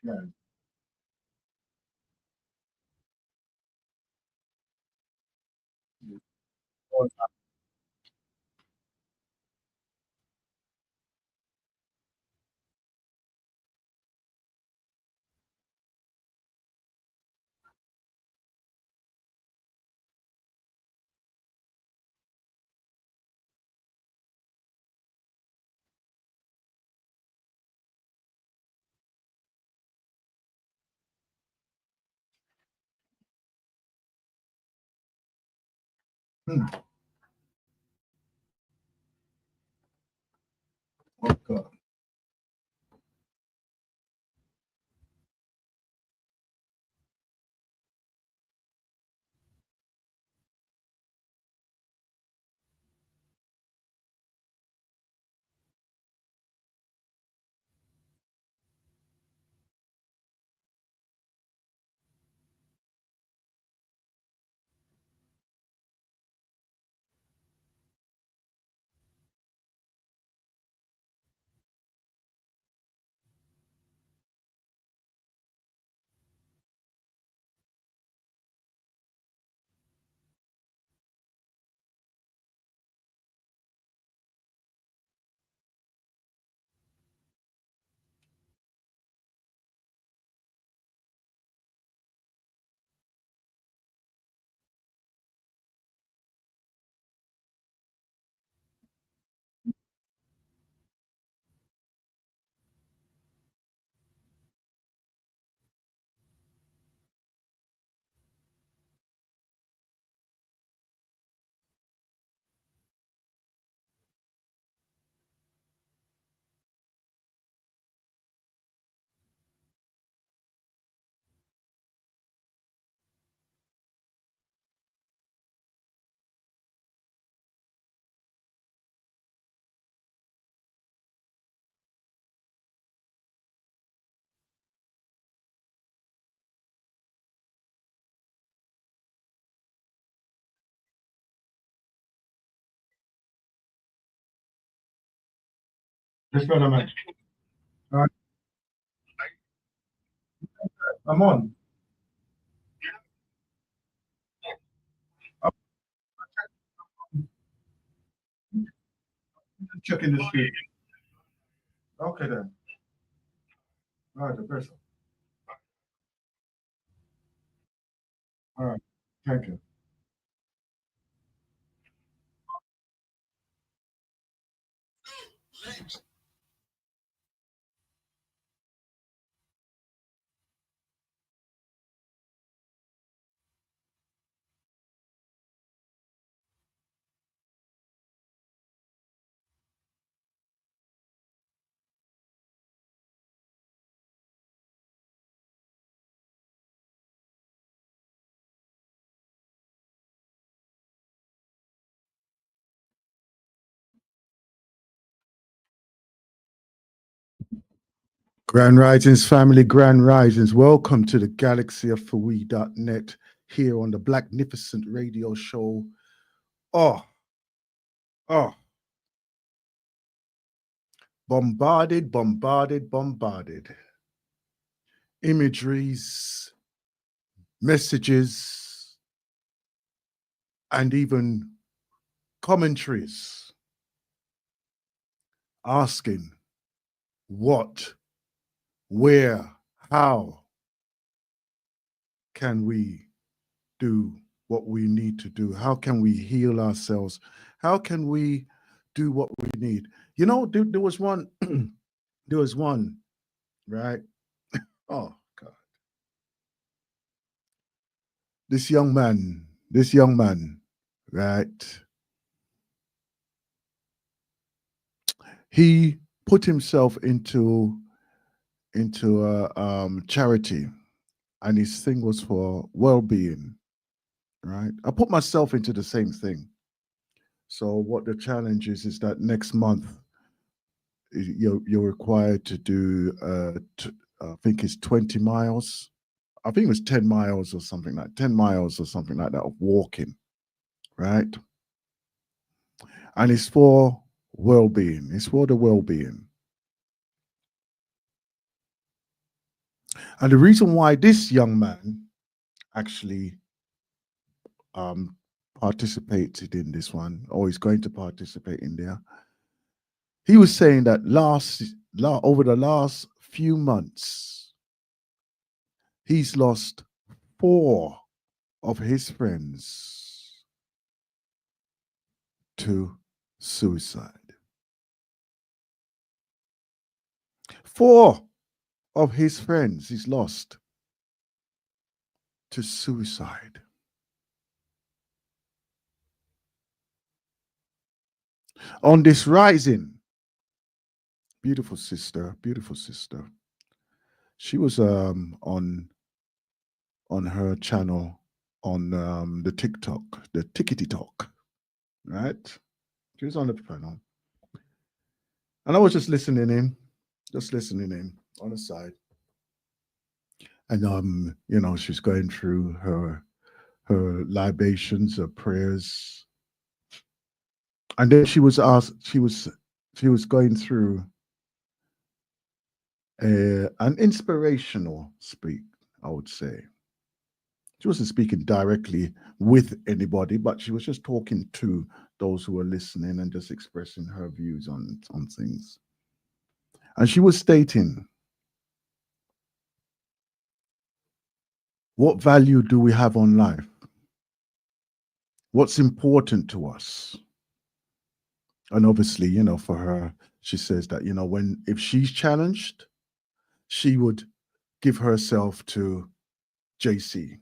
Yeah. Hmm. Oh God. Yes, brother, man. All right, I'm on. I'm checking the screen. Okay then. All right, the person. All right. Thank you. Grand Risings family, Grand Risings. Welcome to the galaxy of Fawee.net here on the Blacknificent radio show. Oh, oh, bombarded, bombarded, bombarded. Imageries, messages, and even commentaries asking what, where, how can we do what we need to do? How can we heal ourselves? How can we do what we need? You know, there was one, there was one, right? Oh God, this young man, right? He put himself into a charity, and his thing was for well-being, right? I put myself into the same thing. So what the challenge is that next month you're required to do I think it's 20 miles. I think it was 10 miles or something like 10 miles or something like that of walking, right? And it's for well-being. It's for the well-being. And the reason why this young man actually um, participated in this one, or is going to participate in there, he was saying that over the last few months, he's lost four of his friends to suicide. Four of his friends he's lost to suicide. On this rising, beautiful sister. She was on her channel on the TikTok, the Tickety Talk, right? She was on the panel. And I was just listening in on the side. And she's going through her libations, her prayers. And then she was going through an inspirational speak, I would say. She wasn't speaking directly with anybody, but she was just talking to those who were listening and just expressing her views on things. And she was stating, what value do we have on life? What's important to us? And obviously, for her, she says that, if she's challenged, she would give herself to JC,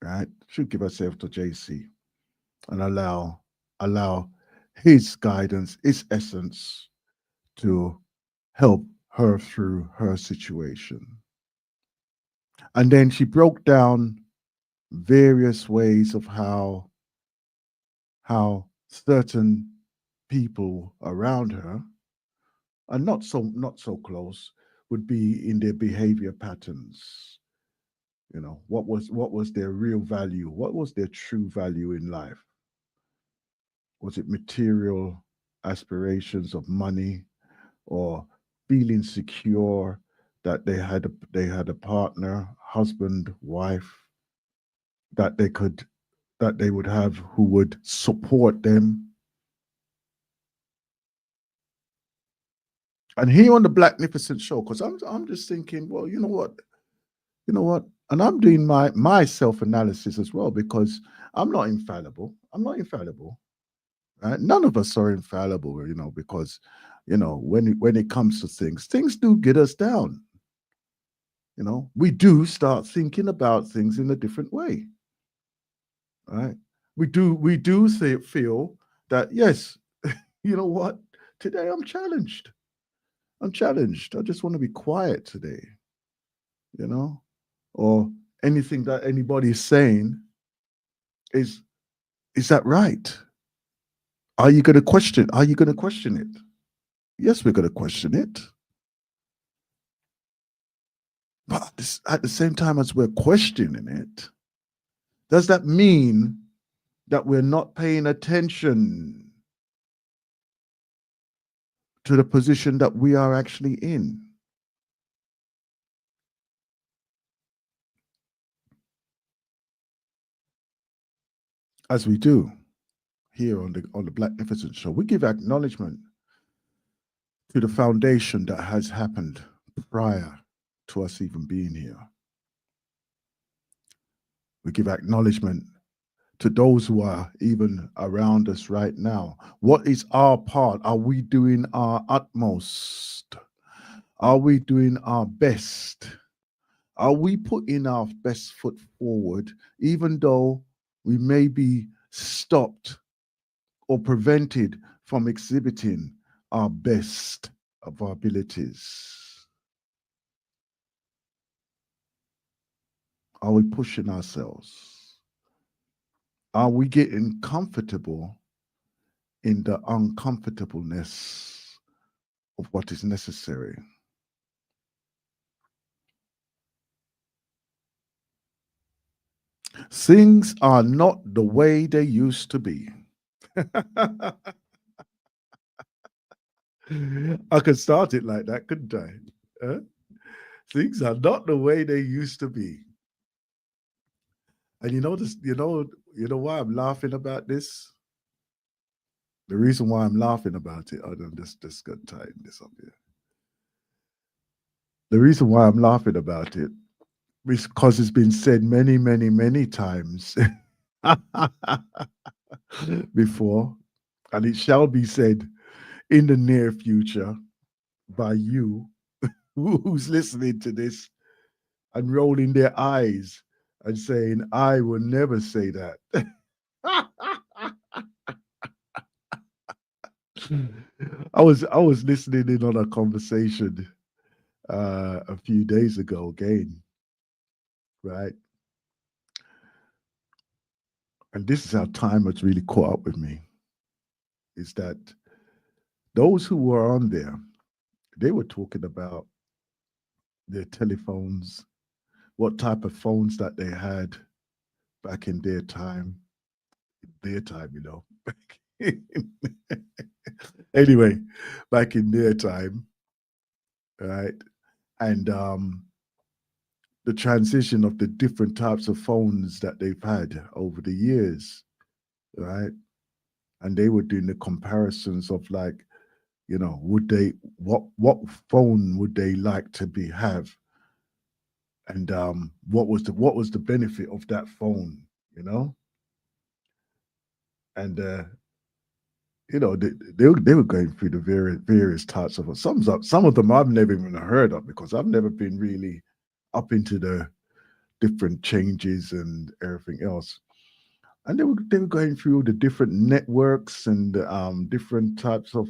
right? She'd give herself to JC and allow his guidance, his essence to help her through her situation. And then she broke down various ways of how certain people around her, and not so close, would be in their behavior patterns. What was their real value? What was their true value in life? Was it material aspirations of money, or feeling secure that they had a partner, husband, wife that they would have who would support them? And here on the Blacknificent show, because I'm just thinking, well, you know what, and I'm doing my self analysis as well, because I'm not infallible. I'm not infallible. Right? None of us are infallible, because when it comes to things do get us down. We do start thinking about things in a different way, right? We do feel that, yes, you know what? Today I'm challenged. I'm challenged. I just want to be quiet today, you know? Or anything that anybody is saying is is that right? Are you going to question? Are you going to question it? Yes, we're going to question it. But at the same time as we're questioning it, does that mean that we're not paying attention to the position that we are actually in? As we do here on the Blacknificent Show, we give acknowledgement to the foundation that has happened prior to us even being here. We give acknowledgement to those who are even around us right now. What is our part? Are we doing our utmost? Are we doing our best? Are we putting our best foot forward, even though we may be stopped or prevented from exhibiting our best of our abilities? Are we pushing ourselves? Are we getting comfortable in the uncomfortableness of what is necessary? Things are not the way they used to be. I could start it like that, couldn't I? Huh? Things are not the way they used to be. And you know this, you know why I'm laughing about this? The reason why I'm laughing about it, other than this got tighten this up here. The reason why I'm laughing about it is because it's been said many, many, many times before, and it shall be said in the near future by you who's listening to this and rolling their eyes and saying, I will never say that. I was listening in on a conversation a few days ago again, right? And this is how time has really caught up with me. Is that those who were on there, they were talking about their telephones, what type of phones that they had back in their time, Back anyway, back in their time, right? And the transition of the different types of phones that they've had over the years, right? And they were doing the comparisons of like, would they what phone would they like to be have, and what was the benefit of that phone, you know? And they were going through the various types of some of them I've never even heard of because I've never been really up into the different changes and everything else. And they were going through the different networks and different types of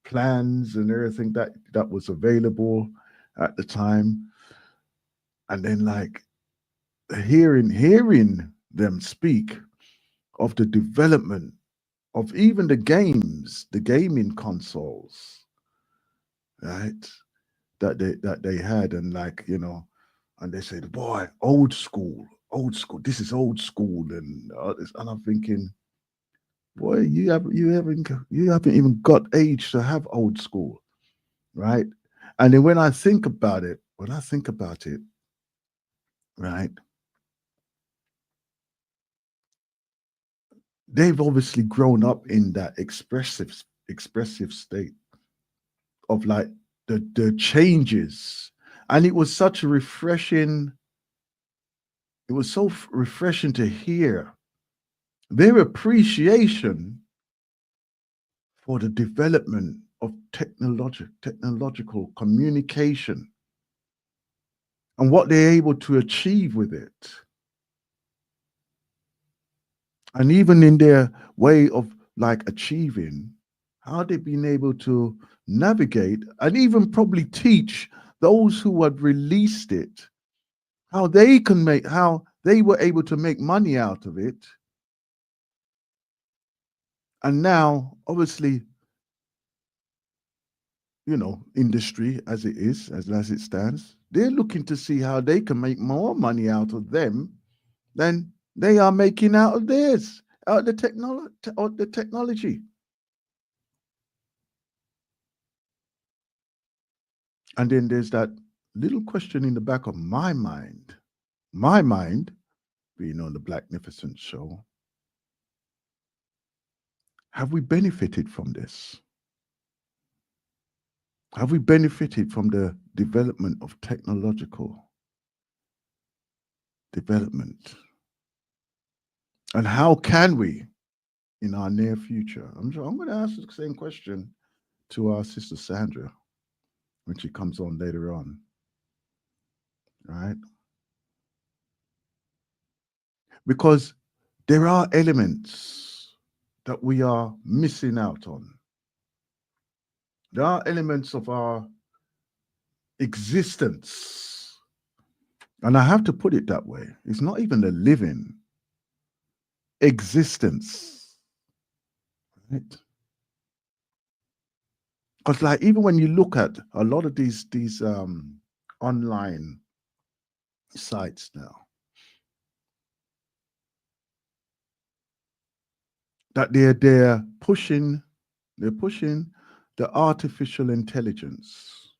plans and everything that was available at the time. And then like hearing them speak of the development of even the gaming consoles, right? That they had, and like and they said, "Boy, old school. This is old school," and and I'm thinking, "Boy, you haven't even got age to have old school, right?" And then when I think about it, right, they've obviously grown up in that expressive state of like the changes, and it was so refreshing to hear their appreciation for the development of technological communication and what they're able to achieve with it. And even in their way of like achieving, how they've been able to navigate and even probably teach those who had released it how they were able to make money out of it. And now, obviously, industry as it is, as it stands, they're looking to see how they can make more money out of them than they are making out of theirs, out of the technology. And then there's that little question in the back of my mind, being on the Blacknificent show, have we benefited from this? Have we benefited from the development of technological development? And how can we in our near future? I'm going to ask the same question to our sister Sandra when she comes on later on, right? Because there are elements that we are missing out on. There are elements of our existence. And I have to put it that way. It's not even a living existence, right? Because like even when you look at a lot of these online sites now, that they're pushing the artificial intelligence,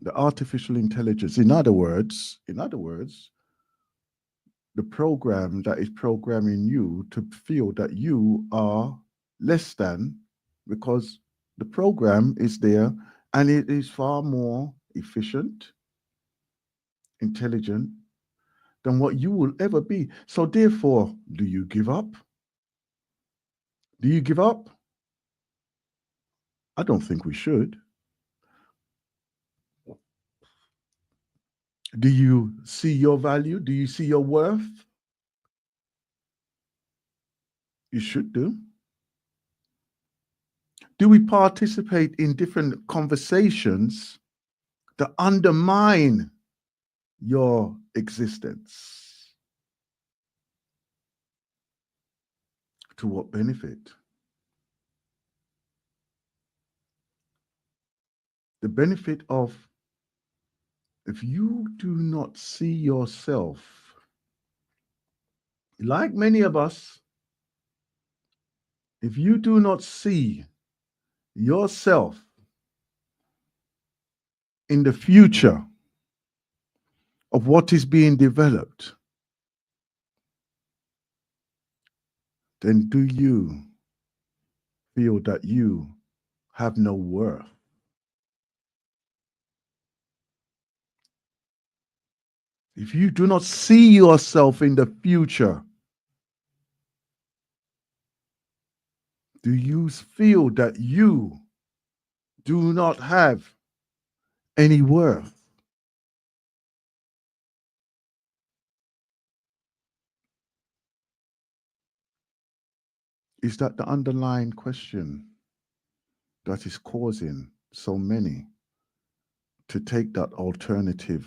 The artificial intelligence, in other words, the program that is programming you to feel that you are less than, because the program is there and it is far more efficient, intelligent than what you will ever be. So, therefore, do you give up? Do you give up? I don't think we should. Do you see your value? Do you see your worth? You should do. Do we participate in different conversations that undermine your existence? To what benefit? The benefit of, if you do not see yourself, like many of us, if you do not see yourself in the future of what is being developed, then do you feel that you have no worth? If you do not see yourself in the future, do you feel that you do not have any worth? Is that the underlying question that is causing so many to take that alternative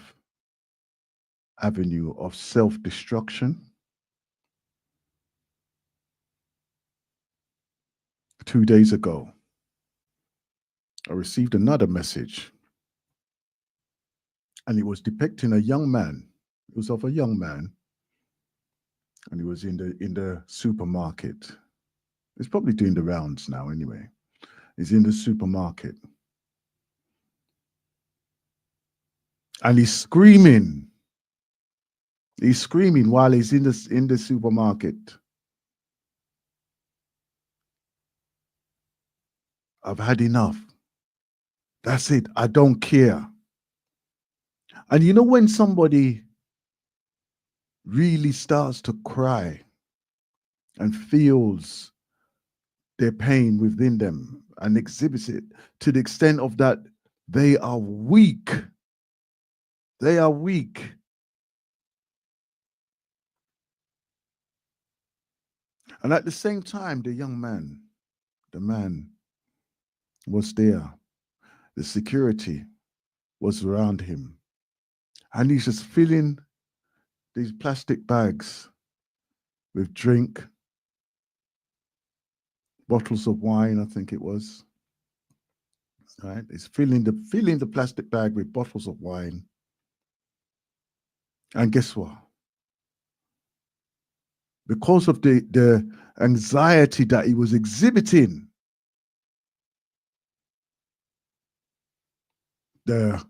avenue of self destruction? 2 days ago, I received another message, and it was depicting a young man. It was of a young man, and he was in the supermarket. He's probably doing the rounds now anyway. He's in the supermarket and he's screaming. He's screaming while he's in the supermarket. I've had enough. That's it. I don't care. And you know when somebody really starts to cry and feels their pain within them and exhibits it to the extent of that they are weak. They are weak. And at the same time, the man was there. The security was around him. And he's just filling these plastic bags with drink, bottles of wine, I think it was. Right? He's filling the plastic bag with bottles of wine. And guess what? Because of the anxiety that he was exhibiting, the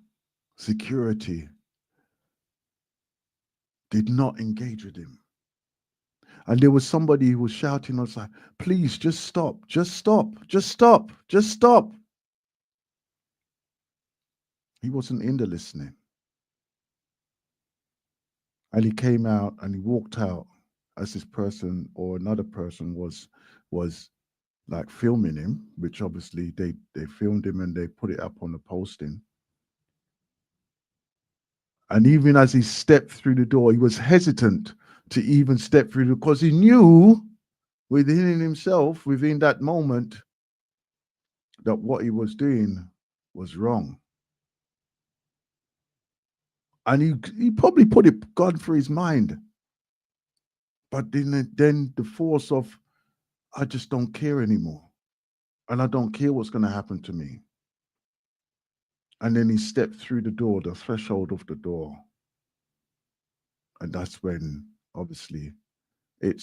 security did not engage with him. And there was somebody who was shouting outside, please just stop, just stop, just stop, just stop. He wasn't in the listening. And he came out and he walked out as this person or another person was like filming him, which obviously they filmed him and they put it up on the posting. And even as he stepped through the door, he was hesitant to even step through because he knew within himself, within that moment, that what he was doing was wrong. And he probably put it gone through his mind. But then the force of, I just don't care anymore. And I don't care what's going to happen to me. And then he stepped through the door, the threshold of the door. And that's when, obviously, it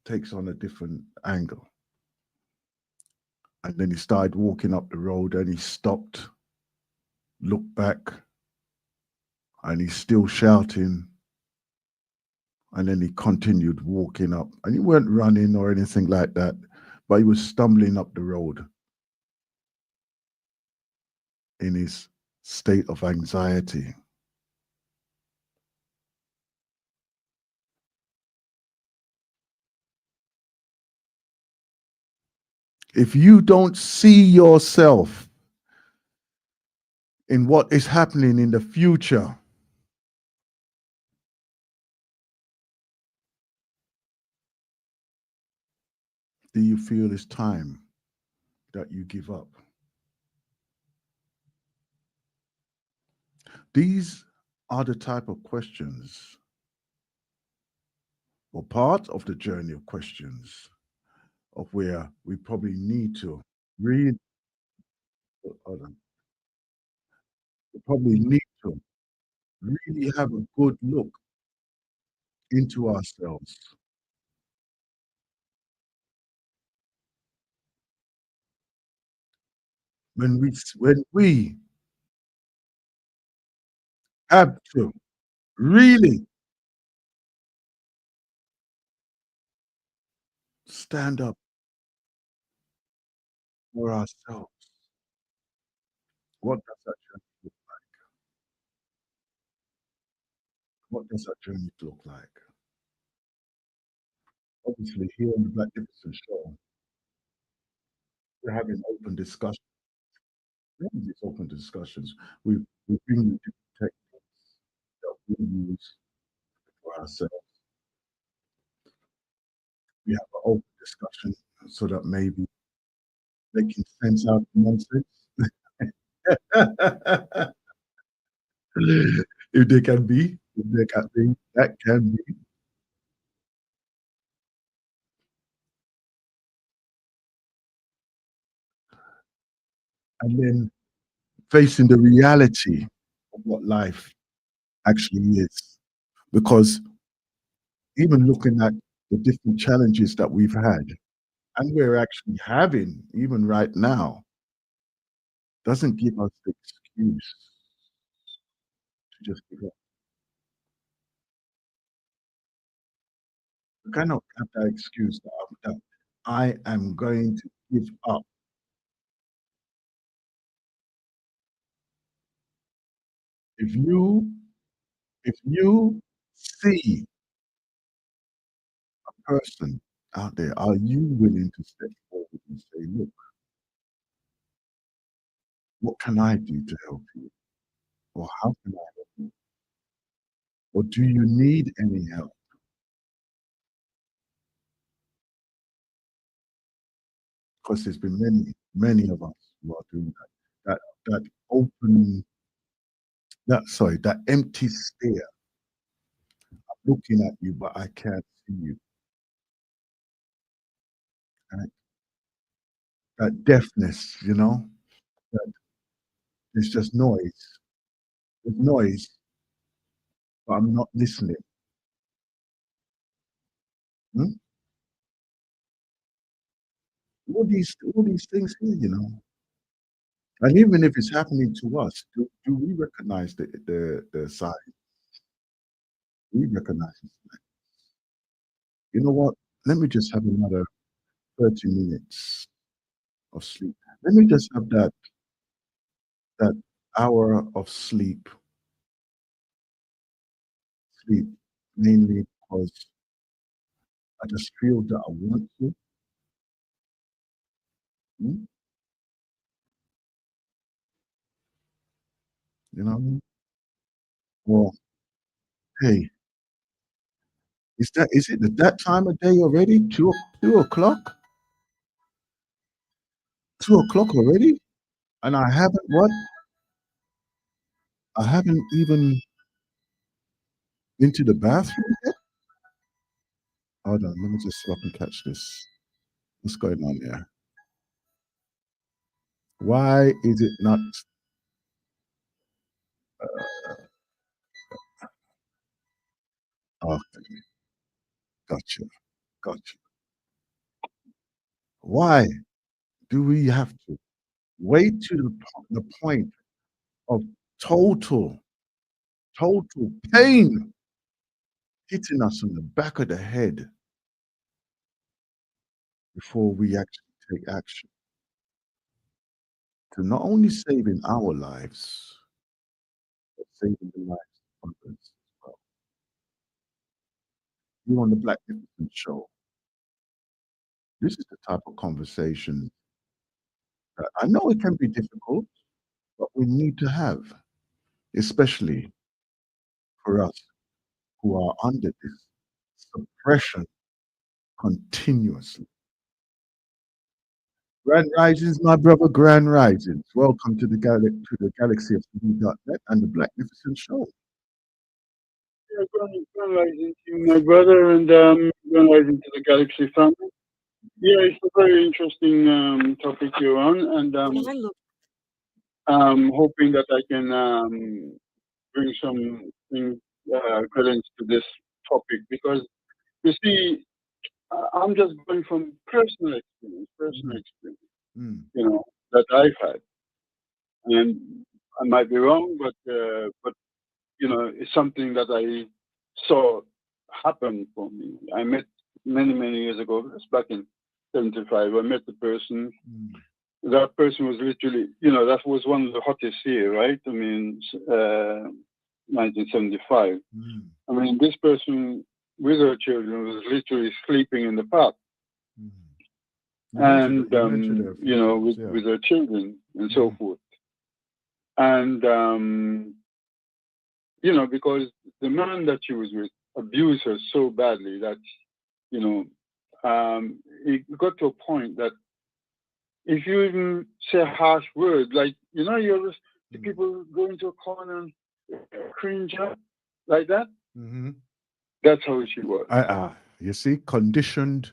takes on a different angle. And then he started walking up the road and he stopped, looked back, and he's still shouting. And then he continued walking up. And he weren't running or anything like that, but he was stumbling up the road in his state of anxiety. If you don't see yourself in what is happening in the future, do you feel it's time that you give up? These are the type of questions, or part of the journey of questions, of where we probably need to read, hold on, we probably need to really have a good look into ourselves. When we have to really stand up for ourselves, what does that journey look like? What does that journey look like? Obviously, here on the Blacknificent show, we're having open discussions. We're having these open discussions. We bring you different techniques that we use for ourselves. We have an open discussion so that maybe they can sense out the nonsense. If they can be, if they can be, that can be. And then facing the reality of what life actually is. Because even looking at the different challenges that we've had and we're actually having even right now doesn't give us the excuse to just give up. We cannot have that excuse that I am going to give up. If you if you see a person out there, are you willing to step forward and say, look, what can I do to help you? Or how can I help you? Or do you need any help? Because there's been many of us who are doing that. That open, that empty stare, looking at you, but I can't see you. Right? That deafness, that there's just noise. There's noise, but I'm not listening. Hmm? All these things here. And even if it's happening to us, do we recognize the sign? We recognize the sign. You know what? Let me just have another 30 minutes of sleep. Let me just have that hour of sleep, mainly because I just feel that I want to. Mm, you know what I mean? Well, hey, is it that time of day already? 2 o'clock? 2 o'clock already? And I haven't what? I haven't even been to the bathroom yet? Hold on, let me just stop and catch this. What's going on here? Why is it not? Oh, gotcha, gotcha. Why do we have to wait to the point of total total pain hitting us on the back of the head before we actually take action to not only saving our lives, but saving the lives of others as well. You on the Blacknificent show. This is the type of conversation that I know it can be difficult, but we need to have, especially for us who are under this suppression continuously. Grand Risings, my brother, Grand Risings. Welcome to the galaxy of TV.net and the Blacknificent Show. Yeah, Grand Rising to you, my brother, and Grand Rising to the Galaxy family. Yeah, it's a very interesting topic you're on, and I'm hoping that I can bring some credence to this topic because you see, I'm just going from personal Mm, experience, mm, that I've had, and I might be wrong, but it's something that I saw happen for me. I met many years ago. It's back in '75. I met the person. mm, That person was literally, that was one of the hottest year, right? I mean, 1975. mm, I mean, this person with her children was literally sleeping in the park, mm. and You mentioned it a few times, with yeah. with her children and so Mm, forth. And because the man that she was with abused her so badly that you know, it got to a point that if you even say a harsh word, like, you always see mm, people go into a corner and cringe up like that. mhm. That's how she was, You see, conditioned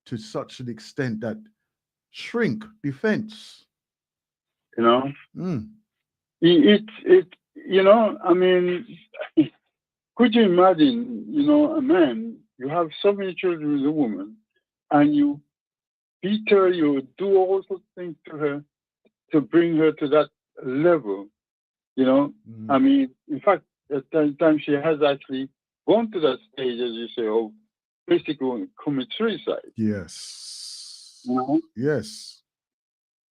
to such an extent that shrink defense. you know. Mm, I mean, could you imagine, a man, you have so many children with a woman, and you beat her, you do all sorts of things to her to bring her to that level. You know, I mm. mean, in fact, at times she has actually gone to that stage, as you say, of basically commit suicide. You Yes. know, Yes.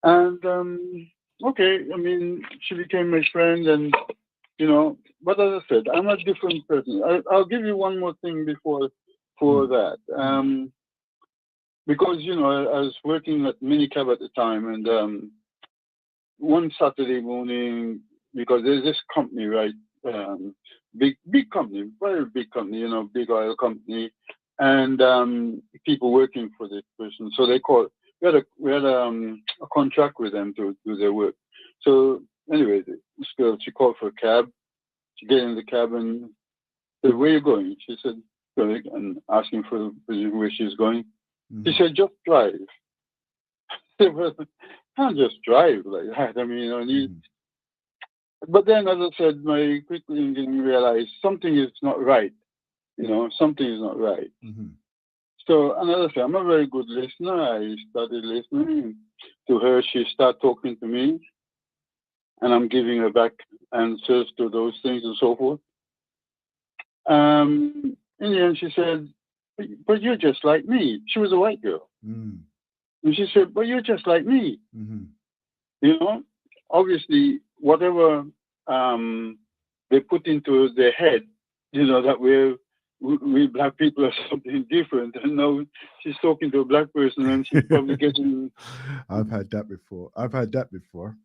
and okay, I mean, she became my friend, and but as I said, I'm a different person. I'll give you one more thing before for Mm, that, mm, because I was working at Minicab at the time, and one Saturday morning, because there's this company, right? Big company, very big company, big oil company, and people working for this person. So they called. We had a contract with them to do their work. So anyway, this girl, she called for a cab. She get in the cab and said, "Where you going?" She said, going, and asking for where she's going. She mhm, said, "Just drive." I said, "Well, can't just drive like that. I mean, mhm, but then, as I said, my quick thinking realized something is not right. Something is not right. mhm, So, another thing, I'm a very good listener. I started listening to her. She started talking to me, and I'm giving her back answers to those things and so forth. In the end, she said, "But you're just like me." She was a white girl. mm, And she said, "But you're just like me." mhm. You know, obviously, whatever um, they put into their head, that we black people are something different. And now she's talking to a black person, and she's probably getting. I've had that before. I've had that before.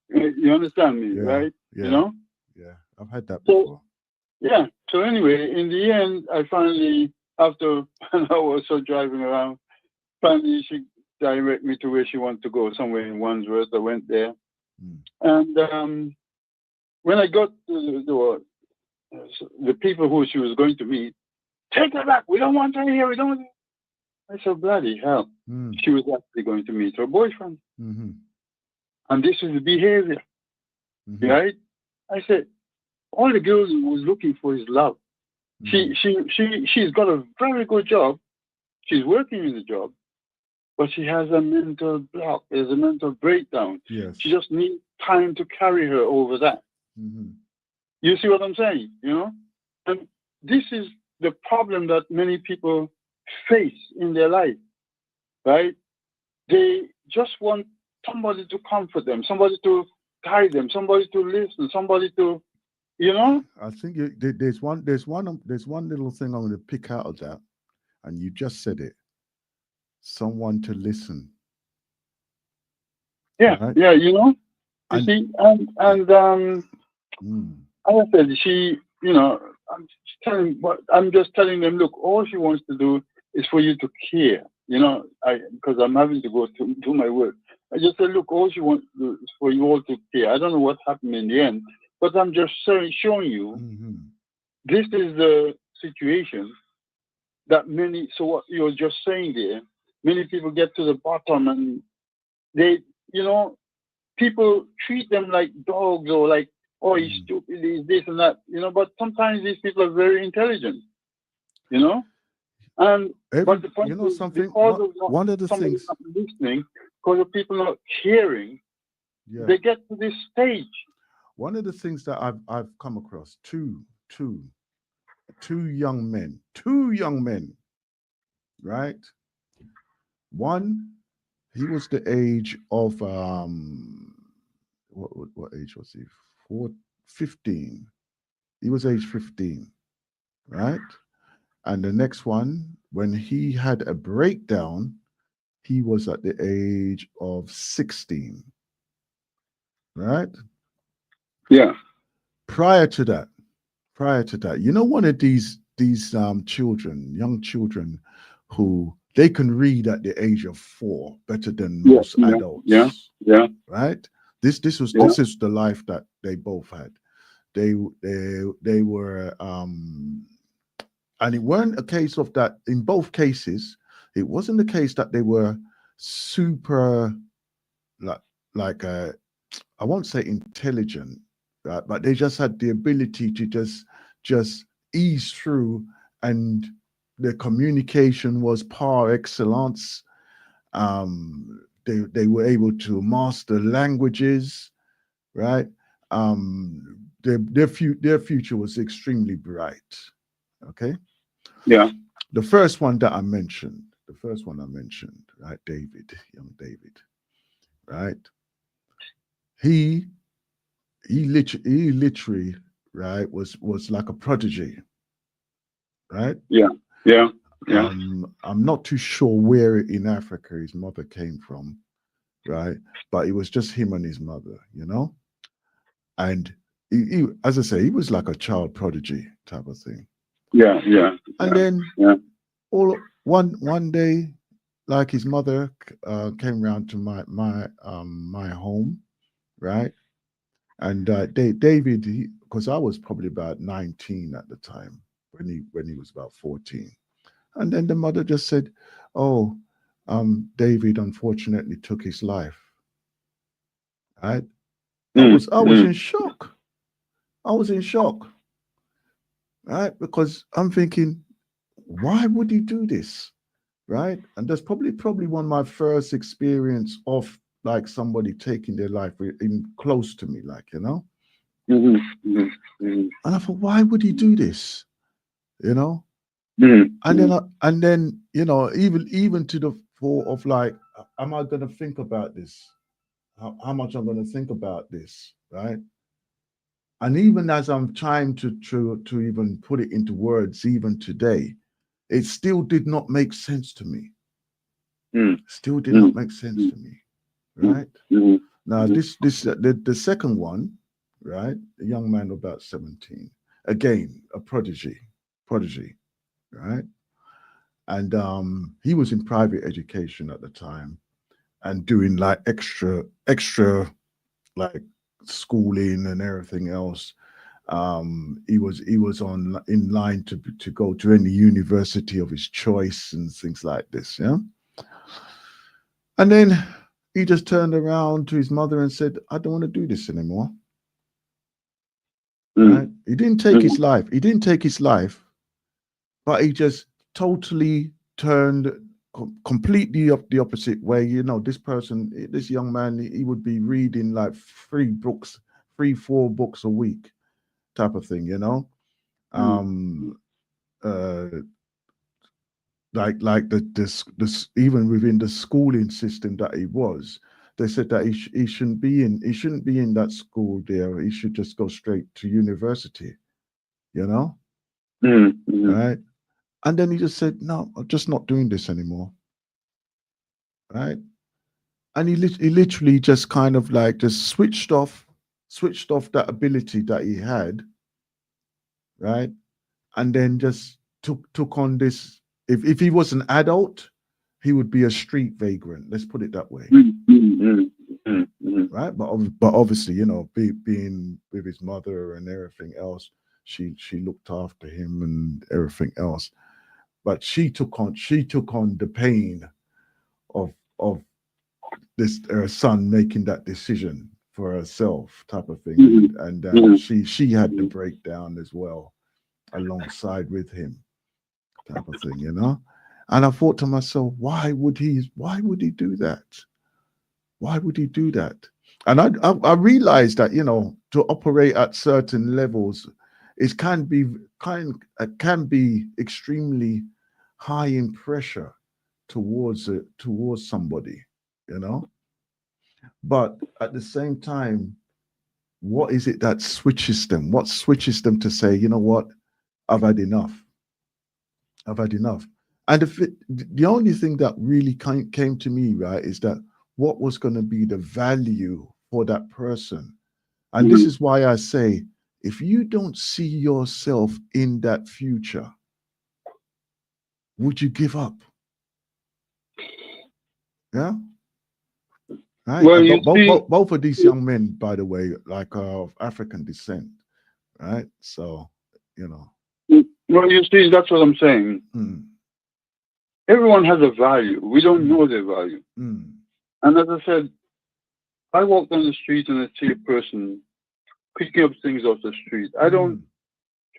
You understand me, Yeah, right? You yeah, know. yeah. I've had that So before. yeah. So anyway, in the end, I finally, after an hour or so driving around, finally she directed me to where she wanted to go, somewhere in Wandsworth. I went there, Mm, and when I got to the door, the people who she was going to meet, take her back. We don't want her here. We don't want her. I said, bloody hell. mm, She was actually going to meet her boyfriend. mhm, And this is the behavior, mhm, right? I said, all the girl was looking for is love. mhm. She's got a very good job. She's working in the job, but she has a mental block. There's a mental breakdown. She Yes. just needs time to carry her over that. Mhm, You see what I'm saying? And this is the problem that many people face in their life, right? They just want somebody to comfort them, somebody to guide them, somebody to listen, somebody to, you know? I think there's one little thing I'm going to pick out of that, and you just said it. Someone to listen, Yeah, right? yeah, you And see, and mm, as I said, I'm just telling them, look, all she wants to do is for you to care. Because I'm having to go to do my work. I just said, look, all she wants to do is for you all to care. I don't know what happened in the end, but I'm just showing you mhm. this is the situation that many. So what you're just saying there, many people get to the bottom and they, you know, people treat them like dogs or like, oh, he's Mm. stupid, he's this and that, but sometimes these people are very intelligent, you know? And but the You point know is, something. because of not One of the somebody things. not listening, because of people not caring, Yeah. they get to this stage. One of the things that I've come across two young men, right? One, he was the age of what age was he? Four, 15. He was age 15, right? And the next one, when he had a breakdown, he was at the age of 16, right? Yeah, Prior to that, one of these children, young children, who they can read at the age of 4 better than yeah, most yeah, yeah, adults, yeah, right? yeah, This is the life that they both had. They were and it weren't a case of that. In both cases, it wasn't the case that they were super like like I won't say intelligent, right? But they just had the ability to just ease through, and the communication was par excellence. They were able to master languages, right? Their future was extremely bright. Okay, yeah. the first one I mentioned, right? Young David, right? He he literally, right, was like a prodigy, right? Yeah, yeah, yeah. I'm not too sure where in Africa his mother came from, right? But it was just him and his mother, and as I say, he was like a child prodigy type of thing. Yeah, yeah, And yeah, then yeah. one day, like his mother came round to my home, right? And David, because I was probably about 19 at the time when he was about 14. And then the mother just said, "Oh, David unfortunately took his life." Right? Mm, I was mm, in shock. I was in shock, right? Because I'm thinking, why would he do this? Right? And that's probably one of my first experience of like somebody taking their life in close to me, like, mm, mm, mm, And I thought, why would he do this? You know? mm, And then mm, even to the thought of like, am I going to think about this? How much I'm going to think about this, right? And even as I'm trying to even put it into words, even today, it still did not make sense to me. mm, Still did mm, not make sense mm, to me, mm, right? mm, Now mm. the second one, right? A young man of about 17, again a prodigy, right? And he was in private education at the time and doing like extra like schooling and everything else. He was on in line to go to any university of his choice and things like this. Yeah, and then he just turned around to his mother and said, "I don't want to do this anymore." Mm, Right? He didn't take his mm, life. He didn't take his life, but he just totally turned completely up the opposite way. This person, this young man, he would be reading like 3 books, 4 books a week, type of thing, you know. Um, uh, like this even within the schooling system that he was, they said that he shouldn't be in that school there. He should just go straight to university, you know, right? And then he just said, "No, I'm just not doing this anymore," right? And he literally just kind of like just switched off that ability that he had, right? And then just took on this. If he was an adult, he would be a street vagrant. Let's put it that way, right? But obviously, you know, being with his mother and everything else, she looked after him and everything else. But she took on the pain of of this her son making that decision for herself, type of thing, and she had the breakdown as well alongside with him, type of thing, you know. And I thought to myself, why would he do that? Why would he do that? And I realized that, you know, to operate at certain levels, it can be extremely high in pressure towards somebody, you know. But at the same time, what is it that switches them? What switches them to say, you know what, I've had enough. I've had enough. And the only thing that really came to me, right, is that what was going to be the value for that person. And this is why I say, if you don't see yourself in that future, would you give up? Yeah. Right. Well, And you see, both of these young men, by the way, like of African descent, right? So, you know. that's what I'm saying. Mm, Everyone has a value. We don't mm, know their value. mm, And as I said, I walk down the street and I see a person picking up things off the street. I don't mm.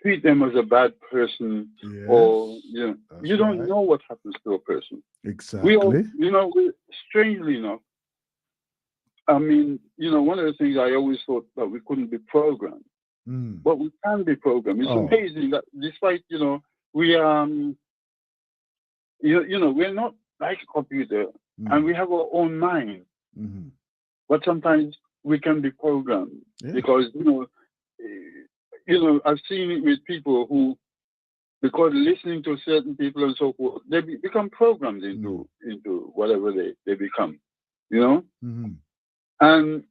treat them as a bad person, or Yes, you that's don't right. know what happens to a person. We all, Exactly. strangely enough, I mean, one of the things I always thought that we couldn't be programmed, Mm. but we can be programmed. It's Oh. amazing that despite, we we're not like a computer, and Mm. we have our own mind, Hmm. but sometimes we can be programmed Yeah. because I've seen it with people who, because listening to certain people and so forth, they become programmed Mm. into whatever they become, you know. Hmm. And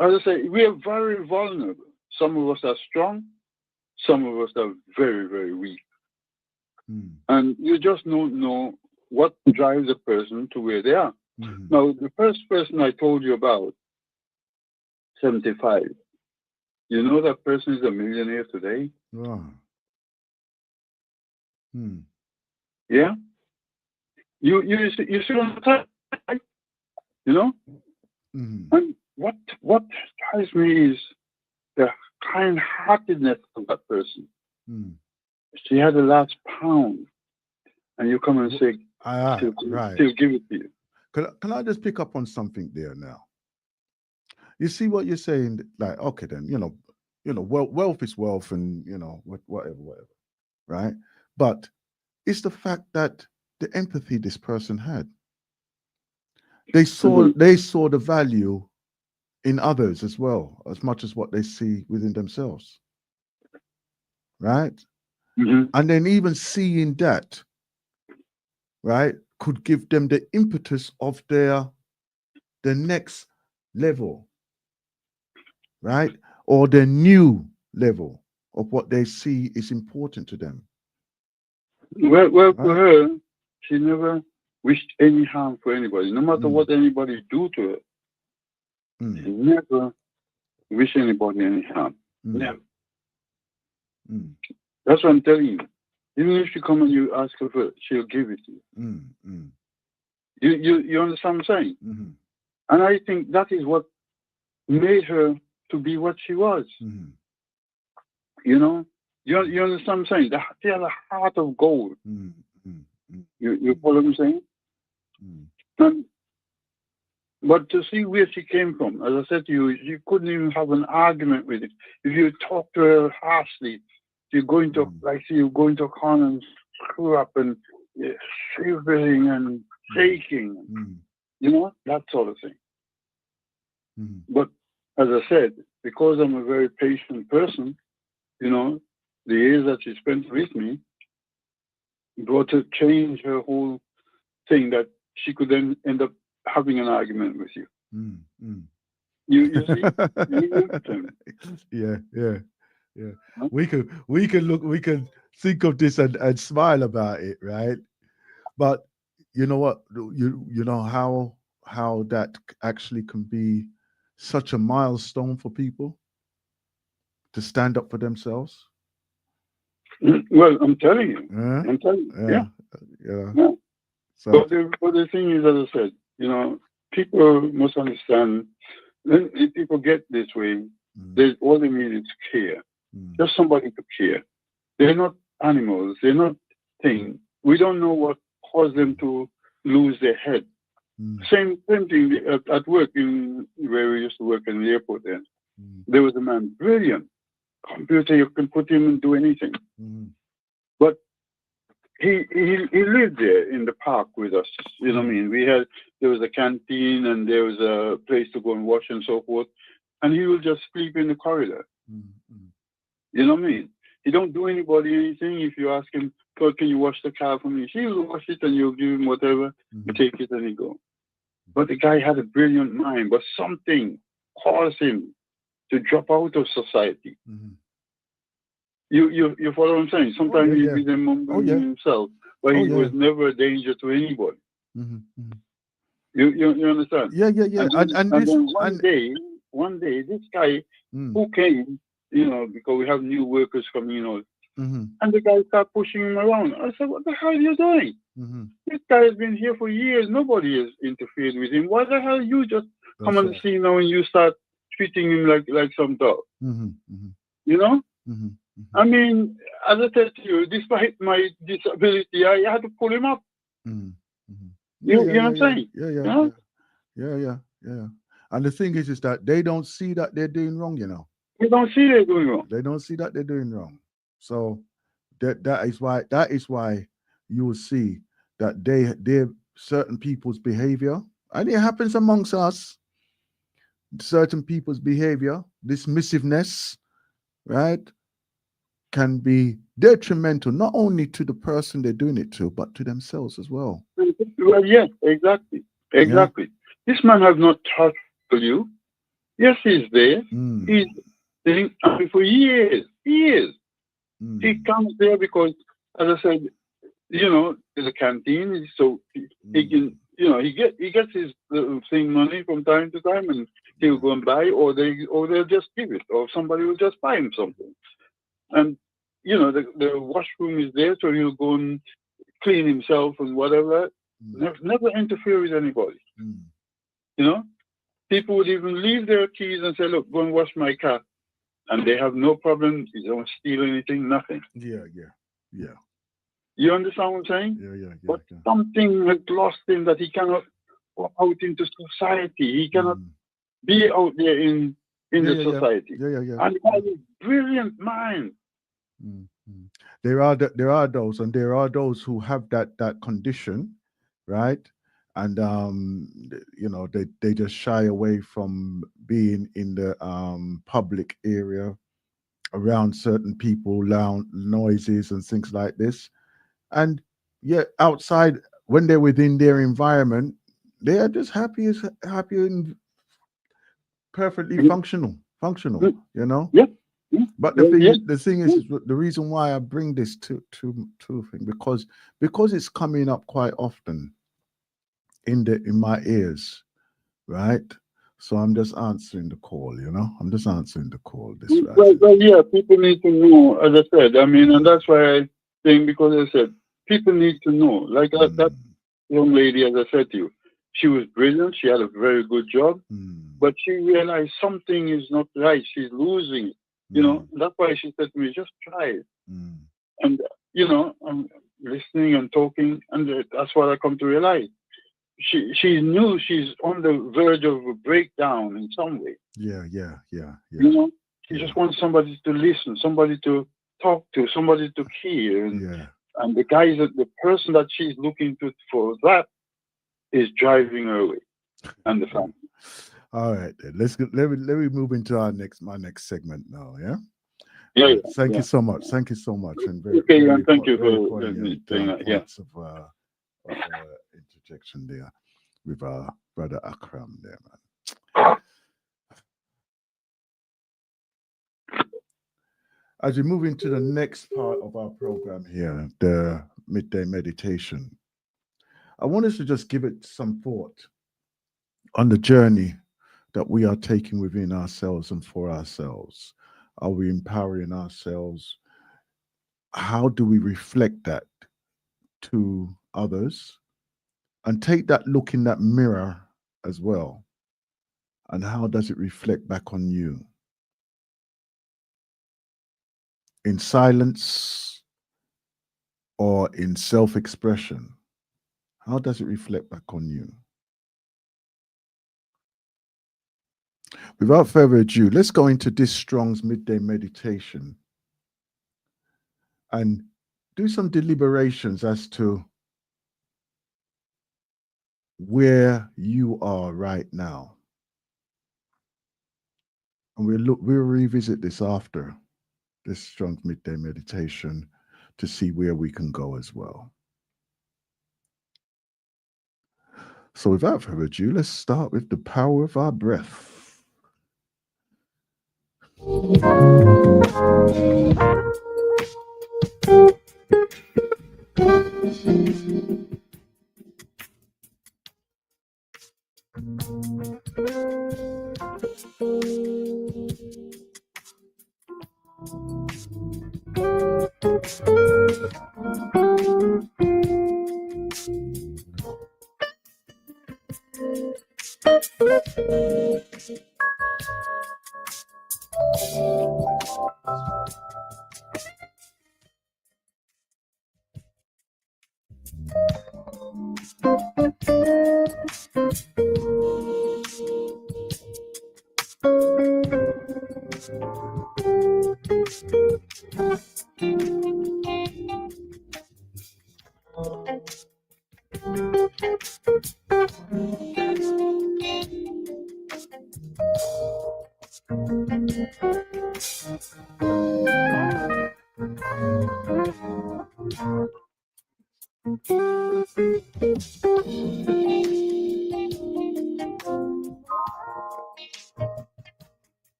as I say, we are very vulnerable. Some of us are strong, some of us are very, very weak, Mm. and you just don't know what drives a person to where they are. Hmm. Now, the first person I told you about, 75, you know that person is a millionaire today. Wow. Mm. Yeah, you see what I'm saying, right? You know. Hmm. And what drives me is the kind-heartedness of that person. Mm. She had the last pound, and you come and say, Right. she'll give it to you. Can I just pick up on something there now? You see what you're saying? Like, okay, then, wealth is wealth, and whatever, right? But it's the fact that the empathy this person had. Hmm. They saw the value in others as well, as much as what they see within themselves, right? Hmm. And then even seeing that, right, could give them the impetus of the next level, right? Or the new level of what they see is important to them, Well, for right? her, she never wished any harm for anybody. No matter Mm, what anybody do to her, she mm, never wish anybody any harm. mm, Never. mm, That's what I'm telling you. Even if she come and you ask her for it, she'll give it to you. mm, mm, You understand what I'm saying? mm, And I think that is what made her to be what she was. mm, You know, you understand what I'm saying? She has a heart of gold. mm, mm, mm, You follow what I'm saying? mm, And But to see where she came from, as I said to you, you couldn't even have an argument with it. If you talk to her harshly, you're going to, mm, like, you go into a corner and screw up and shivering and mm, shaking, mm, that sort of thing. mm, But as I said, because I'm a very patient person, the years that she spent with me brought to change her whole thing that she could then end up having an argument with you. mm, mm. You see? You understand? Yeah, yeah, yeah. Huh? We can think of this and smile about it, right? But you know what? You know how that actually can be such a milestone for people to stand up for themselves. Well, I'm telling you. Yeah, I'm telling you. Yeah. yeah, yeah. Yeah. So, But the thing is, as I said, people must understand when people get this way, mm, there's all they need is care. mm, Just somebody to care. They're not animals. They're not things. We don't know what caused them to lose their head. mm, Same thing at work where we used to work in the airport. mm, There was a man, brilliant computer. You can put him and do anything. mm, But he lived there in the park with us. You know what I mm, mean? There was a canteen and there was a place to go and wash and so forth. And he would just sleep in the corridor. mm, mm, You know what I mean? He don't do anybody anything. If you ask him, "God, can you wash the car for me?" He'll wash it and you'll give him whatever. You mm, take it and he go. But the guy had a brilliant mind, but something caused him to drop out of society. mm. You follow what I'm saying? Oh yeah, Sometimes he'd yeah. be there Oh mumbling yeah. himself, but Oh he was yeah. never a danger to anybody. Mm-hmm, mm-hmm. You understand? Yeah, yeah, yeah. And then, And and this then and one day, this guy mm, who came, because we have new workers coming in, mm-hmm, and the guy started pushing him around. I said, "What the hell are you doing? mm-hmm. This guy has been here for years. Nobody has interfered with him. Why the hell you just come That's on the right. scene now and you start treating him like some dog? Mm-hmm, mm-hmm, You know? mm-hmm, mm-hmm, I mean, as I said to you, despite my disability, I had to pull him up. mm-hmm, mm-hmm. Yeah, You yeah, know what yeah, I'm yeah, saying? yeah, yeah, You know? yeah, yeah, yeah, yeah. And the thing is that they don't see that they're doing wrong. You don't see they're doing wrong. They don't see that they're doing wrong. So that is why you will see that they certain people's behavior, and it happens amongst us. Certain people's behavior, dismissiveness, right, can be detrimental not only to the person they're doing it to, but to themselves as well. Well, yes, exactly. Yeah. Exactly. This man has not touched you. Yes, he's there. Mm, He's saying, I mean, for years, he mm, comes there because, as I said, there's a canteen, so he mm, can, he gets his thing money from time to time, and he'll yeah. go and buy, or they'll just give it, or somebody will just buy him something. And the washroom is there, so he'll go and clean himself and whatever. Mm, Never interfere with anybody. mm, You know, people would even leave their keys and say, "Look, go and wash my car," and they have no problem. They don't steal anything, nothing. yeah, yeah, yeah, You understand what I'm saying? yeah, yeah, yeah, But yeah. something has lost him that he cannot go out into society. He cannot Mm, be out there in yeah, the yeah, yeah, society. yeah, yeah, yeah. And he has a brilliant mind. Mm, mm. There are those, and there are those who have that condition, right? And they just shy away from being in the public area around certain people, loud noises and things like this. And yet outside, when they're within their environment, they are just happy and perfectly Mhm. functional. Mhm. You know. Yeah. Mhm. But the Well, thing yeah. is, the thing is, the reason why I bring this to thing, because it's coming up quite often in my ears, right? So I'm just answering the call. I'm just answering the call. This Well, rising. well, yeah, people need to know, as I said. I mean, and that's why I think, because I said, people need to know. Like that Mm, young lady, as I said to you, she was brilliant. She had a very good job, mm, but she realized something is not right. She's losing it. mm, That's why she said to me, just try it. mm, And, I'm listening and talking, and that's what I come to realize. she knew she's on the verge of a breakdown in some way. Yeah, yeah, yeah, You yeah, know, she yeah, just wants somebody to listen, somebody to talk to, somebody to hear, yeah. and the person that she's looking to for that is driving her away, and the family. All right, then. Let me move into my next segment now. Yeah. Yeah, Thank yeah, you so much. Thank you so much, and very, okay, very, and thank you very for poignant saying that. Yeah. points of interjection there with our brother Akram there, man. As we move into the next part of our program here, the midday meditation, I want us to just give it some thought on the journey that we are taking within ourselves and for ourselves. Are we empowering ourselves? How do we reflect that to others? And take that look in that mirror as well. And how does it reflect back on you? In silence or in self expression? How does it reflect back on you? Without further ado, let's go into this Strong's midday meditation and do some deliberations as to where you are right now. And we'll revisit this after this Strong's midday meditation to see where we can go as well. So without further ado, let's start with the power of our breath.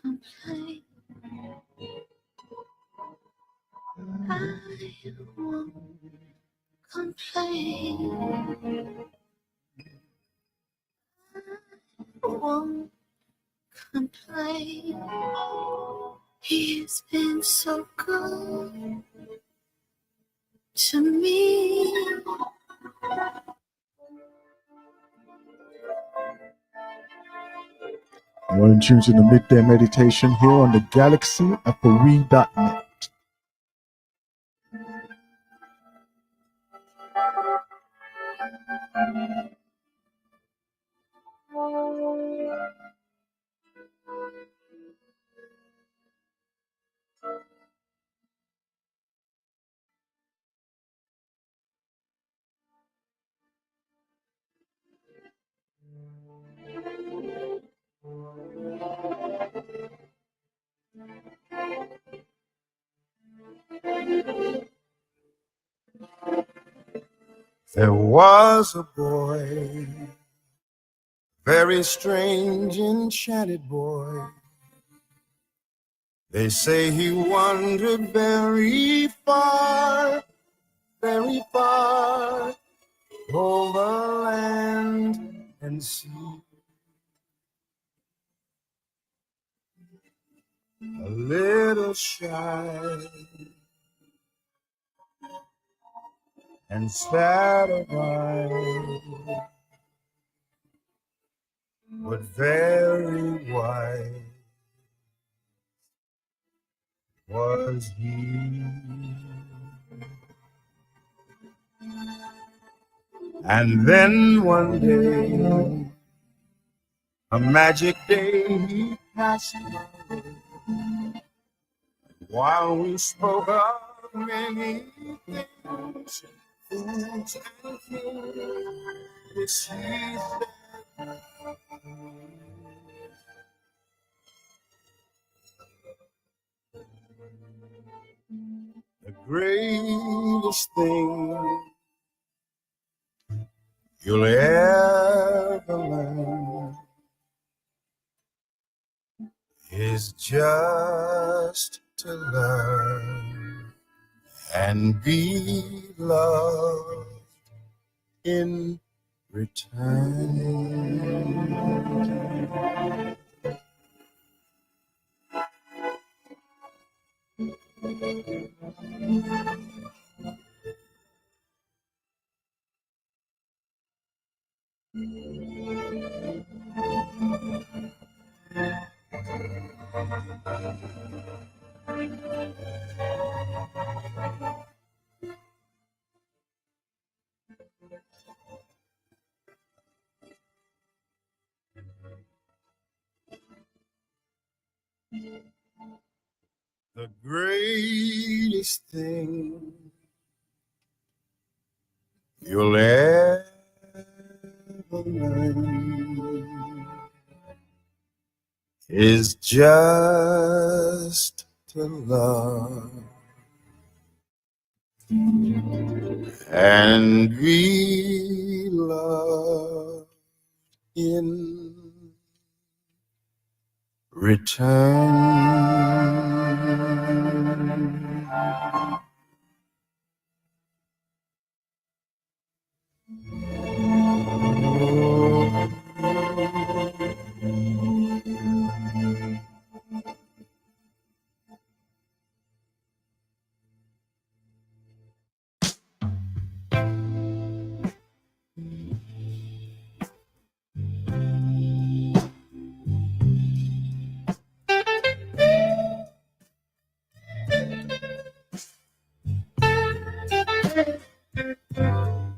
Complain. I won't complain. I won't complain. He's been so good to me. You're in tune to the midday meditation here on the Galaxy at Paris.net. There was a boy, very strange, enchanted boy. They say he wandered very far over land and sea. A little shy and sad of eye, but very wise was he. And then one day, a magic day, he passed by, while we spoke of many things, foods and things. He said, the greatest thing you'll ever learn is just to learn and be loved in return. The greatest thing you'll ever learn is just to love and be loved in return.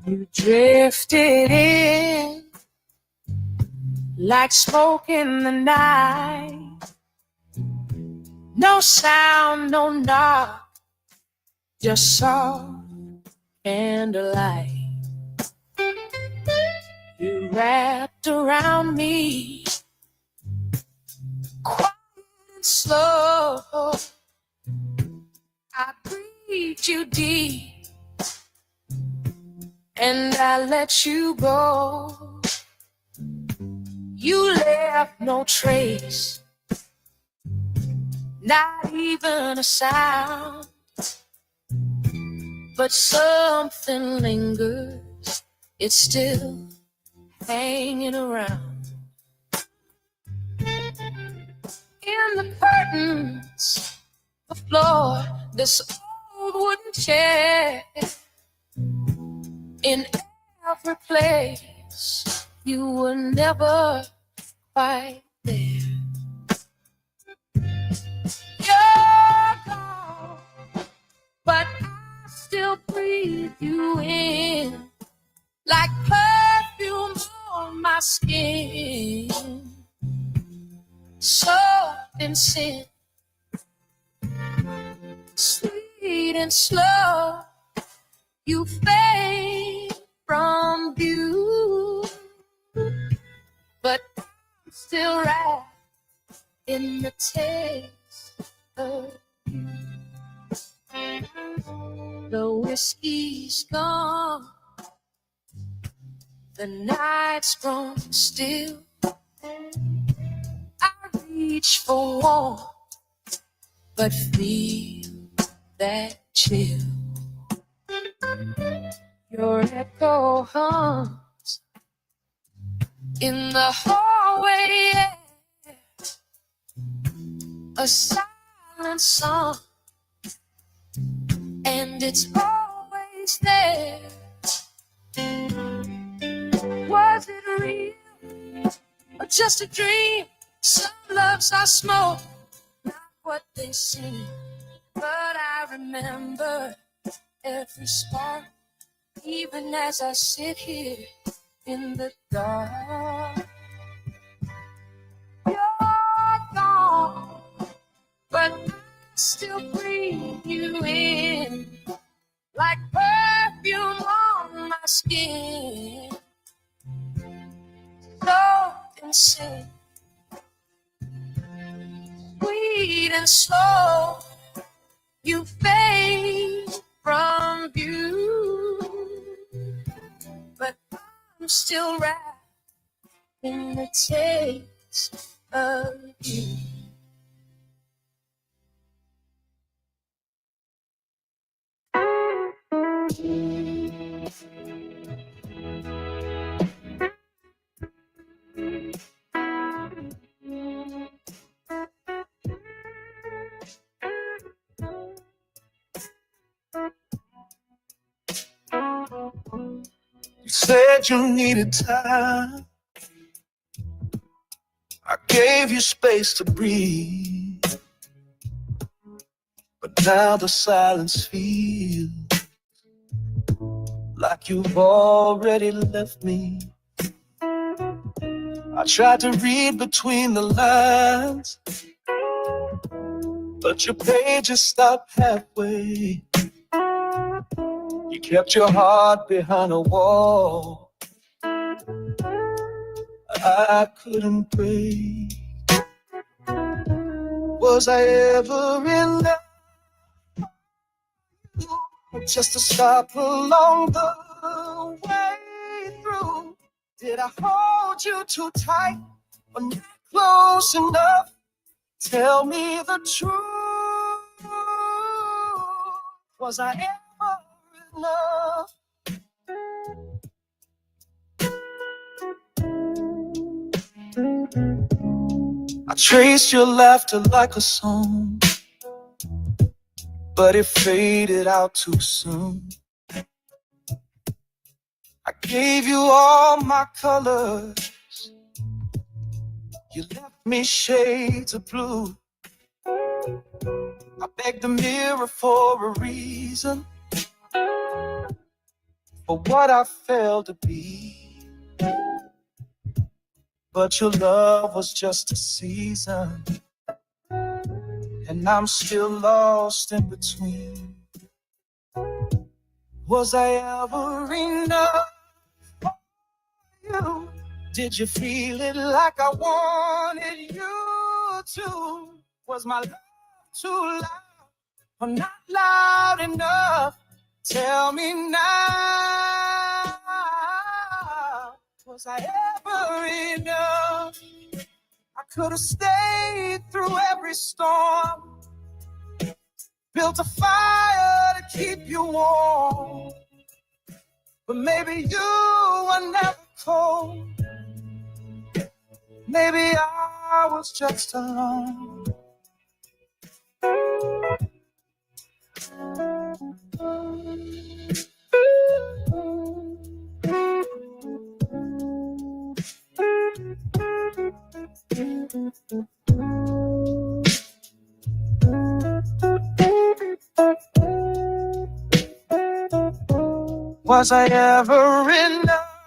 You drifted in like smoke in the night. No sound, no knock, just soft candlelight. You wrapped around me, quiet and slow. I breathed you deep, and I let you go. You left no trace, not even a sound, but something lingers, it's still hanging around. In the curtains, the floor, this old wooden chair, in every place, you were never quite there. You're gone, but I still breathe you in, like perfume on my skin, soft and sin, sweet and slow. You fade from view, but I'm still wrapped in the taste whiskey's gone, the night's grown still. I reach for warmth, but feel that chill. Your echo hums in the hallway, yeah. A silent song, and it's always there. Was it real or just a dream? Some loves are smoke, not what they seem. But I remember every spark, even as I sit here in the dark. You're gone, but I still breathe you in, like perfume on my skin. Soaked in sin, sweet and slow, you fade from view, but I'm still wrapped in the taste of you. You said you needed time. I gave you space to breathe. But now the silence feels like you've already left me. I tried to read between the lines, but your pages stopped halfway. You kept your heart behind a wall I couldn't break. Was I ever enough just to stop along the way through? Did I hold you too tight or not close enough? Tell me the truth. Was I ever enough? I traced your laughter like a song, but it faded out too soon. I gave you all my colors, you left me shades of blue. I begged the mirror for a reason for what I failed to be. But your love was just a season, and I'm still lost in between. Was I ever enough for you? Did you feel it like I wanted you to? Was my love too loud or not loud enough? Tell me now, was I ever enough? I could have stayed through every storm, built a fire to keep you warm, but maybe you were never cold. Maybe I was just alone. Was I ever enough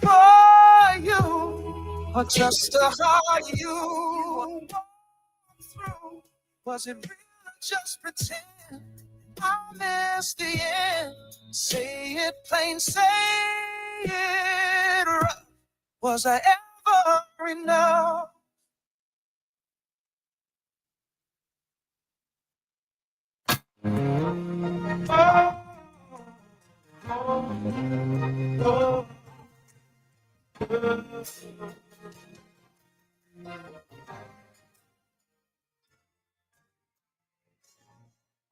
for you, or just to hide you through? Was it real or just pretend? I missed the end. Say it plain, say it right. Was I ever enough?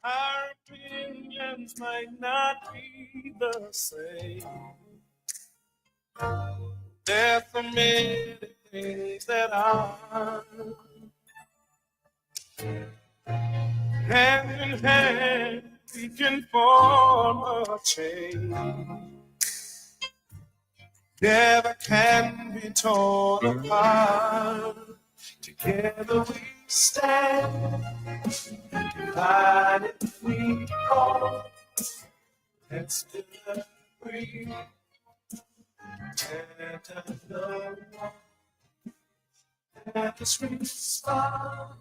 Our opinions might not be the same. There's so many things that are hand in hand. We can form a chain. Never can be torn apart. Together we stand. Divided we fall. Let's still agree. Tear down the wall. Let the streets fall.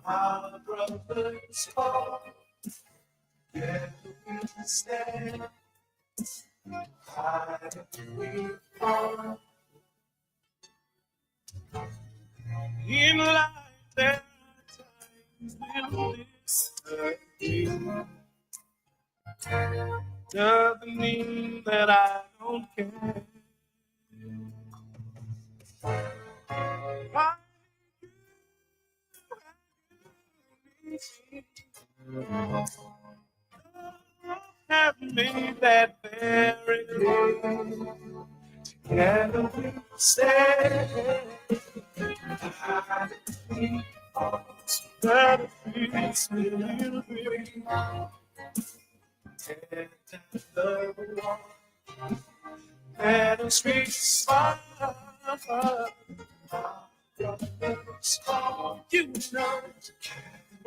Our brothers fall. Together we stand. Divided we fall. In life there are times when disagree. Doesn't mean that I don't care. Why you have made that very clear. Together we stand. That feels little bit. Tear down the wall. Let us reach far. You know,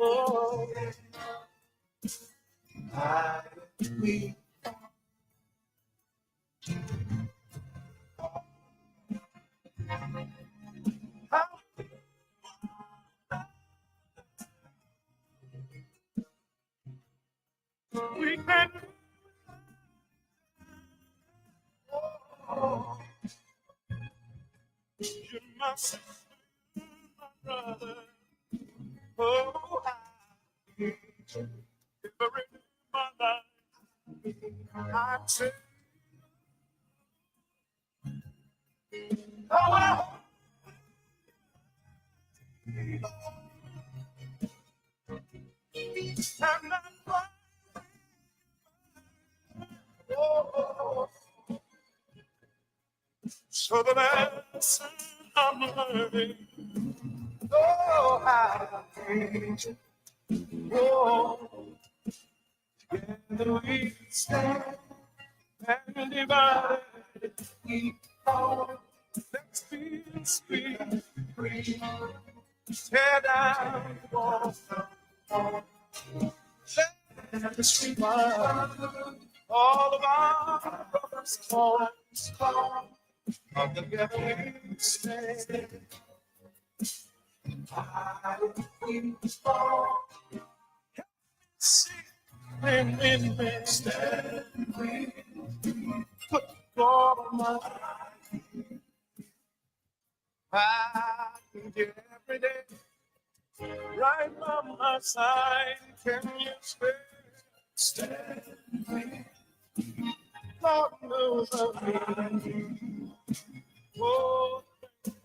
oh, I we we can. Oh, you must be my brother. Oh, I need you every day of my life. I say, oh, I am not right. Oh, so the lesson I'm learning. Oh, I need you. Oh, together we stand and divided we fall. Let's be sweet, free. Tear down the walls. Let the street wild. All of our brothers fall. Together we stand. We fall. See, when stand, we put God on my life. I can get every day right by my side. Can you stand with? Lord knows I need. Oh,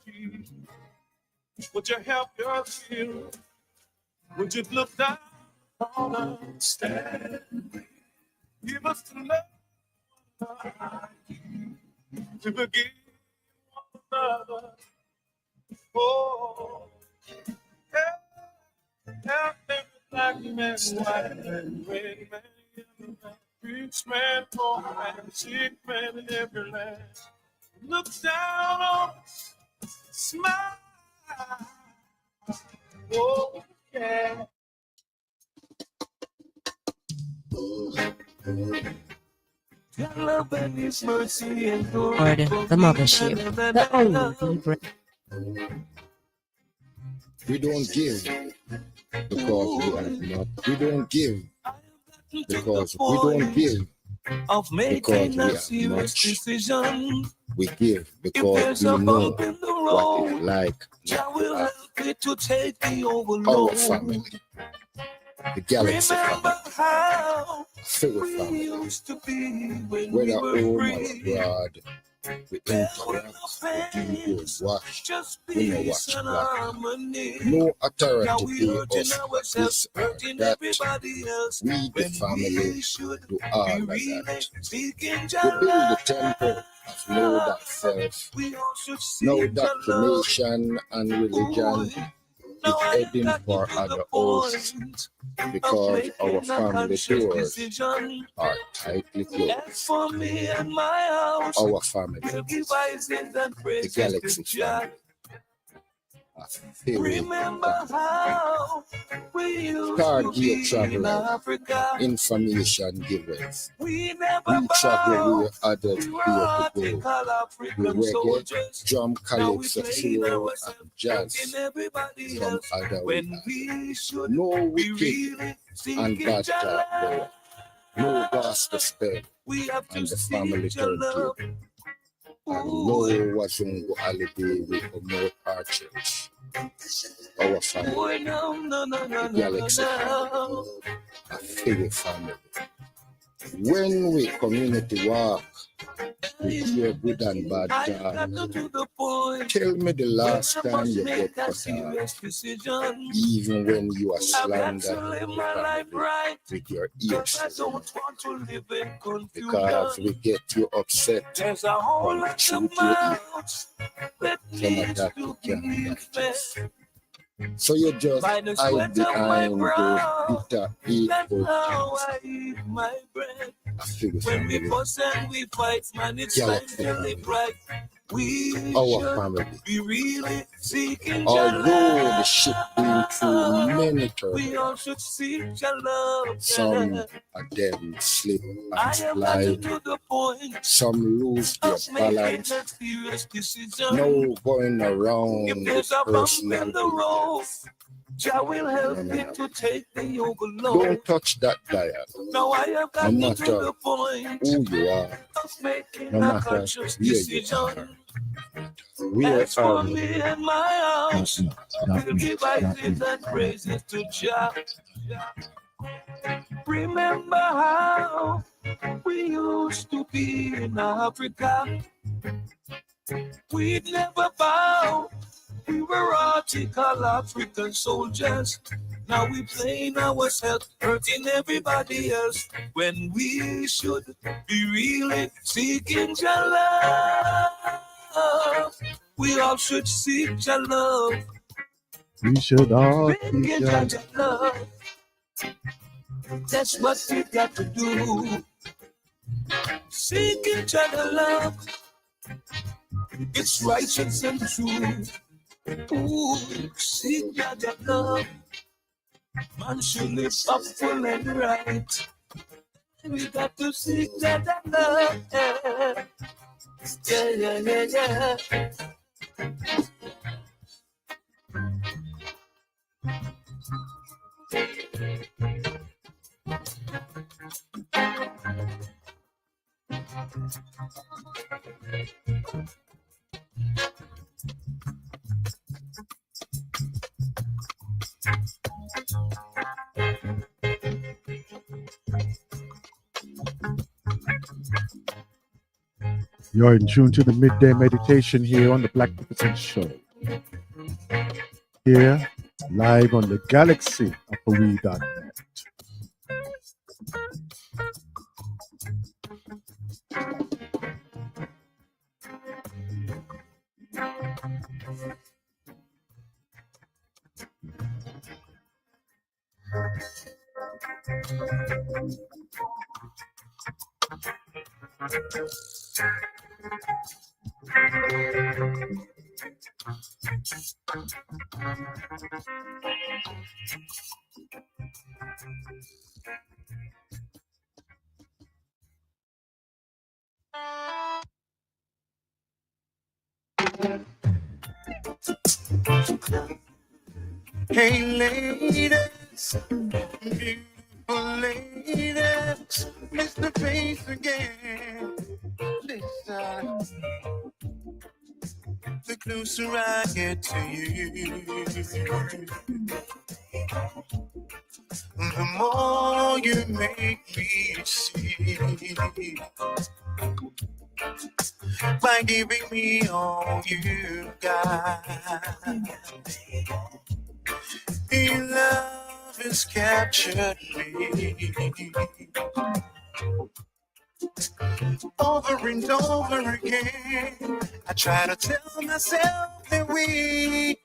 you. Would you help your feel? Would you look down on us? Stand with. Give us the love to forgive one another. Oh, help every black man, white man, red man, yellow man, rich man, poor man, sick man in every land. Look down on us, smile. Oh, yeah. Your love and His mercy and Lord, the mothership, the only bread. We don't give because we are not. We don't give because we don't give of making because we a have serious much. decision. We give If because there's we a know bump in the what it's road, like Jah will help it to take the our overload. family, the galaxy Remember family, how filled we family, used to be when we whether were home or free. abroad. We interact, we do those watch, we no watch black. No authority pay us for this or that. We, the family, do all of that. We build the temple of know that self. Know that the nation and religion is heading for other hosts because our family doors are tightly closed. Our family, the galaxy family, remember how we used Stargate traveler, information givers. We travel where others fear to go. We reggae, drum, calypso, soul, and jazz from other ways. No wicked and bad talk there. No gospel spell and the family turkey. And no wazungu holiday we promote our church. Our family, the galaxy family, a favorite family. When we community walk, we hear good and bad talk. Tell me the last time you got cut off, even when you are slandered with your ears, because we get you upset on the truth you eat. Some of that you can't digest. So you just hide behind those bitter, hateful things. I feel the family. Galaxy family. Our family. Although the ship been through many turbulence, some of them slip and slide, some lose their balance. No going around with personal business. Will help me to take the yoga low. Don't touch that dial. No matter who you are, no matter where you are. We are me and my house. We'll give praises and praises to Jah. Remember how we used to be in Africa. We'd never bow. We were article African soldiers. Now we playing ourselves, hurting everybody else, when we should be really seeking Jah love. We all should seek Jah love. We should all seek Jah love. That's what we got to do. Seeking Jah love. It's righteous and true. Ooh, seek Jah love. Man should live up full and right. We got to seek Jah love. Yeah, yeah, yeah, yeah. You're in tune to the midday meditation here on the Blacknificent Show. Here, live on the galaxy of we.net. Hey ladies, beautiful ladies, it's the face again. Listen, the closer I get to you, the more you make me see. by giving me all you got. Your love has captured me over and over again. I try to tell myself that we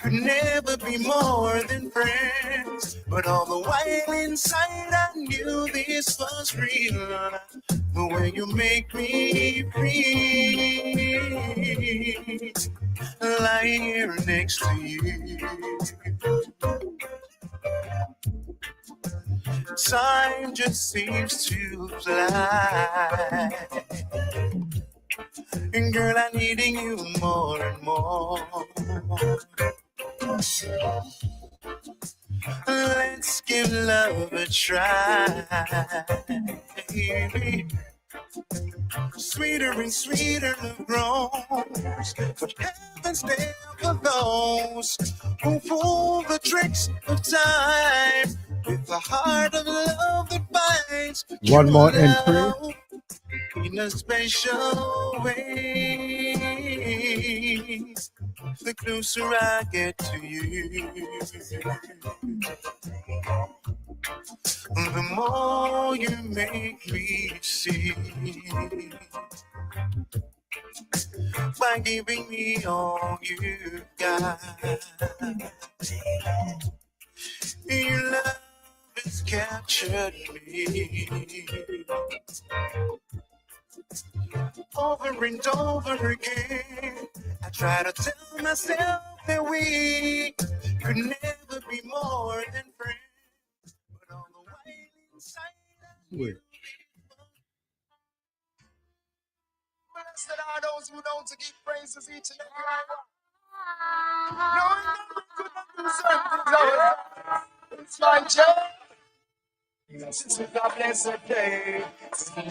could never be more than friends, but all the while inside I knew this was real. The way you make me feel, lying here next to you. Time just seems to fly, and girl, I'm needing you more and more. Let's give love a try, baby. Sweeter and sweeter love grows, but heaven's there for those who fool the tricks of time with a heart of love that binds. One more entry. In a special way, the closer I get to you, the more you make me see. By giving me all you got, your love has captured me over and over again. I try to tell myself that we could never be more than friends, but on the way inside blessed are those who don't to give praises each and every hour. Knowing that we could not do certain things ourselves. It's my joy. This is a blessed day, in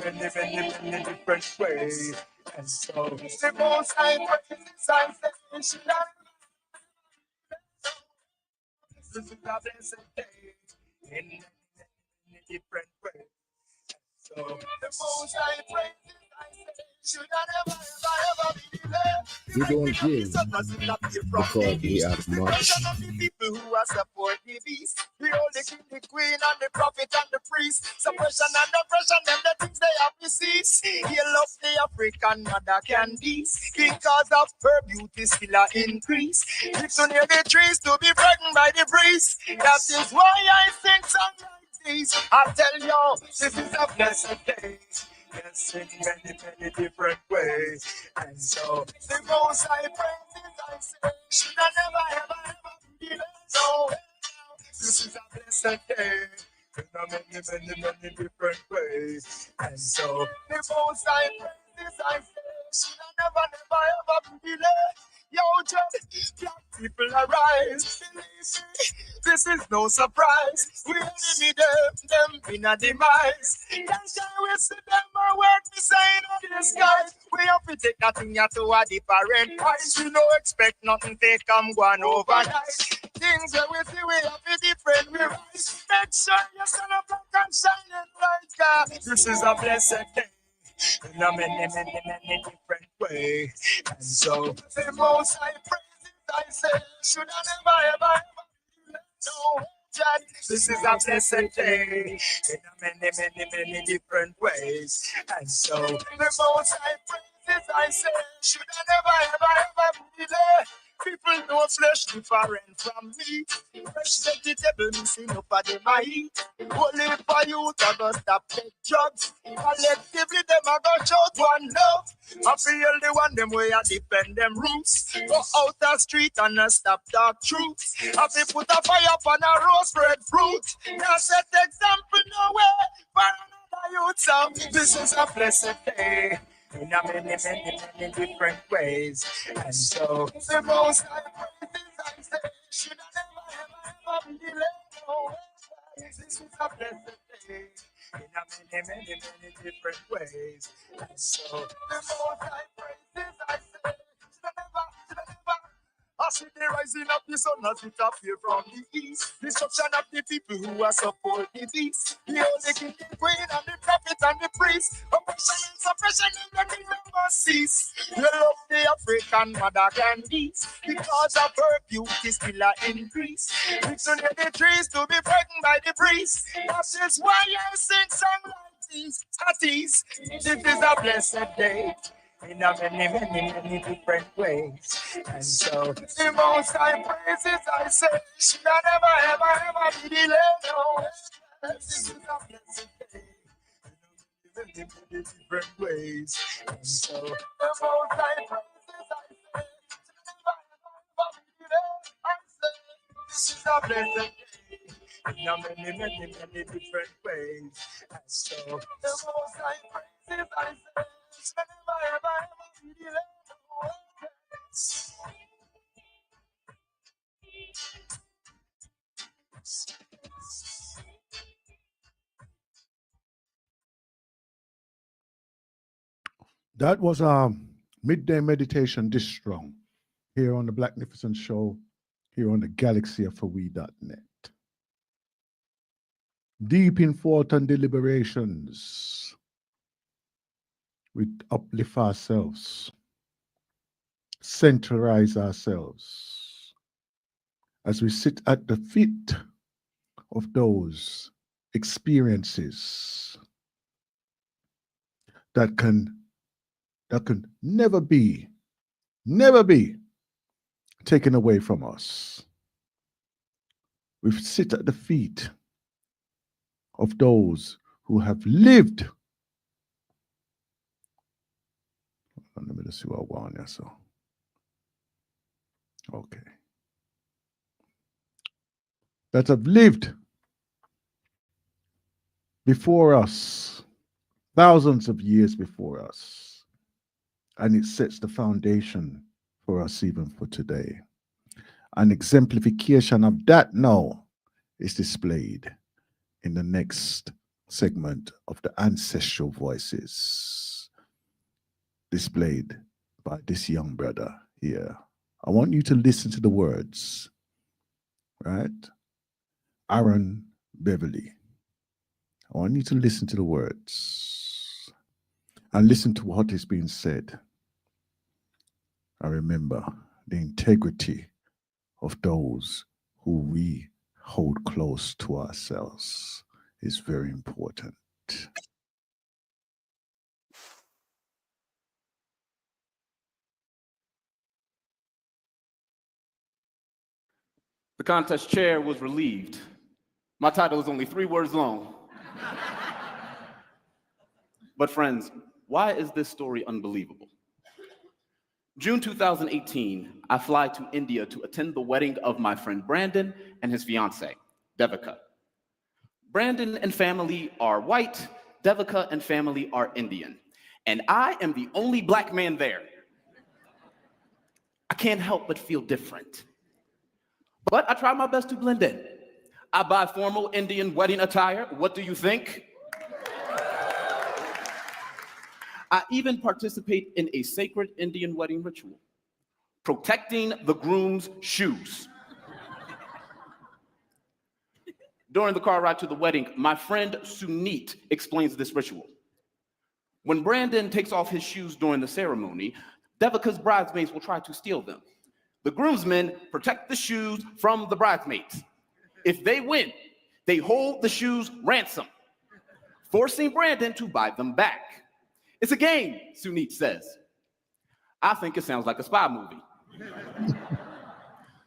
many different ways. And so the most high praises I say, should not. This is a blessed day, in many different ways. So the most high praises I say, should not ever be delayed. We don't give because we have much. The people who are support the beast, we hold the king, the queen, and the prophet and the priest. Suppression and oppression, them the things they have to cease. He love the African mother Candice, because of her beauty still a increase. It's to near the trees to be pregnant by the breeze. That is why I sing songs like these. I tell you, this is a blessed day. Yes, in many different ways. And so the most I praises I say, should I never ever be let go. This is a blessed day. In many different ways. And so the most I praises I say, should I never ever be let. Yo, just black people arise. Believe me, this is no surprise. We enemy them in a demise. That's why we see them a work beside the sky. We have to take that thing to a different price. We don't expect nothing to come one overnight. Things that we see, we have to different. We rise. Make sure you stand up and shine it bright. This is a blessed day. In a many different ways. And so the most I praises I say, should I never no, Jack, this is a blessed day. In a many different ways. And so the most I praises I say, should I never be there. People know flesh different from meat. Fresh vegetable missing up at them I eat. Only for you to go stop take drugs. Collectively them a go shout one love. I feel the one them way I defend them roots. Go out the street and not stop talk truth. I feel put a fire upon a rose red fruit. Now set example nowhere for another youth. So this is a blessed day. In a many different ways. And so the most I praises I say, should I never be let go. This is a blessed day. In a many different ways. And so the most I praises I say, should I never I see the rising of the sun as it appears from the east. Destruction of the people who are support the beast. The only king, the queen, and the prophet and the priest. Oppression and suppression in the name must cease. You love the African mother candies because of her beauty still a increase. It's under the trees to be pregnant by the priest. That is why I sing song like this. This is a blessed day in a many different ways. And so the most I praises I say should I never ever be delayed. No, this is a blessed day in many different ways. And so the most I praises I say should I never ever be delayed. I say this is a blessed day in a many different ways. And so the most I praises I say should I never ever be delayed. That was our midday meditation this strong here on the Blacknificent Show, here on the galaxyofwe.net. Deep in thought and deliberations, we uplift ourselves, centralize ourselves as we sit at the feet of those experiences that can never be taken away from us. We sit at the feet of those who have lived. Let me just see what I want here. So, okay, that have lived before us, thousands of years before us, and it sets the foundation for us even for today. An exemplification of that now is displayed in the next segment of the Ancestral Voices, displayed by this young brother here. I want you to listen to the words, right? Aaron Beverly. I want you to listen to the words and listen to what is being said. I remember the integrity of those who we hold close to ourselves is very important. The contest chair was relieved. My title is only 3 words long. But friends, why is this story unbelievable? June 2018, I fly to India to attend the wedding of my friend Brandon and his fiancée, Devika. Brandon and family are white, Devika and family are Indian, and I am the only black man there. I can't help but feel different. But I try my best to blend in. I buy formal Indian wedding attire. What do you think? I even participate in a sacred Indian wedding ritual, protecting the groom's shoes. During the car ride to the wedding, my friend Sunit explains this ritual. When Brandon takes off his shoes during the ceremony, Devika's bridesmaids will try to steal them. The groomsmen protect the shoes from the bridesmaids. If they win, they hold the shoes ransom, forcing Brandon to buy them back. It's a game, Sunit says. I think it sounds like a spy movie.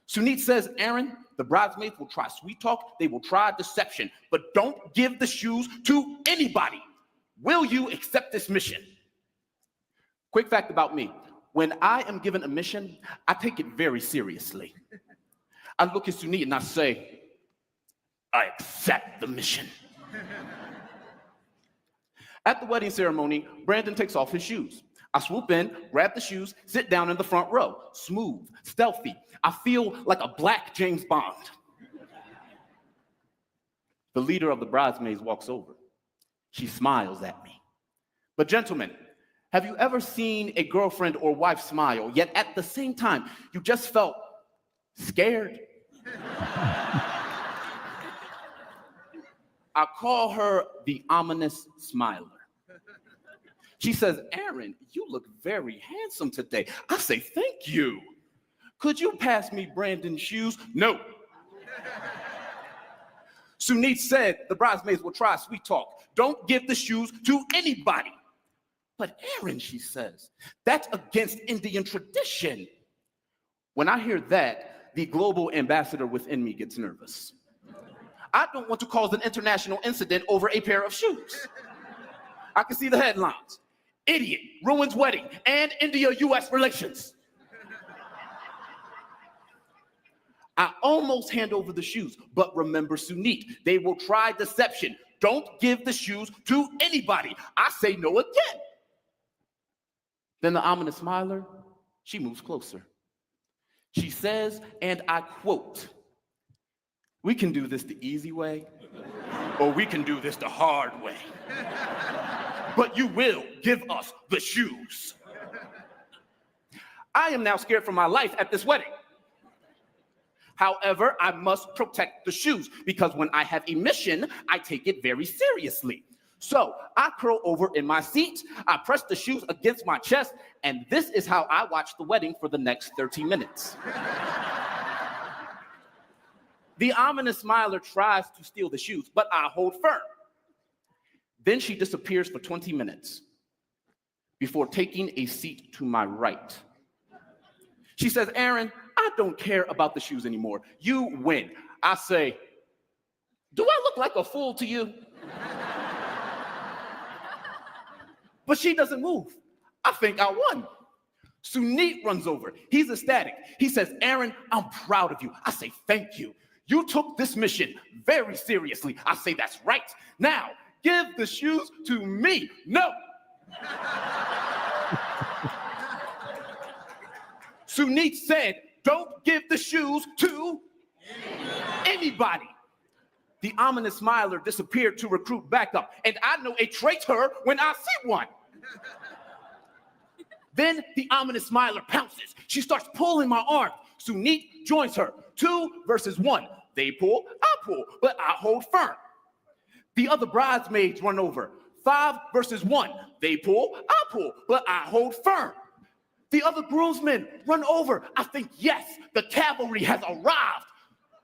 Sunit says, Aaron, the bridesmaids will try sweet talk, they will try deception, but don't give the shoes to anybody. Will you accept this mission? Quick fact about me. When I am given a mission, I take it very seriously. I look at Sunit and I say, I accept the mission. At the wedding ceremony, Brandon takes off his shoes. I swoop in, grab the shoes, sit down in the front row. Smooth, stealthy. I feel like a black James Bond. The leader of the bridesmaids walks over. She smiles at me. But gentlemen, have you ever seen a girlfriend or wife smile, yet at the same time, you just felt scared. I call her the ominous smiler. She says, Aaron, you look very handsome today. I say, thank you. Could you pass me Brandon's shoes? No. Sunit said the bridesmaids will try sweet talk. Don't give the shoes to anybody. But Aaron, she says, that's against Indian tradition. When I hear that, the global ambassador within me gets nervous. I don't want to cause an international incident over a pair of shoes. I can see the headlines. Idiot ruins wedding and India-US relations. I almost hand over the shoes, but remember Sunit, they will try deception. Don't give the shoes to anybody. I say no again. Then the ominous smiler, she moves closer. She says, and I quote, we can do this the easy way, or we can do this the hard way. But you will give us the shoes. I am now scared for my life at this wedding. However, I must protect the shoes because when I have a mission, I take it very seriously. So I curl over in my seat, I press the shoes against my chest, and this is how I watch the wedding for the next 30 minutes. The ominous smiler tries to steal the shoes, but I hold firm. Then she disappears for 20 minutes before taking a seat to my right. She says, Aaron, I don't care about the shoes anymore. You win. I say, do I look like a fool to you? But she doesn't move. I think I won. Sunit runs over. He's ecstatic. He says, Aaron, I'm proud of you. I say, thank you. You took this mission very seriously. I say, that's right. Now, give the shoes to me. No. Sunit said, don't give the shoes to anybody. The ominous smiler disappeared to recruit backup, and I know a traitor when I see one. Then the ominous smiler pounces. She starts pulling my arm. Sunit joins her. 2 versus 1. They pull, I pull, but I hold firm. The other bridesmaids run over. 5 versus 1. They pull, I pull, but I hold firm. The other groomsmen run over. I think, yes, the cavalry has arrived,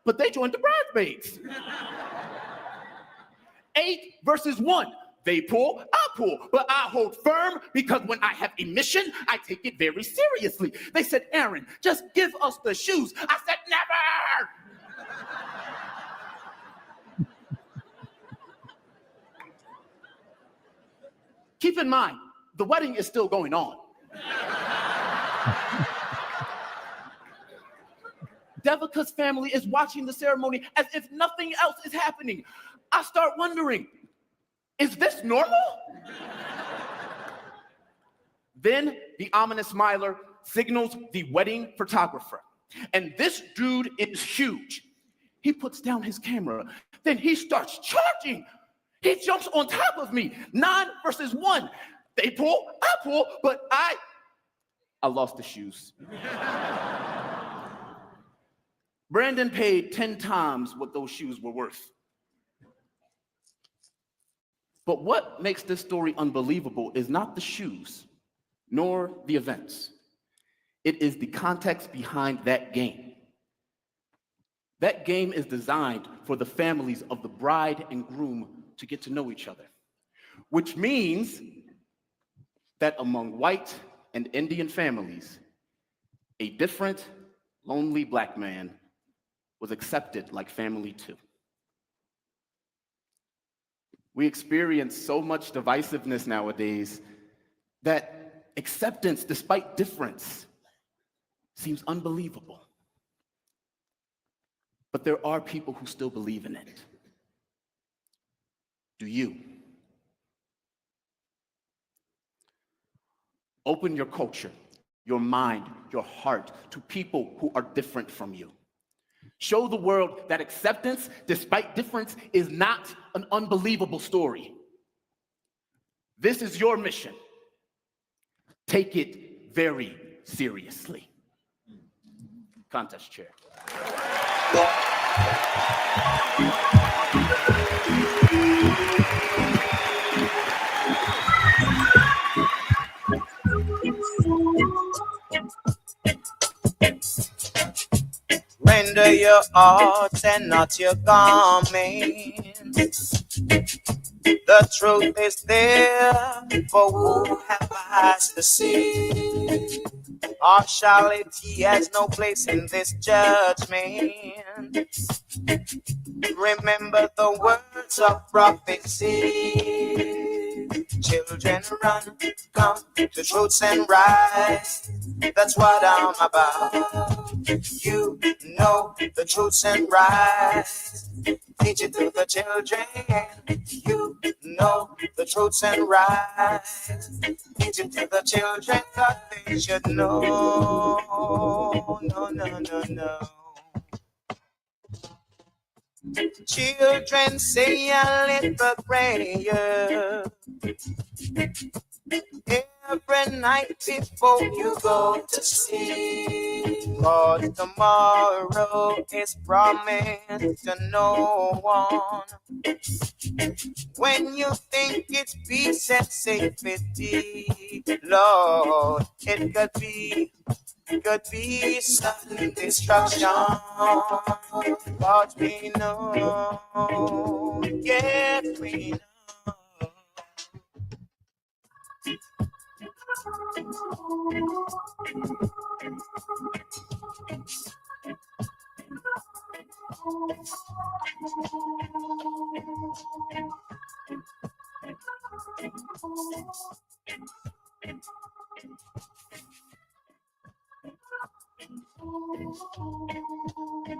but they joined the bridesmaids. 8 versus 1. They pull, I pull, but I hold firm because when I have a mission, I take it very seriously. They said, Aaron, just give us the shoes. I said, never. Keep in mind, the wedding is still going on. Devika's family is watching the ceremony as if nothing else is happening. I start wondering, is this normal? Then the ominous smiler signals the wedding photographer. And this dude is huge. He puts down his camera. Then he starts charging. He jumps on top of me. 9 versus 1. They pull, I pull, but I lost the shoes. Brandon paid 10 times what those shoes were worth. But what makes this story unbelievable is not the shoes, nor the events. It is the context behind that game. That game is designed for the families of the bride and groom to get to know each other, which means that among white and Indian families, a different, lonely Black man was accepted like family too. We experience so much divisiveness nowadays that acceptance despite difference seems unbelievable. But there are people who still believe in it. Do you? Open your culture, your mind, your heart to people who are different from you. Show the world that acceptance, despite difference, is not an unbelievable story. This is your mission. Take it very seriously. Contest chair. Render your arts and not your garments. The truth is there for who have eyes to see. Partiality has no place in this judgment. Remember the words of prophecy. Children run, come to truths and rights. That's what I'm about. You know the truths and rights. Teach it to the children. You know the truths and rights. Teach it to the children that they should know. No, no, no, no. Children, say a little prayer every night before you go to sleep. 'Cause tomorrow is promised to no one. When you think it's peace and safety, Lord, it could be sudden destruction. But we know, yes, we know.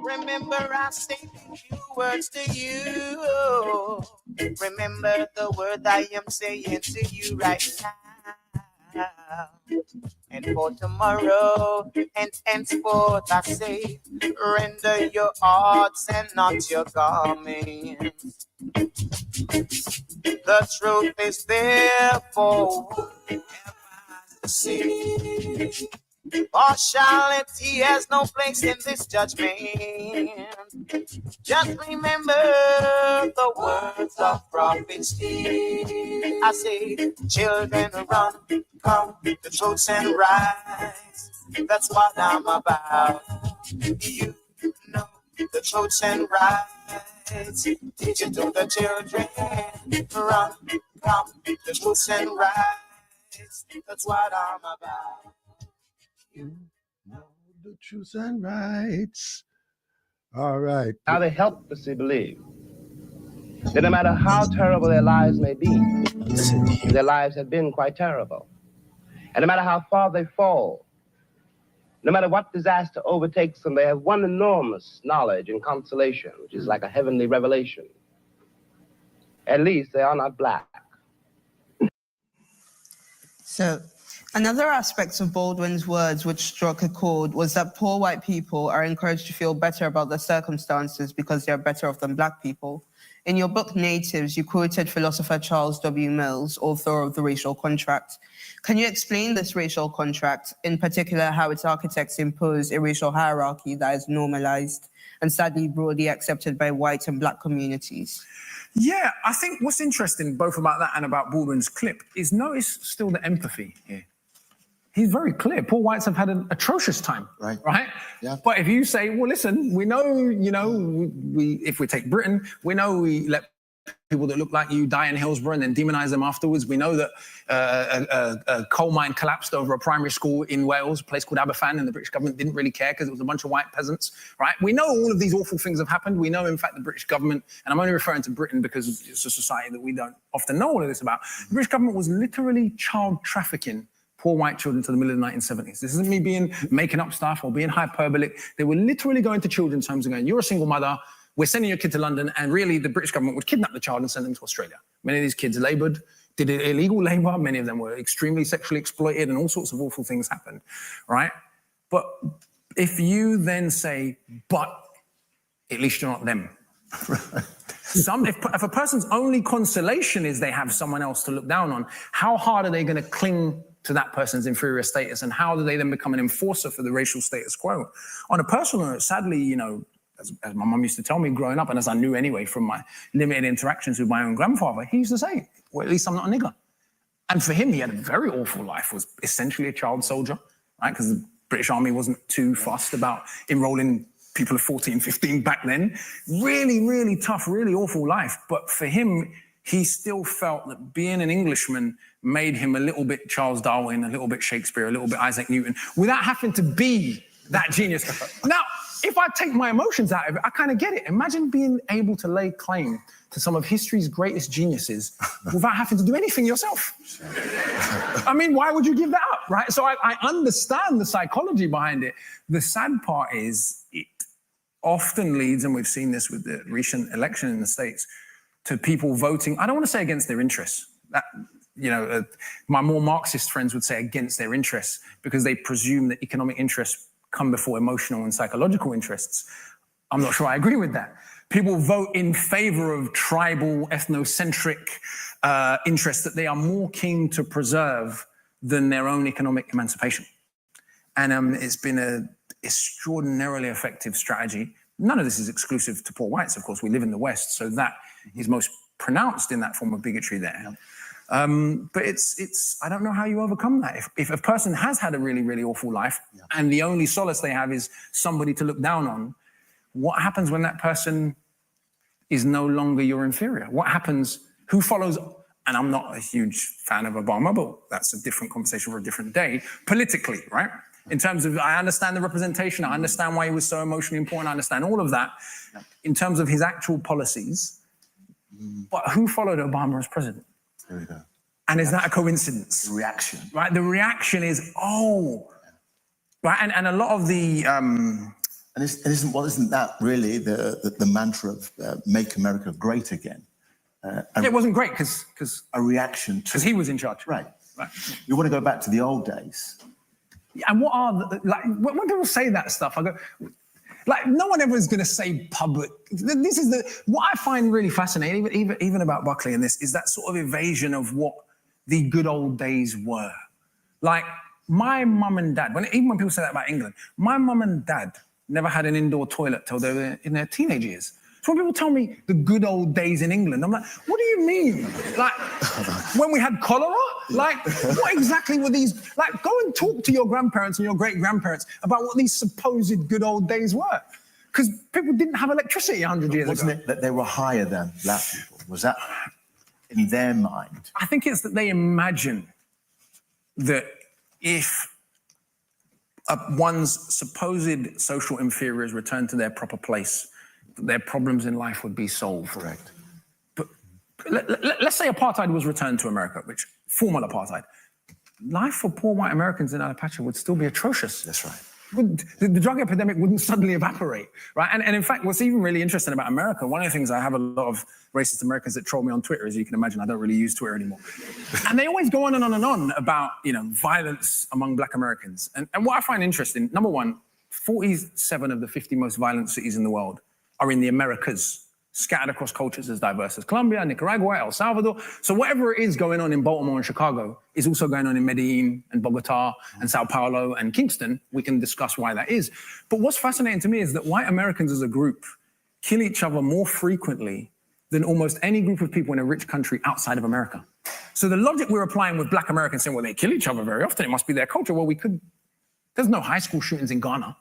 Remember, I say a few words to you. Remember the word I am saying to you right now. And for tomorrow and henceforth I say, render your hearts and not your garments. The truth is there for whoever has to see. Partiality has no place in this judgment. Just remember the words of prophecy. I say, children run, come to truths and rights. That's what I'm about. You know the truths and rights. Teach it to the children. Run, come to truths and rights. That's what I'm about. You know the truths and rights. All right. Now they helplessly believe that no matter how terrible their lives may be, their lives have been quite terrible. And no matter how far they fall, no matter what disaster overtakes them, they have one enormous knowledge and consolation, which is like a heavenly revelation. At least they are not black. So, another aspect of Baldwin's words which struck a chord was that poor white people are encouraged to feel better about their circumstances because they are better off than black people. In your book, Natives, you quoted philosopher Charles W. Mills, author of The Racial Contract. Can you explain this racial contract, in particular how its architects impose a racial hierarchy that is normalized and sadly broadly accepted by white and black communities? Yeah, I think what's interesting both about that and about Baldwin's clip is notice still the empathy here. He's very clear. Poor whites have had an atrocious time, right? Yeah. But if you say, well, listen, we know, if we take Britain, we know we let people that look like you die in Hillsborough and then demonize them afterwards. We know that a coal mine collapsed over a primary school in Wales, a place called Aberfan, and the British government didn't really care because it was a bunch of white peasants, right? We know all of these awful things have happened. We know, in fact, the British government, and I'm only referring to Britain because it's a society that we don't often know all of this about. The British government was literally child trafficking poor white children to the middle of the 1970s. This isn't me making up stuff or being hyperbolic. They were literally going to children's homes and going, you're a single mother, we're sending your kid to London, and really the British government would kidnap the child and send them to Australia. Many of these kids laboured, did illegal labour, many of them were extremely sexually exploited, and all sorts of awful things happened, right? But if you then say, but at least you're not them. If a person's only consolation is they have someone else to look down on, how hard are they going to cling to that person's inferior status, and how do they then become an enforcer for the racial status quo? On a personal note, sadly, you know, as my mum used to tell me growing up, and as I knew anyway from my limited interactions with my own grandfather, he used to say, well, at least I'm not a nigger. And for him, he had a very awful life, was essentially a child soldier, right? Because the British Army wasn't too fussed about enrolling people of 14, 15 back then. Really, really tough, really awful life. But for him, he still felt that being an Englishman made him a little bit Charles Darwin, a little bit Shakespeare, a little bit Isaac Newton, without having to be that genius. Now, if I take my emotions out of it, I kind of get it. Imagine being able to lay claim to some of history's greatest geniuses without having to do anything yourself. I mean, why would you give that up, right? So I understand the psychology behind it. The sad part is it often leads, and we've seen this with the recent election in the States, to people voting, I don't want to say against their interests. That, you know, my more Marxist friends would say against their interests because they presume that economic interests come before emotional and psychological interests. I'm not sure I agree with that. People vote in favor of tribal, ethnocentric interests that they are more keen to preserve than their own economic emancipation. And it's been an extraordinarily effective strategy. None of this is exclusive to poor whites, of course. We live in the West, so that is most pronounced in that form of bigotry there. But it's I don't know how you overcome that. If a person has had a really, really awful life and the only solace they have is somebody to look down on, what happens when that person is no longer your inferior? What happens, who follows, and I'm not a huge fan of Obama, but that's a different conversation for a different day, politically, right? In terms of, I understand the representation, I understand why he was so emotionally important, I understand all of that. In terms of his actual policies, but who followed Obama as president? There we go. And is that a coincidence? The reaction. Right, the reaction is, oh, right, and a lot of the... And isn't that really the mantra of make America great again? It wasn't great because a reaction to... Because he was in charge. Right. You want to go back to the old days. And what are, like, when people say that stuff, I go, like, no one ever is going to say public. This is what I find really fascinating, even about Buckley and this, is that sort of evasion of what the good old days were. Like, my mum and dad, even when people say that about England, my mum and dad never had an indoor toilet till they were in their teenage years. So when people tell me the good old days in England, I'm like, what do you mean? Like, when we had cholera? Like, what exactly were these? Like, go and talk to your grandparents and your great-grandparents about what these supposed good old days were. Because people didn't have electricity 100 years ago. Wasn't it that they were higher than black people? Was that in their mind? I think it's that they imagine that if one's supposed social inferiors returned to their proper place, their problems in life would be solved. Correct. But let's say apartheid was returned to America, which formal apartheid. Life for poor white Americans in Alapatcha would still be atrocious. That's right. The drug epidemic wouldn't suddenly evaporate, right? And in fact, what's even really interesting about America, one of the things I have a lot of racist Americans that troll me on Twitter, as you can imagine, I don't really use Twitter anymore. And they always go on and on and on about, you know, violence among black Americans. And what I find interesting, number one, 47 of the 50 most violent cities in the world are in the Americas, scattered across cultures as diverse as Colombia, Nicaragua, El Salvador. So whatever it is going on in Baltimore and Chicago is also going on in Medellin and Bogota and Sao Paulo and Kingston. We can discuss why that is. But what's fascinating to me is that white Americans as a group kill each other more frequently than almost any group of people in a rich country outside of America. So the logic we're applying with black Americans saying, well, they kill each other very often, it must be their culture. Well, there's no high school shootings in Ghana.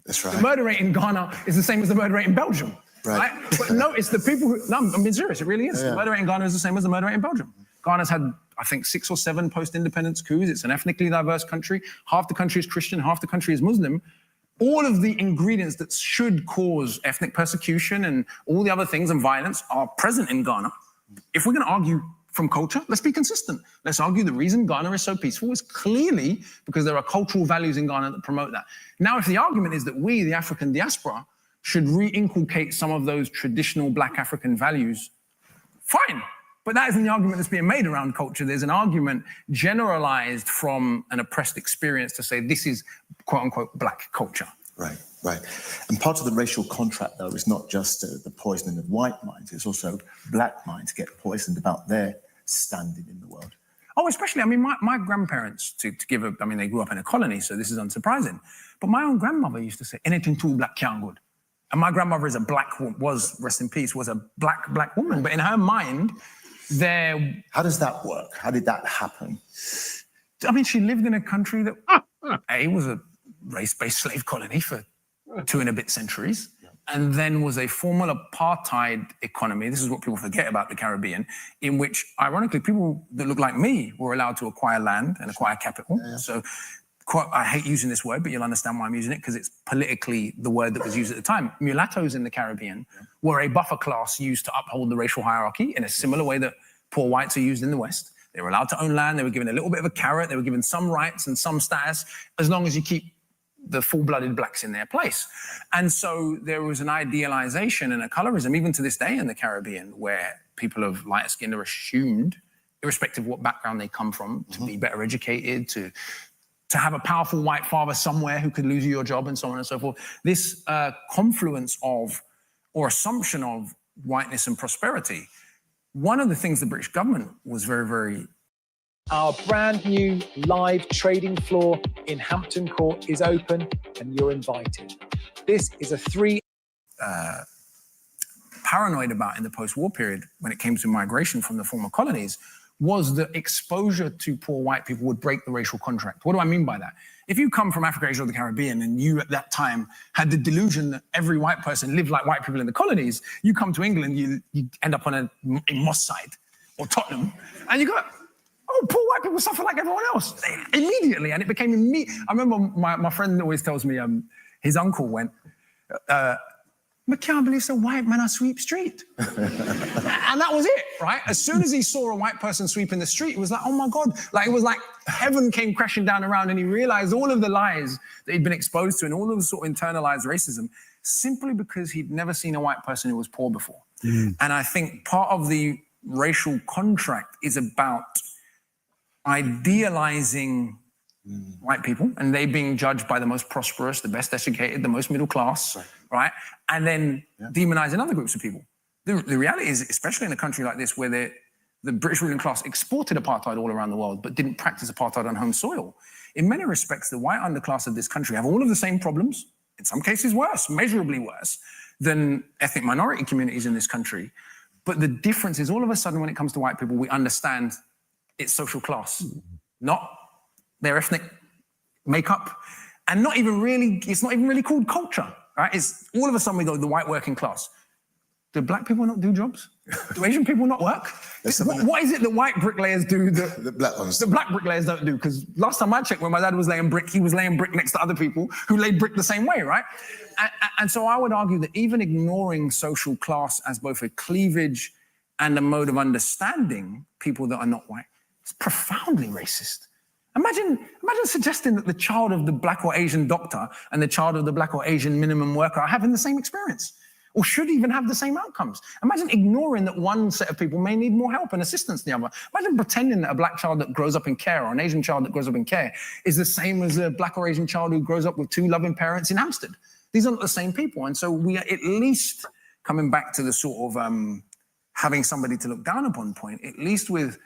That's right. The murder rate in Ghana is the same as the murder rate in Belgium. Right. But notice the people who, no, I'm being serious, it really is. Yeah. The murder rate in Ghana is the same as the murder rate in Belgium. Ghana's had, I think, 6 or 7 post-independence coups. It's an ethnically diverse country. Half the country is Christian, half the country is Muslim. All of the ingredients that should cause ethnic persecution and all the other things and violence are present in Ghana. If we're going to argue from culture, let's be consistent. Let's argue the reason Ghana is so peaceful is clearly because there are cultural values in Ghana that promote that. Now, if the argument is that we, the African diaspora, should re-inculcate some of those traditional black African values, fine. But that isn't the argument that's being made around culture. There's an argument generalized from an oppressed experience to say this is quote unquote black culture. Right, right. And part of the racial contract, though, is not just the poisoning of white minds, it's also black minds get poisoned about their standing in the world. Oh, especially, I mean, my grandparents, to give a, I mean, they grew up in a colony, so this is unsurprising. But my own grandmother used to say, anything too black can't good. And my grandmother is a black woman, was, rest in peace, was a black woman. But in her mind, there... How does that work? How did that happen? I mean, she lived in a country that, A, was a race-based slave colony for 2 and a bit centuries, and then was a formal apartheid economy. This is what people forget about the Caribbean, in which, ironically, people that look like me were allowed to acquire land and acquire capital. So I hate using this word, but you'll understand why I'm using it, because it's politically the word that was used at the time. Mulattoes in the Caribbean were a buffer class used to uphold the racial hierarchy in a similar way that poor whites are used in the West. They were allowed to own land. They were given a little bit of a carrot. They were given some rights and some status, as long as you keep the full-blooded blacks in their place. And so there was an idealization and a colorism, even to this day in the Caribbean, where people of lighter skin are assumed, irrespective of what background they come from, to be better educated, to have a powerful white father somewhere who could lose you your job, and so on and so forth. This confluence of, or assumption of, whiteness and prosperity. One of the things the British government was very... Our brand new live trading floor in Hampton Court is open and you're invited. This is a paranoid about in the post-war period when it came to migration from the former colonies was that exposure to poor white people would break the racial contract. What do I mean by that? If you come from Africa, Asia, or the Caribbean, and you at that time had the delusion that every white person lived like white people in the colonies, you come to England, you end up in Moss Side or Tottenham, and you go, oh, poor white people suffer like everyone else. Immediately, and it became immediate. I remember my friend always tells me his uncle went, I can't believe it's a white man on sweep street. And that was it, right? As soon as he saw a white person sweeping the street, it was like, oh my God. Like, it was like heaven came crashing down around, and he realized all of the lies that he'd been exposed to and all of the sort of internalized racism, simply because he'd never seen a white person who was poor before. And I think part of the racial contract is about idealizing white people, and they being judged by the most prosperous, the best educated, the most middle class, right? And then demonizing other groups of people. The reality is, especially in a country like this, where the British ruling class exported apartheid all around the world, but didn't practice apartheid on home soil. In many respects, the white underclass of this country have all of the same problems, in some cases worse, measurably worse, than ethnic minority communities in this country. But the difference is, all of a sudden, when it comes to white people, we understand its social class, not their ethnic makeup, and it's not even really called culture, right? It's all of a sudden we go, the white working class. Do black people not do jobs? Do Asian people not work? What is it that white bricklayers do that the black ones, the black bricklayers don't do? Because last time I checked, when my dad was laying brick, he was laying brick next to other people who laid brick the same way, right? And so I would argue that even ignoring social class as both a cleavage and a mode of understanding people that are not white, it's profoundly racist. Imagine suggesting that the child of the black or Asian doctor and the child of the black or Asian minimum worker are having the same experience, or should even have the same outcomes. Imagine ignoring that one set of people may need more help and assistance than the other. Imagine pretending that a black child that grows up in care or an Asian child that grows up in care is the same as a black or Asian child who grows up with 2 loving parents in Hampstead. These aren't the same people. And so we are at least coming back to the sort of having somebody to look down upon point, at least with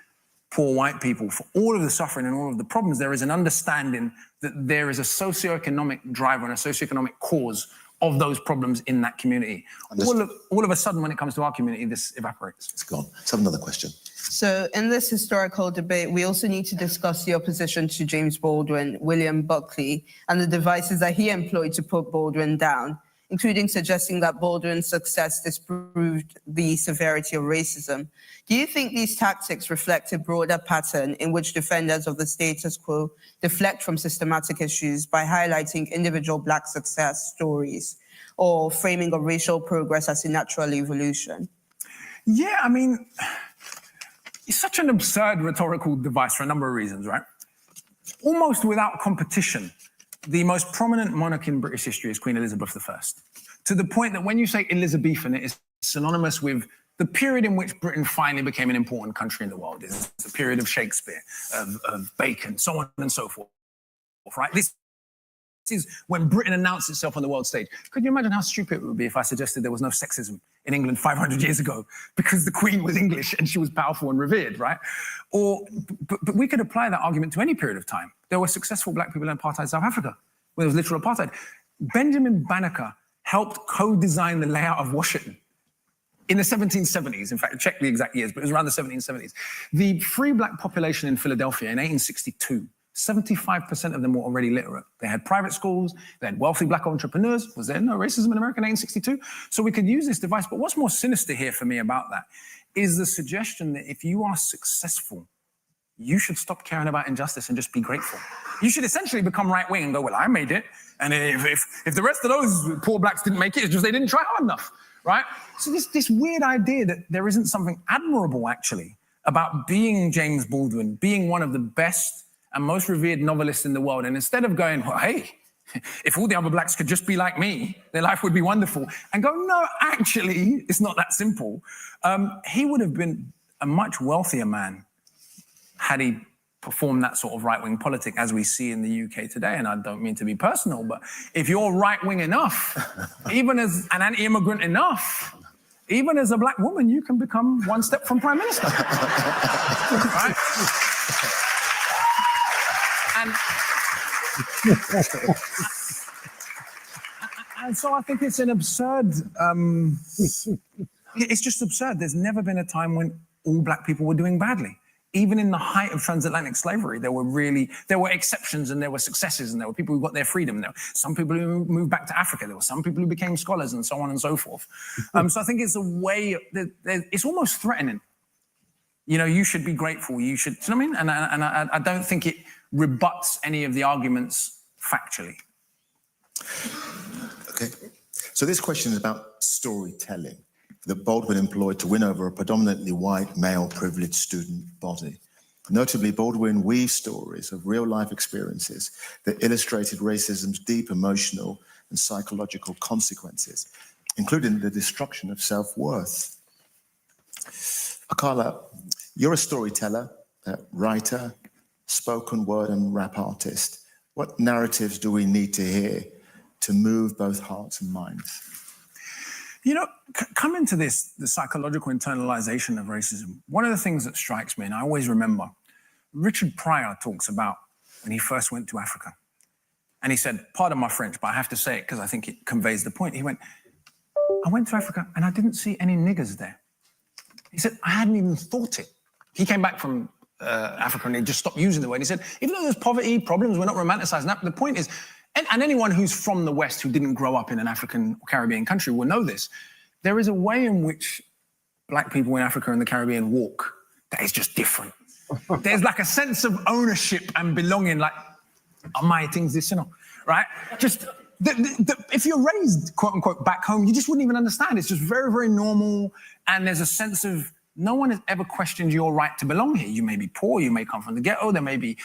poor white people, for all of the suffering and all of the problems, there is an understanding that there is a socioeconomic driver and a socioeconomic cause of those problems in that community. All of a sudden, when it comes to our community, this evaporates. It's gone. Let's have another question. So in this historical debate, we also need to discuss the opposition to James Baldwin, William Buckley, and the devices that he employed to put Baldwin down, including suggesting that Baldwin's success disproved the severity of racism. Do you think these tactics reflect a broader pattern in which defenders of the status quo deflect from systematic issues by highlighting individual Black success stories or framing of racial progress as a natural evolution? Yeah, I mean, it's such an absurd rhetorical device for a number of reasons, right? Almost without competition, the most prominent monarch in British history is Queen Elizabeth I, to the point that when you say Elizabethan, it is synonymous with the period in which Britain finally became an important country in the world. It's the period of Shakespeare, of Bacon, so on and so forth, right? This is when Britain announced itself on the world stage. Could you imagine how stupid it would be if I suggested there was no sexism in England 500 years ago because the Queen was English and she was powerful and revered, right? But we could apply that argument to any period of time. There were successful black people in apartheid South Africa, where there was literal apartheid. Benjamin Banneker helped co-design the layout of Washington in the 1770s. In fact, check the exact years, but it was around the 1770s. The free black population in Philadelphia in 1862, 75% of them were already literate. They had private schools, they had wealthy black entrepreneurs. Was there no racism in America in 1862? So we could use this device. But what's more sinister here for me about that is the suggestion that if you are successful, you should stop caring about injustice and just be grateful. You should essentially become right-wing and go, well, I made it. And if the rest of those poor blacks didn't make it, it's just they didn't try hard enough, right? So this weird idea that there isn't something admirable, actually, about being James Baldwin, being one of the best and most revered novelists in the world. And instead of going, well, hey, if all the other blacks could just be like me, their life would be wonderful. And go, no, actually, it's not that simple. He would have been a much wealthier man had he performed that sort of right-wing politic as we see in the UK today. And I don't mean to be personal, but if you're right-wing enough, even as an anti-immigrant enough, even as a black woman, you can become one step from Prime Minister. Right? And so I think it's an absurd, it's just absurd. There's never been a time when all black people were doing badly. Even in the height of transatlantic slavery, there were exceptions and there were successes and there were people who got their freedom. There were some people who moved back to Africa. There were some people who became scholars and so on and so forth. So I think it's a way, it's almost threatening. You know, you should be grateful. You should, do you know what I mean? And I don't think it rebuts any of the arguments factually. Okay. So this question is about storytelling that Baldwin employed to win over a predominantly white, male-privileged student body. Notably, Baldwin weaved stories of real-life experiences that illustrated racism's deep emotional and psychological consequences, including the destruction of self-worth. Akala, you're a storyteller, a writer, spoken word and rap artist. What narratives do we need to hear to move both hearts and minds? You know, coming to this, the psychological internalization of racism, one of the things that strikes me, and I always remember, Richard Pryor talks about when he first went to Africa. And he said, pardon my French, but I have to say it because I think it conveys the point. He went, I went to Africa and I didn't see any niggers there. He said, I hadn't even thought it. He came back from Africa and he just stopped using the word. He said, even though there's poverty, problems, we're not romanticizing that. But the point is, and anyone who's from the West who didn't grow up in an African or Caribbean country will know this. There is a way in which black people in Africa and the Caribbean walk that is just different. There's like a sense of ownership and belonging, like, oh, my things this, you know, right? Just, if you're raised, quote unquote, back home, you just wouldn't even understand. It's just very, very normal. And there's a sense of no one has ever questioned your right to belong here. You may be poor, you may come from the ghetto, there may be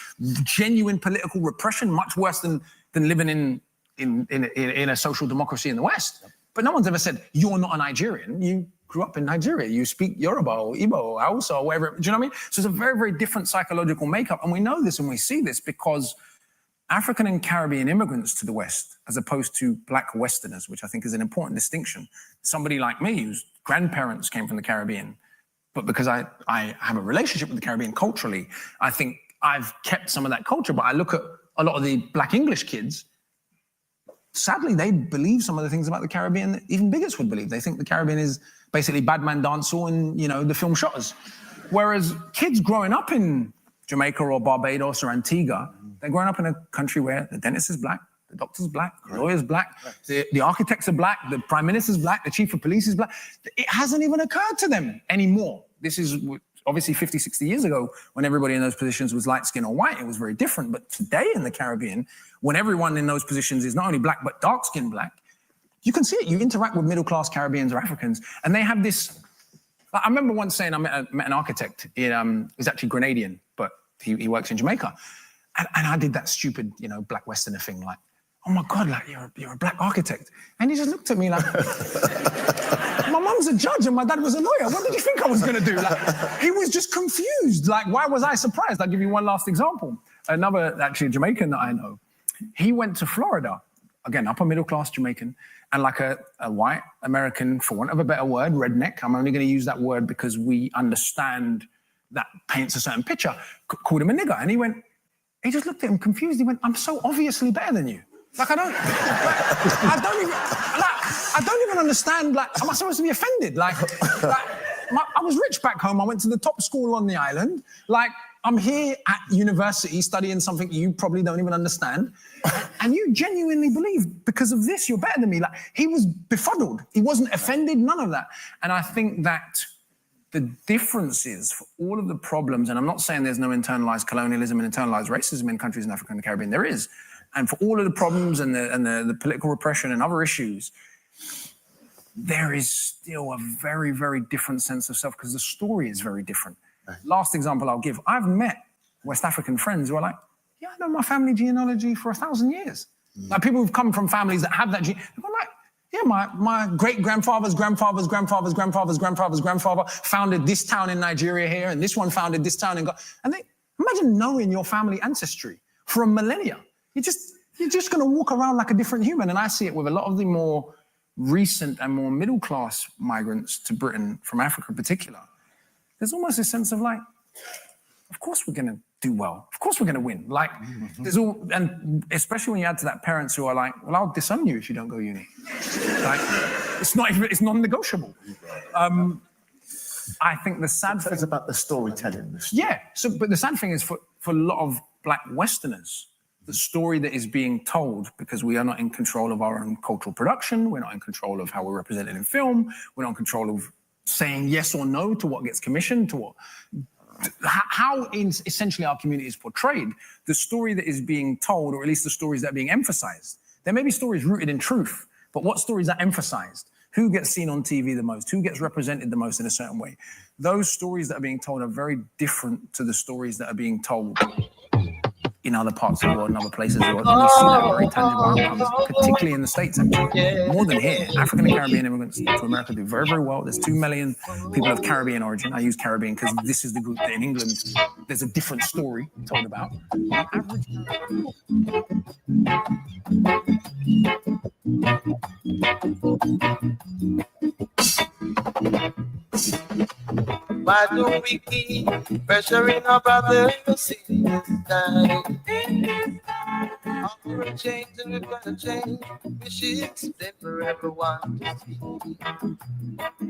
genuine political repression, much worse than living in a social democracy in the West. But no one's ever said, you're not a Nigerian. You grew up in Nigeria. You speak Yoruba or Igbo or Hausa or whatever. Do you know what I mean? So it's a very, very different psychological makeup. And we know this and we see this because African and Caribbean immigrants to the West, as opposed to black Westerners, which I think is an important distinction. Somebody like me whose grandparents came from the Caribbean, but because I have a relationship with the Caribbean culturally, I think I've kept some of that culture. But I look at a lot of the black English kids, sadly, they believe some of the things about the Caribbean that even bigots would believe. They think the Caribbean is basically bad man dancehall and, you know, the film Shutters. Whereas kids growing up in Jamaica or Barbados or Antigua, they're growing up in a country where the dentist is black, the doctor's black, the lawyer's black, the architects are black, the prime minister's black, the chief of police is black. It hasn't even occurred to them anymore. This is obviously 50, 60 years ago when everybody in those positions was light skin or white, it was very different. But today in the Caribbean, when everyone in those positions is not only black, but dark skinned black, you can see it. You interact with middle-class Caribbeans or Africans, and they have this, I remember once saying I met an architect, he's actually Grenadian, but he works in Jamaica. And I did that stupid, you know, black Westerner thing, like, oh my God, like you're a black architect. And he just looked at me like, my mum's a judge and my dad was a lawyer. What did you think I was gonna do? Like, he was just confused. Like, why was I surprised? I'll give you one last example. Another, actually, Jamaican that I know, he went to Florida, again, upper middle class Jamaican, and like a white American, for want of a better word, redneck, I'm only going to use that word because we understand that paints a certain picture, called him a nigger. And he just looked at him confused. He went, I'm so obviously better than you. Like, I don't even understand, like, am I supposed to be offended? I was rich back home. I went to the top school on the island. Like, I'm here at university studying something you probably don't even understand. And you genuinely believe because of this, you're better than me. Like, he was befuddled. He wasn't offended, none of that. And I think that the difference is for all of the problems, and I'm not saying there's no internalized colonialism and internalized racism in countries in Africa and the Caribbean, there is. And for all of the problems and the political repression and other issues, there is still a very, very different sense of self because the story is very different. Right. Last example I'll give, I've met West African friends who are like, yeah, I know my family genealogy for 1,000 years. Like people who've come from families that have that gene, they're like, yeah, my great-grandfather's grandfather's grandfather's grandfather's grandfather's grandfather founded this town in Nigeria here, and this one founded this town in and they imagine knowing your family ancestry for a millennia. You're just going to walk around like a different human. And I see it with a lot of the more recent and more middle-class migrants to Britain from Africa in particular. There's almost a sense of like, of course we're going to do well. Of course we're going to win. Like, there's all, and especially when you add to that parents who are like, well, I'll disown you if you don't go uni. Like, it's non-negotiable. I think the sad thing... It's about the storytelling. Yeah, but the sad thing is for a lot of Black Westerners, the story that is being told, because we are not in control of our own cultural production, we're not in control of how we're represented in film, we're not in control of saying yes or no to what gets commissioned, to what... How essentially our community is portrayed, the story that is being told, or at least the stories that are being emphasized. There may be stories rooted in truth, but what stories are emphasized? Who gets seen on TV the most? Who gets represented the most in a certain way? Those stories that are being told are very different to the stories that are being told in other parts of the world and other places of the world. And we see that very tangible outcomes, particularly in the States, actually. More than here. African and Caribbean immigrants to America do very, very well. There's 2 million people of Caribbean origin. I use Caribbean because this is the group that in England there's a different story told about. Average Why do we keep pressuring our brothers in this time? After a change, and we've got to change. We should explain for everyone to see.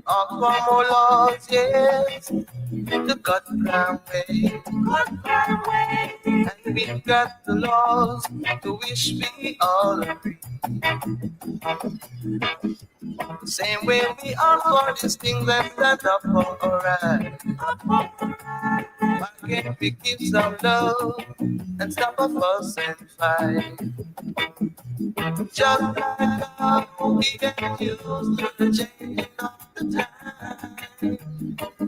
All for more laws, yes. The God plan way. And we've got the laws to which we all agree. The same way we are for these things that stand up for alright. Why can't we give some love and stop a fuss and fight? Just like how we get used to the changing of the time.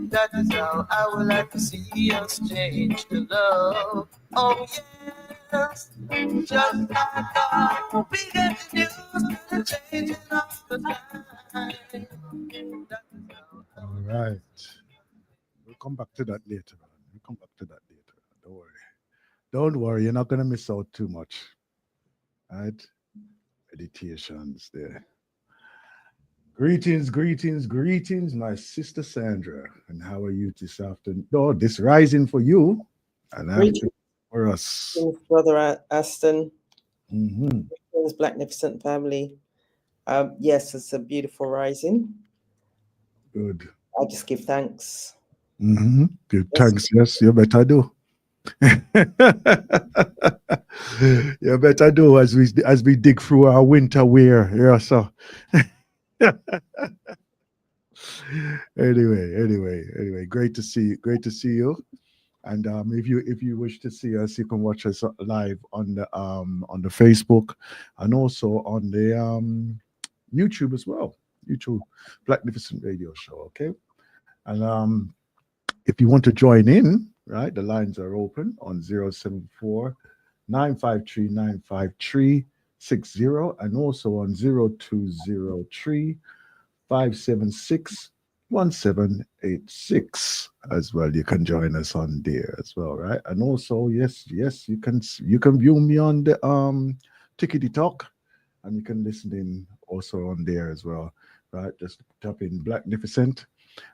That is how I would like to see us change to love. Oh yes, just like how we get used to the changing of the time. All right. We'll come back to that later on. Don't worry. Don't worry. You're not going to miss out too much. All right? Meditations there. Greetings, my sister Sandra. And how are you this afternoon? Oh, this rising for you and after for us. Brother Aston. Mm-hmm. Greetings, Blacknificent family. Yes, it's a beautiful rising. Good. I just give thanks. Mm-hmm. Good. Thanks. Yes, you better do. You better do as we dig through our winter wear. Yeah, so. Anyway, great to see you. And if you wish to see us, you can watch us live on the Facebook and also on the YouTube as well. YouTube Blacknificent Radio Show. Okay, and if you want to join in, right, the lines are open on 074-953-953-60 and also on 0203-576 1786 as well. You can join us on there as well, right? And also, yes, you can view me on the Tickety Talk, and you can listen in also on there as well, right? Just type in Blacknificent,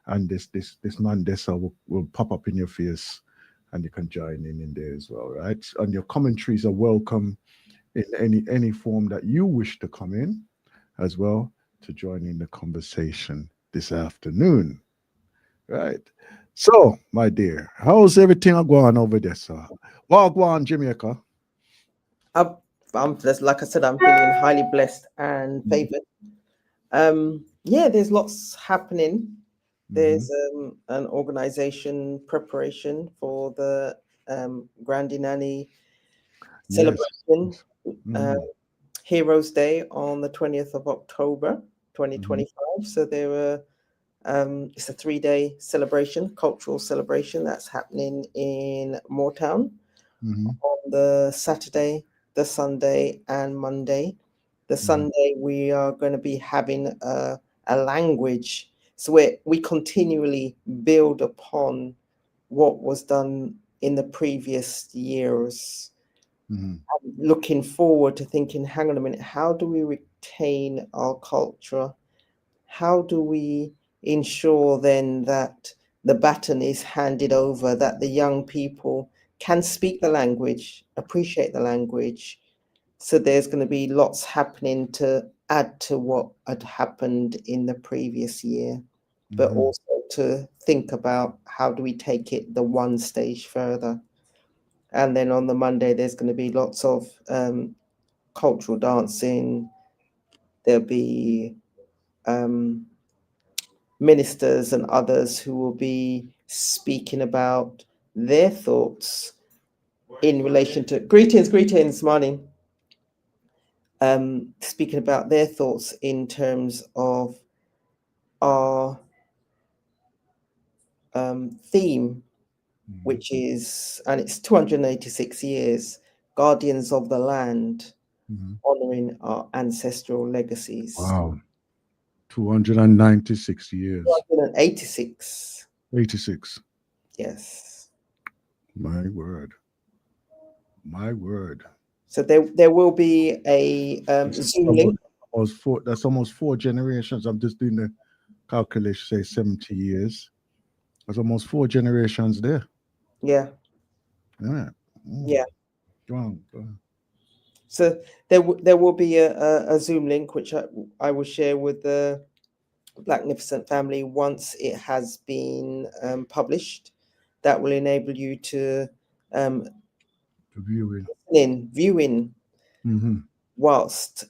and this man Dessa will pop up in your face, and you can join in there as well, right? And your commentaries are welcome in any form that you wish to come in as well to join in the conversation this afternoon. Right. So, my dear, how's everything going over there, sir? Well, go on, Jamaica. I'm, I'm just, like I said, I'm feeling highly blessed and favored. Yeah, there's lots happening. There's an organization preparation for the Grandy Nanny Yes. celebration, uh, Mhm. Heroes Day on the 20th of October, 2025. So there were it's a 3-day celebration, cultural celebration that's happening in Moortown Mhm. on the Saturday, the Sunday, and Monday. The Mhm. Sunday, we are going to be having a language. So we continually build upon what was done in the previous years. Mhm. I'm looking forward to thinking, hang on a minute, how do we retain our culture? How do we ensure then that the baton is handed over, that the young people can speak the language, appreciate the language? So there's going to be lots happening to add to what had happened in the previous year, but Mhm. also to think about how do we take it the one stage further. And then on the Monday, there's going to be lots of cultural dancing. There'll be ministers and others who will be speaking about their thoughts in relation to greetings, morning. Speaking about their thoughts in terms of our theme, which is, and it's 286 years, Guardians of the Land, Mhm. honoring our ancestral legacies. Wow. 296 years. 286. 86. Yes. My word. My word. So there will be a It's Zoom link. that's almost four generations. I'm just doing the calculation, say 70 years. That's almost four generations there. Yeah. Yeah. Yeah. Go on, go on. So there will be a Zoom link which I will share with the Blacknificent family once it has been published. That will enable you to um, Viewing. viewing Mm-hmm. whilst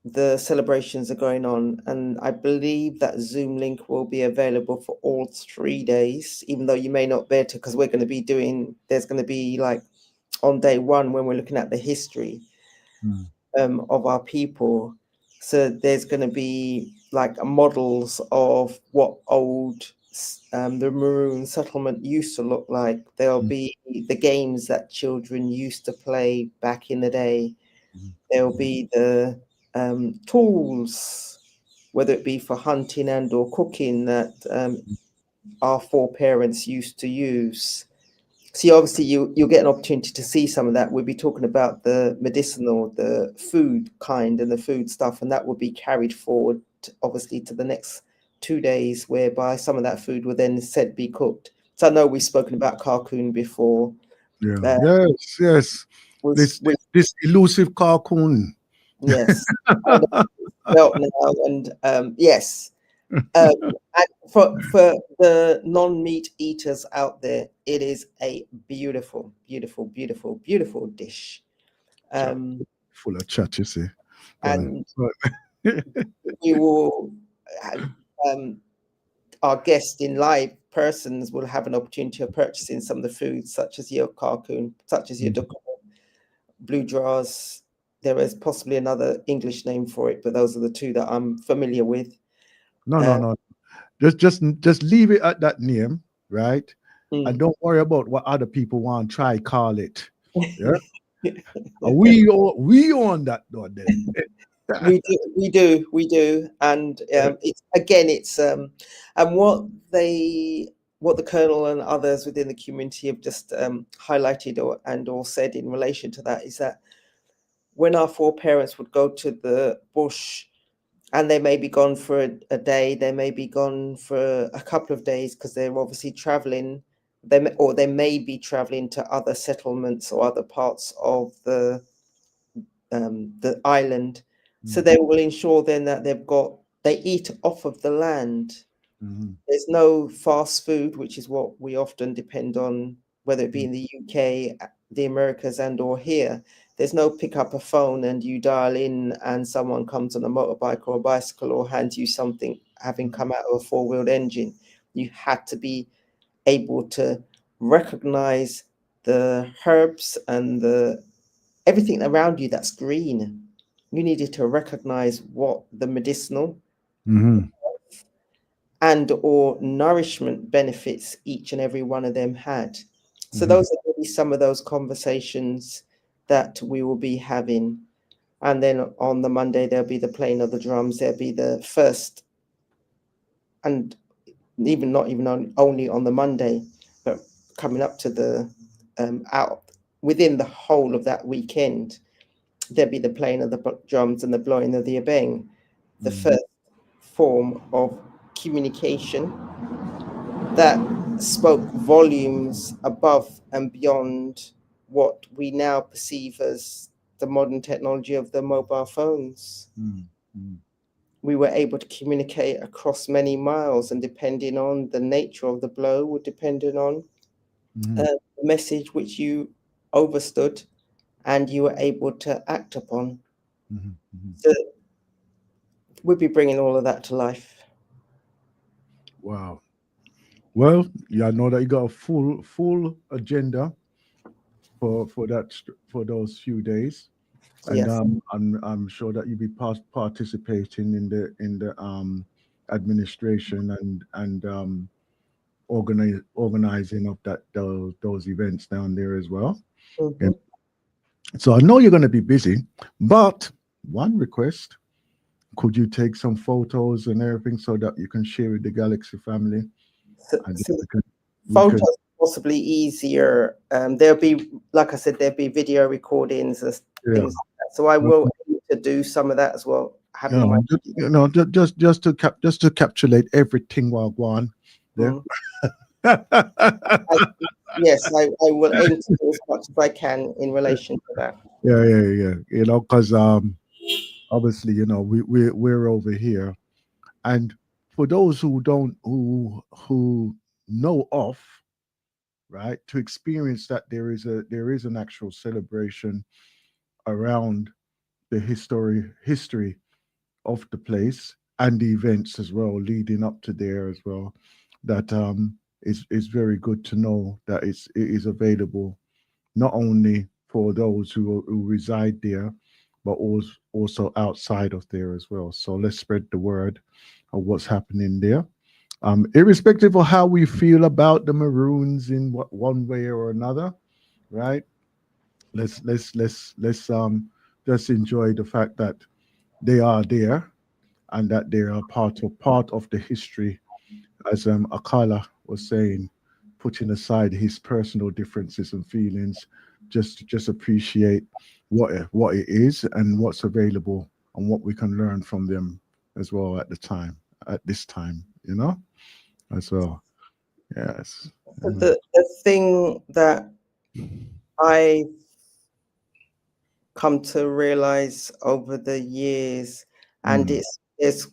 the celebrations are going on. And I believe that Zoom link will be available for all 3 days, even though you may not be able to, because we're going to be there's going to be like on day one when we're looking at the history of our people. So there's going to be like models of what old the Maroon settlement used to look like. There'll be the games that children used to play back in the day. There'll be the tools, whether it be for hunting and or cooking, that our foreparents used to use. See, obviously, you'll get an opportunity to see some of that. We'll be talking about the medicinal, the food kind, and the food stuff, and that will be carried forward, obviously, to the next 2 days, whereby some of that food will then said be cooked. So I know we've spoken about carcoon before. Yeah. Yes. This elusive carcoon. Yes. Well, now, and yes. And for the non-meat eaters out there, it is a beautiful, beautiful, beautiful, beautiful dish. Full of chat, you see. Go on. And we will, um, our guests in live persons will have an opportunity of purchasing some of the foods, such as your carcoon, such as your blue drawers. There is possibly another English name for it, but those are the two that I'm familiar with. No. Just leave it at that name, right? And don't worry about what other people want to try call it. Yeah. We on that though then. we do, and and what the Colonel and others within the community have just highlighted or said in relation to that is that when our foreparents would go to the bush, and they may be gone for a day, they may be gone for a couple of days because they're obviously traveling. They may be traveling to other settlements or other parts of the island. So they will ensure then that they eat off of the land. There's no fast food, which is what we often depend on, whether it be in the UK, the Americas, and or here. There's no pick up a phone and you dial in and someone comes on a motorbike or a bicycle or hands you something having come out of a four-wheeled engine. You had to be able to recognize the herbs and everything around you that's green. You needed to recognize what the medicinal and or nourishment benefits each and every one of them had. So those are really some of those conversations that we will be having. And then on the Monday, there'll be the playing of the drums. There'll be the first, and not even only on the Monday, but coming up to the out within the whole of that weekend, there'll be the playing of the drums and the blowing of the abeng, the first form of communication that spoke volumes above and beyond what we now perceive as the modern technology of the mobile phones. We were able to communicate across many miles, and depending on the nature of the blow would depending on the message which you overstood and you were able to act upon. So we'll be bringing all of that to life. Wow. Well, yeah, I know that you got a full agenda for those few days, and Yes. I'm sure that you'll be participating in the administration and organizing of those events down there as well. And so I know you're going to be busy, but one request: could you take some photos and everything so that you can share with the Galaxy family? And Photos possibly easier. There'll be, like I said, there'll be video recordings and things like that. So I will aim to do some of that as well. Just to capsulate everything while going there. Yes, I will aim to do as much as I can in relation to that. Yeah. You know, because obviously, you know, we're over here, and for those who don't who know of, right, to experience that there is an actual celebration around the history of the place and the events as well leading up to there as well. That is very good to know that it is available not only for those who reside there, but also outside of there as well. So let's spread the word of what's happening there. Irrespective of how we feel about the Maroons in one way or another, right? Let's just enjoy the fact that they are there and that they are part of the history, as Akala was saying, putting aside his personal differences and feelings, just appreciate what it is and what's available and what we can learn from them as well at this time, you know, as well. Yes. The thing that I come to realize over the years, and it's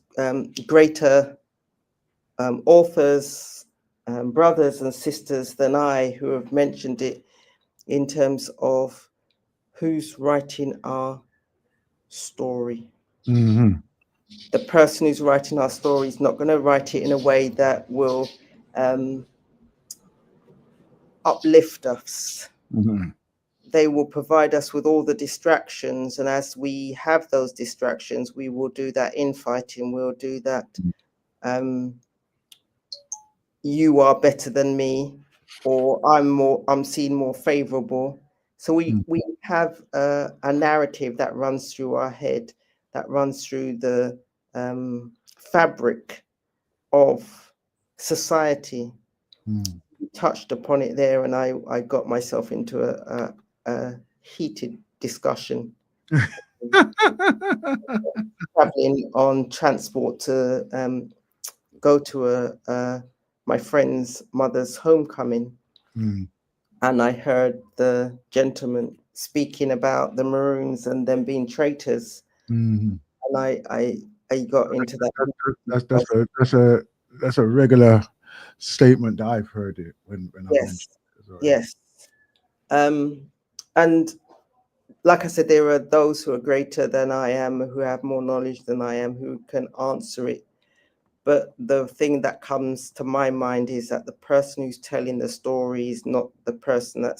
greater authors, brothers and sisters than I who have mentioned it in terms of who's writing our story. The person who's writing our story is not going to write it in a way that will uplift us. They will provide us with all the distractions, and as we have those distractions, we will do that infighting. We'll do that. You are better than me, or I'm seen more favorable. So we have a narrative that runs through our head that runs through the fabric of society. Mm. You touched upon it there, and I got myself into a heated discussion. Traveling on transport to go to my friend's mother's homecoming, Mm. and I heard the gentleman speaking about the Maroons and them being traitors, Mhm. and I got into that. That's a regular statement that I've heard it when I've Yes, mentioned it as well. yes. And like I said, there are those who are greater than I am, who have more knowledge than I am, who can answer it. But the thing that comes to my mind is that the person who's telling the story is not the person that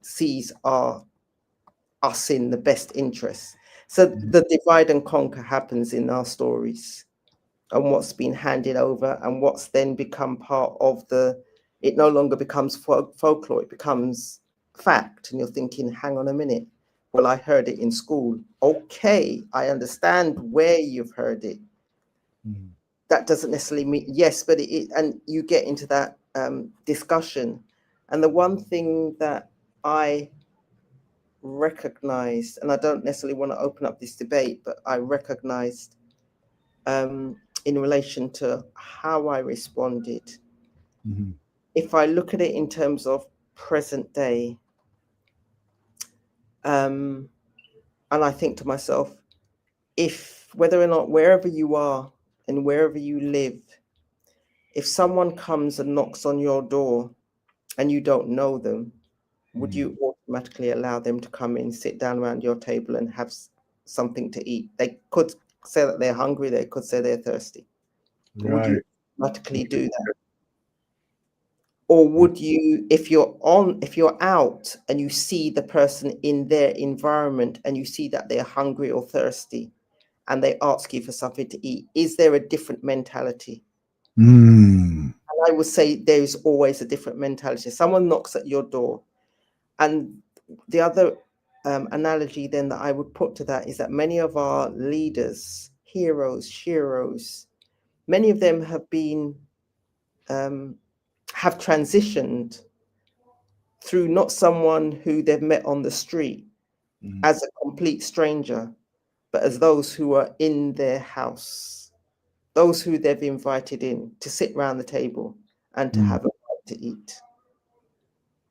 sees us in the best interest. So the divide and conquer happens in our stories, and what's been handed over and what's then become part of it no longer becomes folklore, it becomes fact. And you're thinking, hang on a minute. Well, I heard it in school. Okay, I understand where you've heard it. Mm. That doesn't necessarily mean yes, but and you get into that discussion. And the one thing that I recognized, and I don't necessarily want to open up this debate, but I recognized in relation to how I responded. Mm-hmm. If I look at it in terms of present day, and I think to myself, if whether or not wherever you are and wherever you live, if someone comes and knocks on your door and you don't know them, would you automatically allow them to come in, sit down around your table and have something to eat? They could say that they're hungry, they could say they're thirsty. Would you Right. automatically do that? Or would you, if you're out and you see the person in their environment and you see that they're hungry or thirsty and they ask you for something to eat, is there a different mentality? Mm. And I would say there's always a different mentality. Someone knocks at your door, and the other analogy then that I would put to that is that many of our leaders, heroes, sheroes, many of them have been have transitioned through not someone who they've met on the street as a complete stranger, but as those who are in their house, those who they've invited in to sit around the table and to have a bite to eat.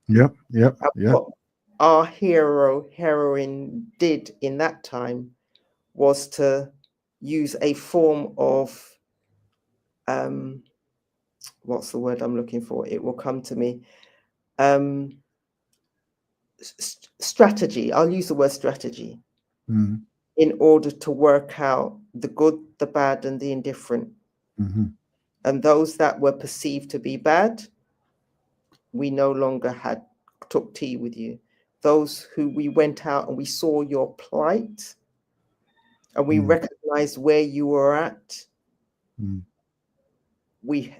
Yep. What our heroine did in that time was to use a form of what's the word I'm looking for? It will come to me. Strategy. I'll use the word strategy in order to work out the good, the bad, and the indifferent. Mm-hmm. And those that were perceived to be bad, we no longer took tea with you. Those who we went out and we saw your plight and we recognized where you were at, we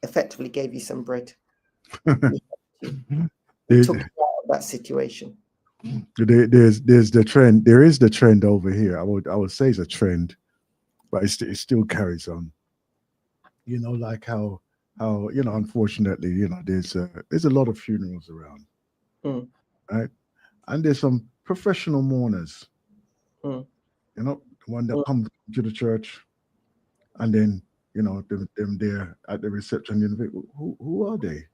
effectively gave you some bread. We took you out of that situation. There's the trend. There is the trend over here. I would say it's a trend, but it still carries on. You know, like how unfortunately, there's a lot of funerals around, right? And there's some professional mourners. The one that come to the church, and then them there at the reception. Who are they?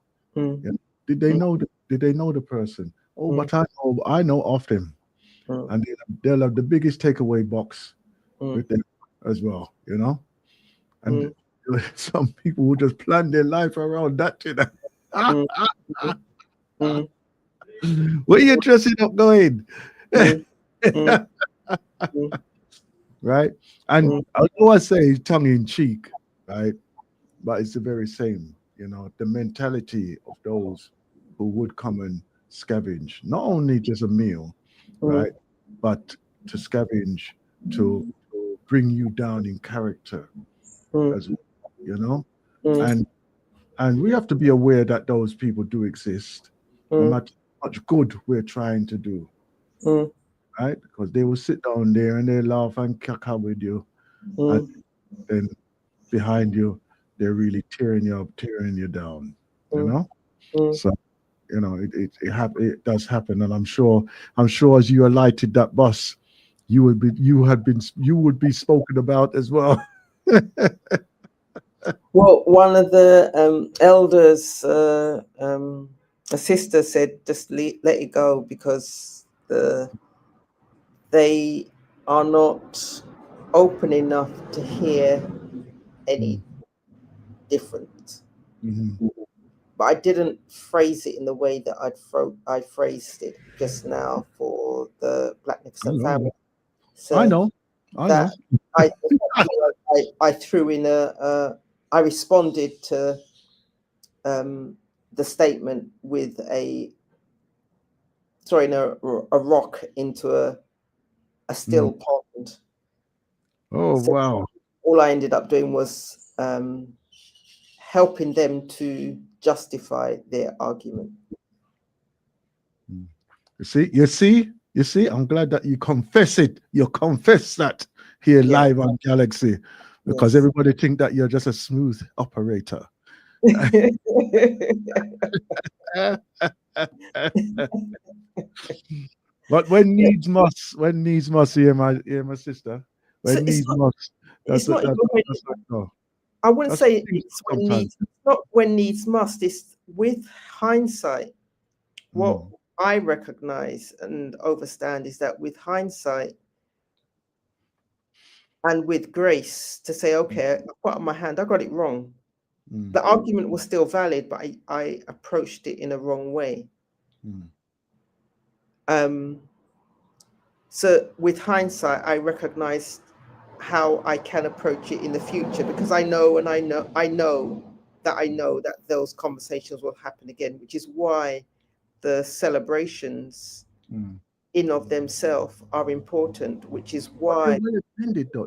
Did they know? Did they know the person? Oh, but I know of them, and they'll have the biggest takeaway box with them as well. And some people will just plan their life around that. Where you dressing up going? Right? And although I say tongue in cheek, right? But it's the very same, the mentality of those who would come and scavenge, not only just a meal, right? But to scavenge, to bring you down in character as well, And we have to be aware that those people do exist, no matter how much good we're trying to do. right? Because they will sit down there and they laugh and caca with you, and Mm, then behind you, they're really tearing you up, tearing you down. You mm, know, mm. so it does happen, and I'm sure as you alighted that bus, you would be spoken about as well. Well, one of the elders, a sister said, just let it go because they are not open enough to hear any different. Mhm. But I didn't phrase it in the way that I phrased it just now for the I Blacknificent know, family. I So know, I that know. I threw in I responded to the statement with throwing a rock into a Mm. still pond. Oh So wow. all I ended up doing was helping them to justify their argument. Mm. You see. I'm glad that you confess it. You confess that here Yeah. live on Galaxy, because Yes. everybody think that you're just a smooth operator. But when needs must, hear my sister. So When needs must, it's not even that's how it go. I wouldn't That's how say things it's go when sometimes. needs, it's not when needs must. It's with hindsight. What Mm, I recognize and understand is that with hindsight and with grace to say, okay, I put up my hand, I got it wrong. mm, The argument was still valid, but I approached it in a wrong way. mm, Um, so with hindsight, I recognize how I can approach it in the future because I know that those conversations will happen again, which is why the celebrations mm. in of themselves are important, which is But they're why well attended though.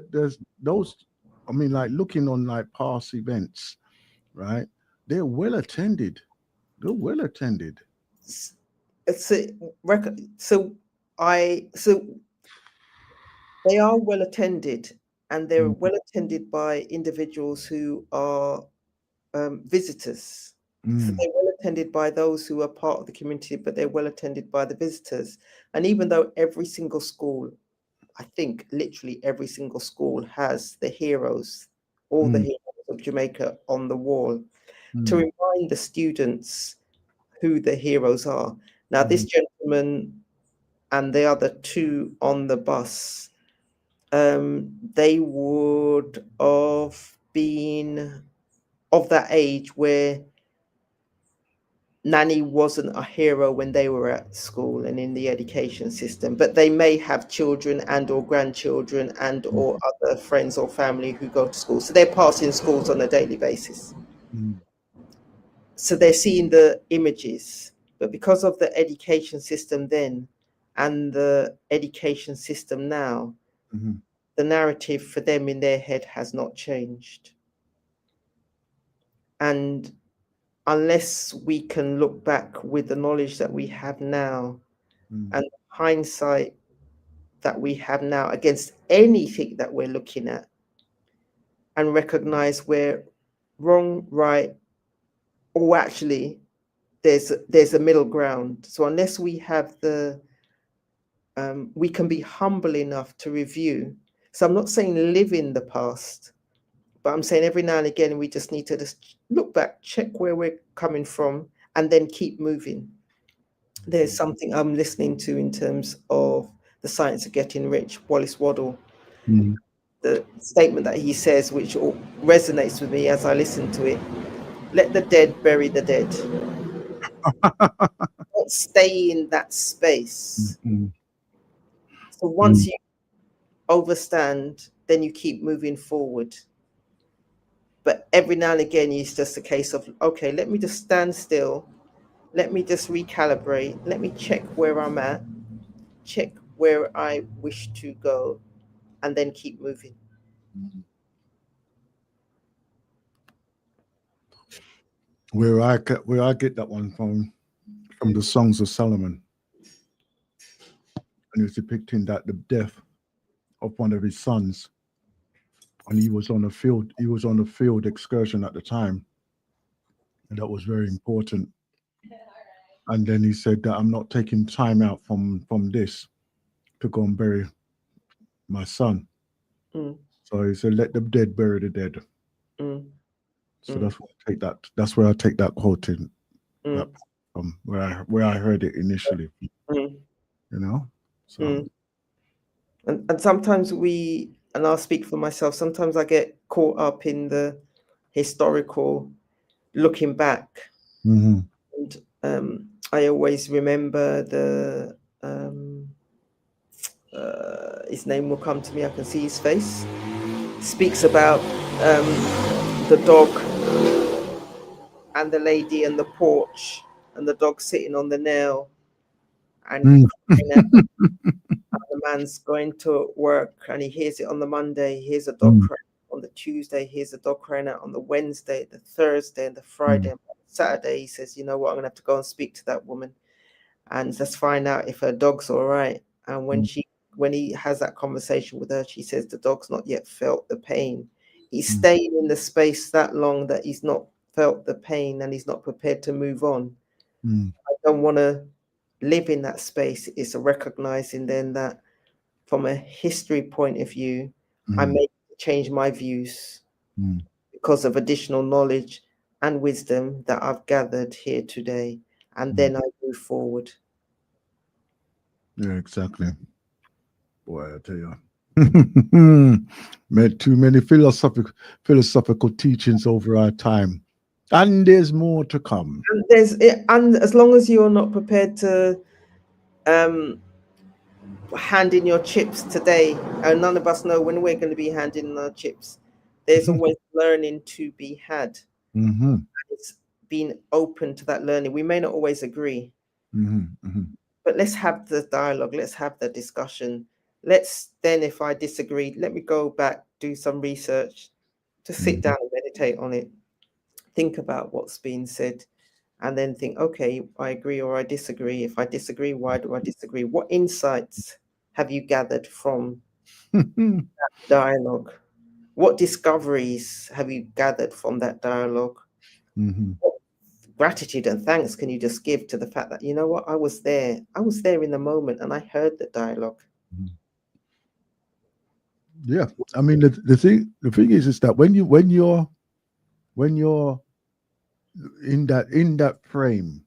There's those. I mean, like looking on like past events, right? They're well attended. They're well attended. it's a record. So they are well attended, and they're Mm, well attended by individuals who are visitors. So mm, they're well attended by those who are part of the community, but they're well attended by the visitors. And even though every single school, I think literally every single school has the heroes, all the mm, heroes of Jamaica on the wall to mm, remind the students who the heroes are. Now, this mm, gentleman and the other two on the bus, they would have been of that age where Nanny wasn't a hero when they were at school and in the education system, but they may have children and or grandchildren and mm, or other friends or family who go to school. So they're passing schools on a daily basis. mm, So they're seeing the images, but because of the education system then and the education system now, mhm. the narrative for them in their head has not changed. And unless we can look back with the knowledge that we have now Mm. and hindsight that we have now against anything that we're looking at and recognize we're wrong, right, or actually there's a middle ground. So unless we have we can be humble enough to review. So I'm not saying live in the past, but I'm saying every now and again we just need to just look back, check where we're coming from, and then keep moving. There's something I'm listening to in terms of the science of getting rich, Wallace Waddle. Mm. The statement that he says, which resonates with me as I listen to it: "Let the dead bury the dead. Don't stay in that space." Mm, So once mm, you overstand, then you keep moving forward. But every now and again, it's just a case of, okay, let me just stand still. Let me just recalibrate. Let me check where I'm at, check where I wish to go, and then keep moving. mm. Where I get that one from the Songs of Solomon. and he was depicting that the death of one of his sons, and he was on a field. He was on a field excursion at the time, and that was very important. And then he said that I'm not taking time out from this to go and bury my son. Mm. So he said, "Let the dead bury the dead." Mm. So Mm. that's where I take that. That's where I take that quote in, that Mm. from where I heard it initially. Mm. You know. So Mm. And sometimes and I'll speak for myself, sometimes I get caught up in the historical looking back. mhm. And I always remember his name will come to me, I can see his face, speaks about the dog and the lady and the porch and the dog sitting on the nail and Mm. crying out. The man's going to work and he hears it on the Monday, he hears a dog Mm. crying on the Tuesday, he hears a dog crying out on the Wednesday, the Thursday, and the Friday. Mm. And Saturday, he says, you know what, I'm going to have to go and speak to that woman and let's find out if her dog's all right. And when he has that conversation with her, she says the dog's not yet felt the pain. He's staying in the space that long that he's not felt the pain and he's not prepared to move on. Mm. I don't want to live in that space. It's recognizing then that from a history point of view, I may change my views Mm. because of additional knowledge and wisdom that I've gathered here today. And then I move forward. Yeah, exactly. Boy, I tell you, made too many philosophical teachings over our time, and there's more to come. And as long as you're not prepared to hand in your chips today, and none of us know when we're going to be handing in our chips, there's always learning to be had. Mm-hmm. It's being open to that learning. We may not always agree, but let's have the dialogue. Let's have the discussion. Let's then, if I disagree, let me go back, do some research, to sit down and meditate on it, think about what's being said, and then think, okay, I agree or I disagree. If I disagree, why do I disagree? What insights have you gathered from that dialogue? What discoveries have you gathered from that dialogue? What gratitude and thanks can you just give to the fact that, you know what, I was there in the moment and I heard the dialogue. Yeah, I mean the thing is that when you're in that frame,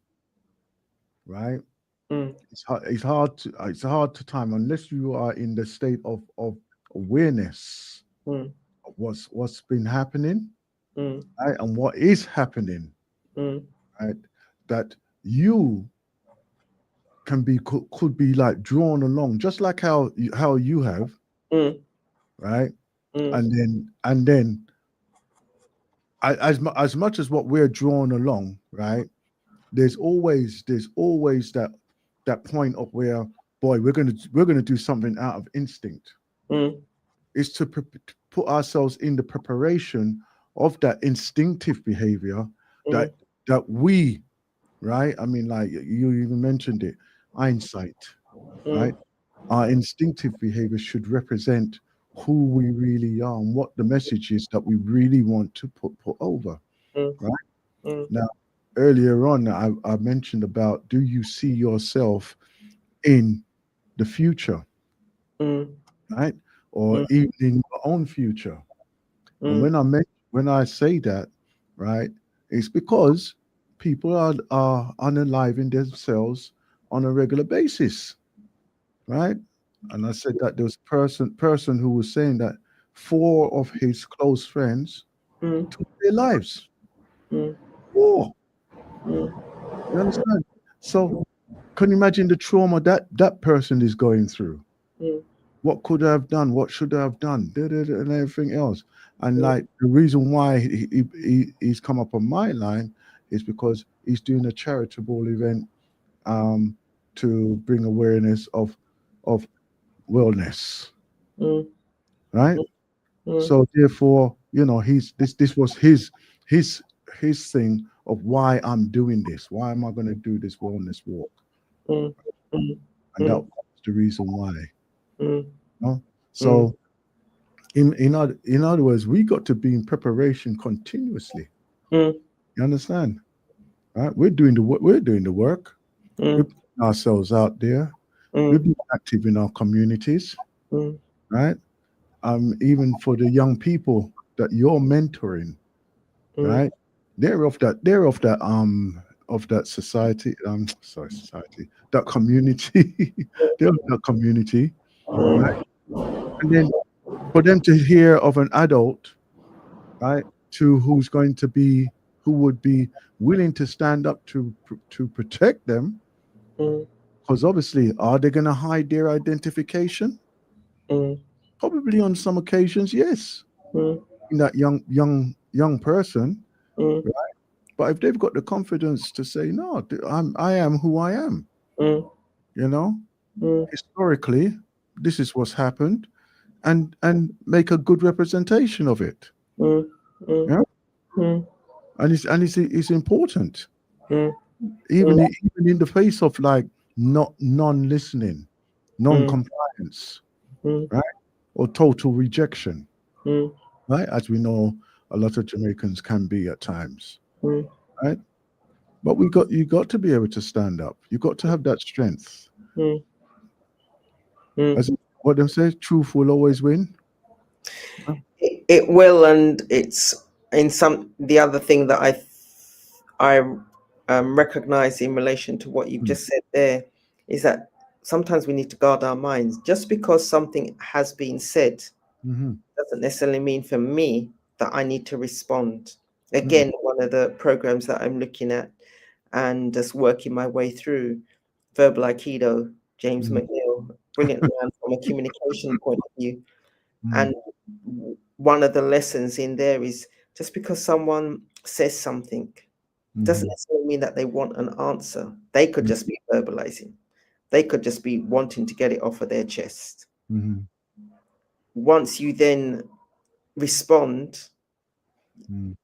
right? It's hard to time unless you are in the state of awareness of what's been happening, right, and what is happening, right? That you can be could be like drawn along, just like how you have, right? And then as much as what we're drawn along, right? There's always that point of where, boy, we're gonna do something out of instinct. Is to put ourselves in the preparation of that instinctive behavior that we, right? I mean, like you even mentioned it, hindsight, right? Our instinctive behavior should represent who we really are and what the message is that we really want to put over, right? Now, earlier on, I mentioned about, do you see yourself in the future, right? Or even in your own future? And when I say that, right, it's because people are unaliving themselves on a regular basis, right? And I said that there was person who was saying that 4 of his close friends took their lives. 4. You understand? So can you imagine the trauma that person is going through? What could I have done? What should I have done? And everything else. And like the reason why he's come up on my line is because he's doing a charitable event to bring awareness of wellness, right? So therefore, this was his thing of why I'm doing this. Why am I going to do this wellness walk? And that was the reason why. Mm. No? So in other words, we got to be in preparation continuously. Mm. You understand? Right? We're doing the work. We're doing the work. We're Mm. putting ourselves out there. We're Mm. being active in our communities. Mm. Right? Even for the young people that you're mentoring, Mm. right? They're of that society, sorry, society, that community. They're of that community, right? And then for them to hear of an adult, right, who would be willing to stand up to protect them, Mm. because obviously, are they going to hide their identification? Mm. Probably on some occasions, yes. Mm. In that young person, Mm. right? But if they've got the confidence to say, no, I am who I am, Mm. you know, Mm. historically, this is what's happened, and make a good representation of it. Mm. Mm. Yeah, Mm. and it's important, Mm. even even in the face of like not non-listening, Mm. non-compliance, Mm. right, or total rejection, Mm. right, as we know a lot of Jamaicans can be at times, Mm. right? But you got to be able to stand up. You got to have that strength. Mm. Mm. As what them say, truth will always win. It will, and it's in some the other thing that I recognize in relation to what you've just said there is that sometimes we need to guard our minds. Just because something has been said doesn't necessarily mean for me that I need to respond. Again, one of the programs that I'm looking at and just working my way through, Verbal Aikido, James McNeil, brilliant man from a communication point of view. And one of the lessons in there is just because someone says something doesn't necessarily mean that they want an answer. They could just be verbalizing. They could just be wanting to get it off of their chest. Once you then respond,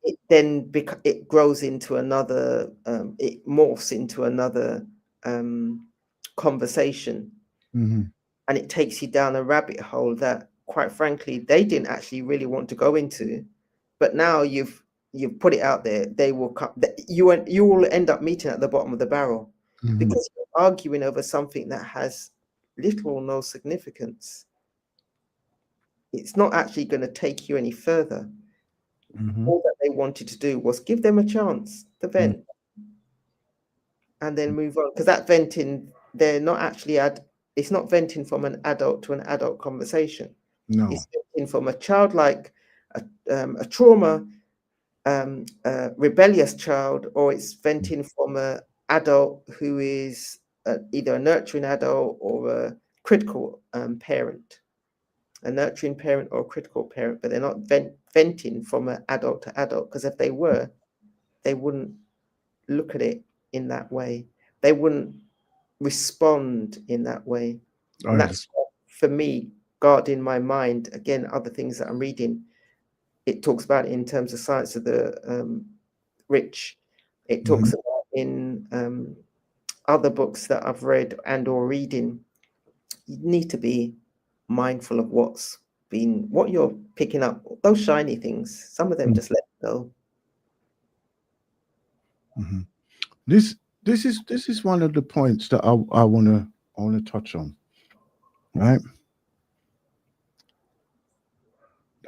it then it grows into another, it morphs into another conversation. And it takes you down a rabbit hole that, quite frankly, they didn't actually really want to go into. But now you've put it out there, they will come. You will end up meeting at the bottom of the barrel because you're arguing over something that has little or no significance. It's not actually going to take you any further. All that they wanted to do was give them a chance to vent and then move on. Because that venting, they're not actually it's not venting from an adult to an adult conversation. No. It's venting from a childlike, a trauma, rebellious child, or it's venting from an adult who is either a nurturing adult or a critical parent, a nurturing parent or a critical parent, but they're not venting from an adult to adult, because if they were, they wouldn't look at it in that way. They wouldn't respond in that way. And that's, for me, guarding my mind. Again, other things that I'm reading, it talks about it in terms of Science of the Rich. It talks about in other books that I've read and or reading. You need to be mindful of what you're picking up. Those shiny things, some of them just let go. This is one of the points that I wanna touch on, right?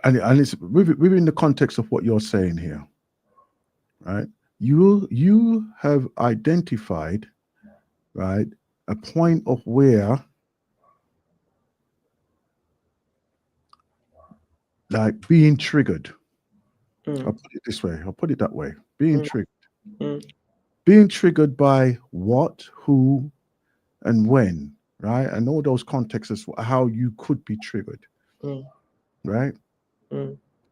And it's within the context of what you're saying here, right? You have identified, right, a point of where, like, being triggered. I'll put it this way. I'll put it that way. Being triggered. Being triggered by what, who, and when, right? And all those contexts as how you could be triggered, right?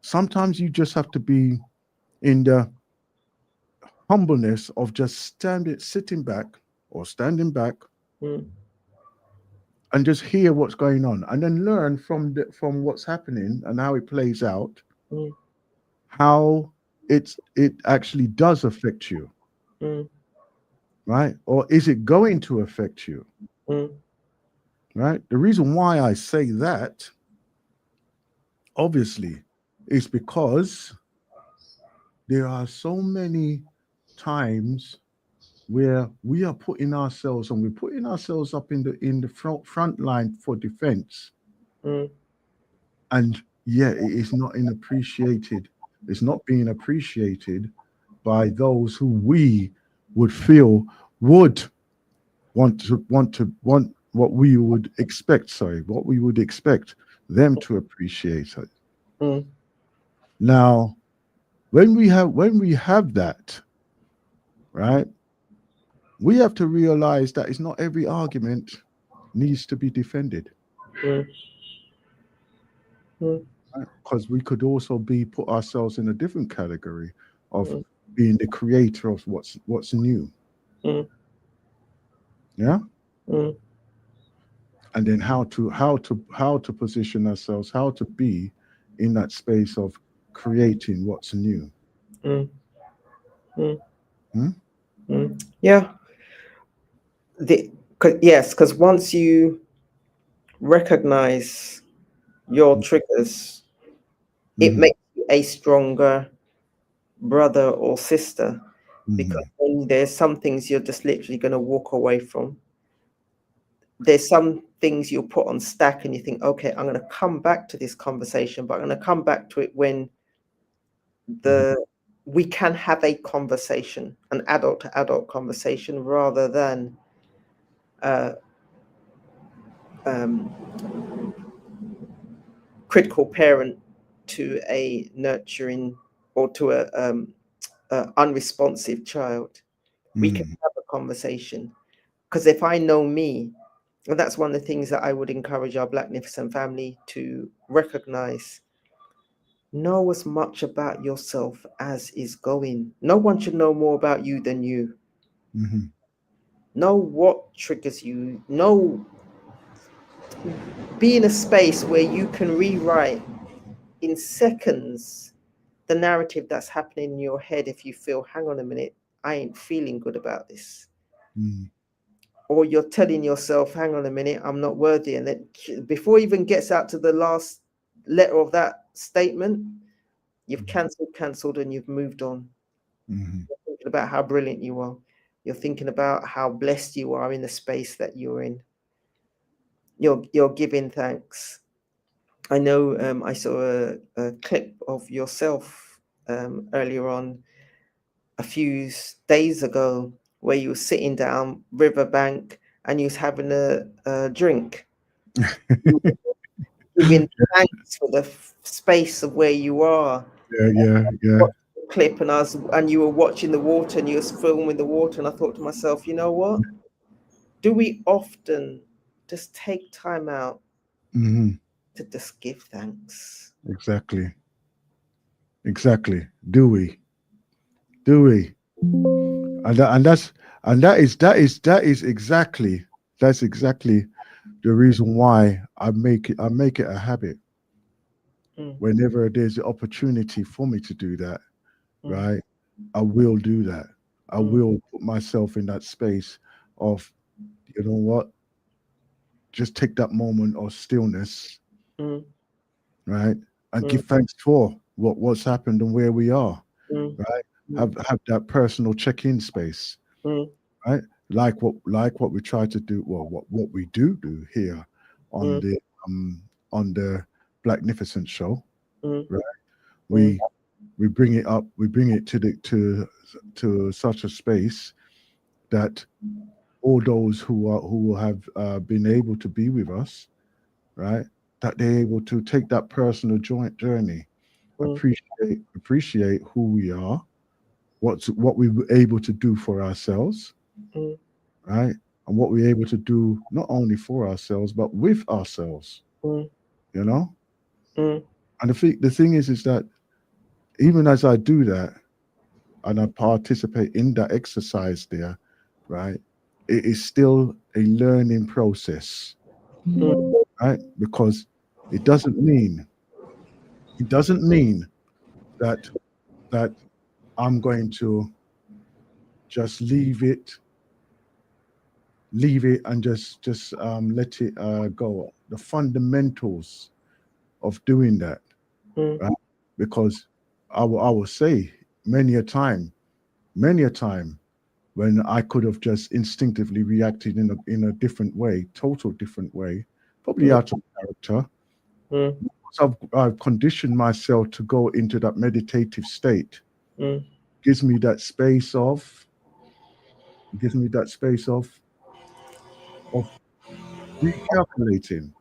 Sometimes you just have to be in the humbleness of just standing back and just hear what's going on, and then learn from what's happening and how it plays out, how it actually does affect you, right? Or is it going to affect you? right? The reason why I say that, obviously, is because there are so many times where we are putting ourselves and we're putting ourselves up in the front line for defense, Mm, and yet it is not in appreciated. It's not being appreciated by those who we would feel would want what we would expect. Sorry, what we would expect them to appreciate it. mm, Now, when we have that, right, we have to realize that it's not every argument needs to be defended, mm, mm, because we could also be put ourselves in a different category of mm, being the creator of what's new. mm, Yeah. mm, And then how to position ourselves, how to be in that space of creating what's new. mm, mm, Hmm? mm. Yeah. Yes, because once you recognize your triggers, it Mhm, makes you a stronger brother or sister, because mhm, then there's some things you're just literally going to walk away from. There's some things you'll put on stack and you think, okay, I'm going to come back to this conversation, but I'm going to come back to it when we can have a conversation, an adult to adult conversation, rather than uh, um, critical parent to a nurturing or to a unresponsive child. We can mhm, have a conversation, because if I know me, and that's one of the things that I would encourage our Blacknificent family to recognize. Know as much about yourself as is going. No one should know more about you than you. mhm, Know what triggers you. Know, be in a space where you can rewrite in seconds the narrative that's happening in your head if you feel, hang on a minute, I ain't feeling good about this. mhm, Or you're telling yourself, hang on a minute, I'm not worthy. And then before it even gets out to the last letter of that statement, you've cancelled, and you've moved on. mhm, You're thinking about how brilliant you are. You're thinking about how blessed you are in the space that you're in. You're giving thanks. I know I saw a clip of yourself earlier on a few days ago where you were sitting down riverbank and you was having a drink. You were giving thanks for the space of where you are. yeah. Watched the clip and you were watching the water and you was filming the water, and I thought to myself, you know what? Do we often just take time out Mhm, to just give thanks? exactly. Exactly. Do we? Do we? That is exactly the reason why I make it a habit Mm, whenever there's the opportunity for me to do that, mm, right? I will do that. I mm, will put myself in that space of, you know what, just take that moment of stillness, mm, right? And mm, give thanks for what's happened and where we are, mm, right? mm, Have that personal check-in space, mm, right? Like what we try to do, well, what we do here on mm, on the Blacknificent show, mm, right? mm, We bring it up, we bring it to such a space that all those who have been able to be with us, right, that they're able to take that personal joint journey, mm, appreciate who we are, what we were able to do for ourselves, mm, right, and what we're able to do not only for ourselves but with ourselves, mm, you know. mm, And the thing is that even as I do that and I participate in that exercise there, right, it is still a learning process, mm, right? Because it doesn't mean it doesn't mean that that I'm going to just leave it leave it and just let it go. The fundamentals of doing that, right? Because I will say many a time when I could have just instinctively reacted in a different way, total different way, probably out of character. I've conditioned myself to go into that meditative state. Gives me that space of gives me that space of recalculating,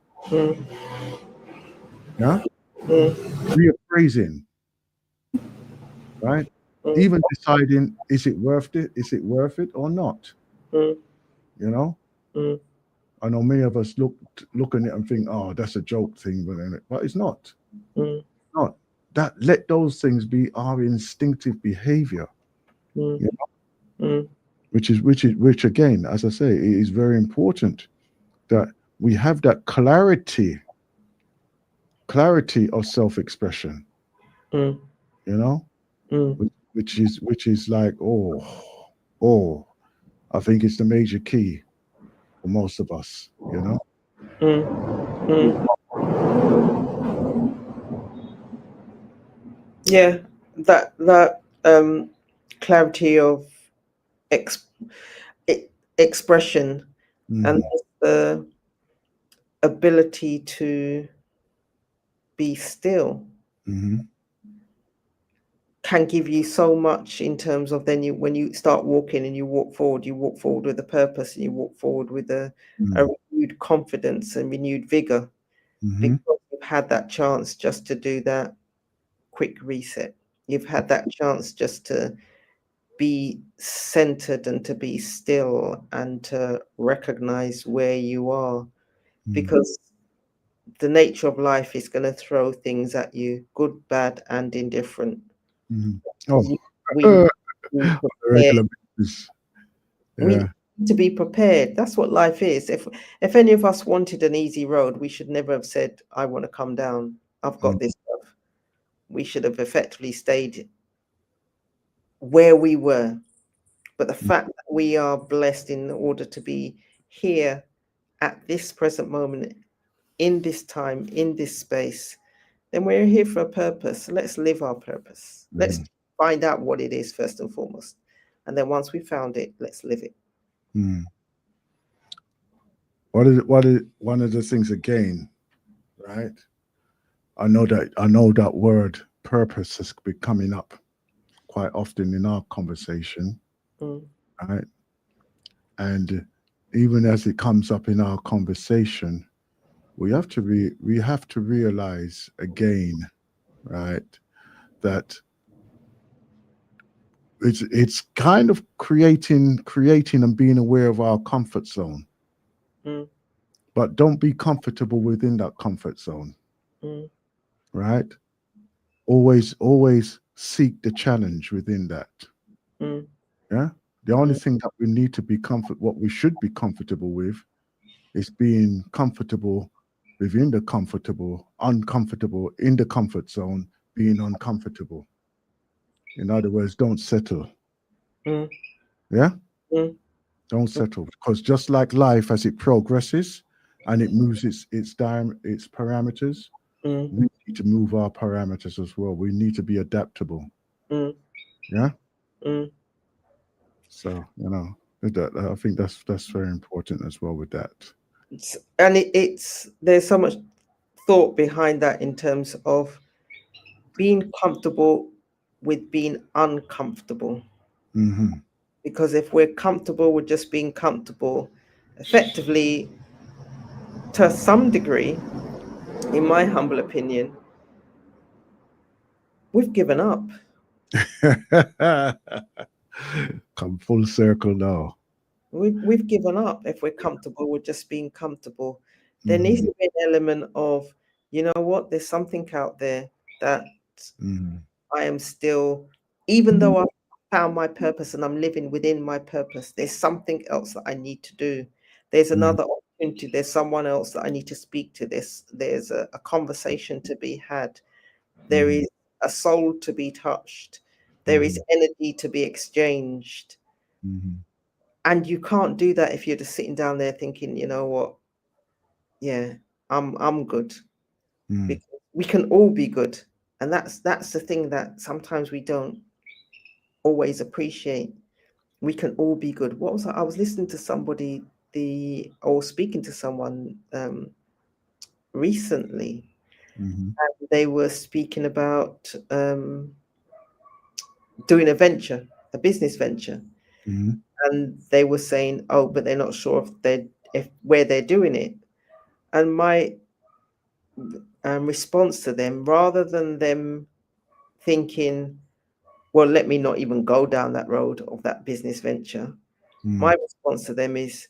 yeah, reappraising, right? Even deciding, is it worth it? Is it worth it or not? You know, I know many of us look at it and think, oh, that's a joke thing, but it's not. Not that. Let those things be our instinctive behavior, you know? Which again, as I say, it is very important that we have that clarity of self-expression, you know, which is like, oh, I think it's the major key for most of us, you know. Yeah, that clarity of ex- expression and the ability to be still can give you so much in terms of then when you start walking and you walk forward with a purpose, and you walk forward with a renewed confidence and renewed vigor because you've had that chance just to do that quick reset. You've had that chance just to be centered and to be still and to recognize where you are, because the nature of life is going to throw things at you, good, bad, and indifferent. Oh, We regular basis. we Yeah. need to be prepared. That's what life is. If any of us wanted an easy road, we should never have said, I want to come down. I've got this stuff. We should have effectively stayed where we were. But the fact that we are blessed in order to be here at this present moment, in this time, in this space, then we're here for a purpose. Let's live our purpose. Let's find out what it is first and foremost. And then once we found it, let's live it. What is one of the things again, right? I know that word purpose has been coming up quite often in our conversation, right? And even as it comes up in our conversation, we have to realize again, right, that it's kind of creating and being aware of our comfort zone, but don't be comfortable within that comfort zone, right? Always seek the challenge within that. Yeah. The only thing that we need to be what we should be comfortable with is being comfortable within the comfortable, uncomfortable in the comfort zone, being uncomfortable. In other words, don't settle. Yeah? Don't settle. Because just like life, as it progresses and it moves its parameters, we need to move our parameters as well. We need to be adaptable. Yeah? So, I think that's very important as well with that. And there's so much thought behind that in terms of being comfortable with being uncomfortable. Because if we're comfortable with just being comfortable, effectively, to some degree, in my humble opinion, we've given up. Come full circle now. We've given up if we're comfortable with just being comfortable. There needs to be an element of, you know what, there's something out there that I am still, even though I've found my purpose and I'm living within my purpose, there's something else that I need to do. There's another opportunity. There's someone else that I need to speak to. There's a conversation to be had. There is a soul to be touched. There is energy to be exchanged. And you can't do that if you're just sitting down there thinking, you know what, yeah, I'm good. Because we can all be good. And that's the thing that sometimes we don't always appreciate. We can all be good. What was I was listening to somebody or speaking to someone recently, and they were speaking about doing a business venture, and they were saying, oh, but they're not sure if where they're doing it. And my response to them, rather than them thinking, well, let me not even go down that road of that business venture, my response to them is,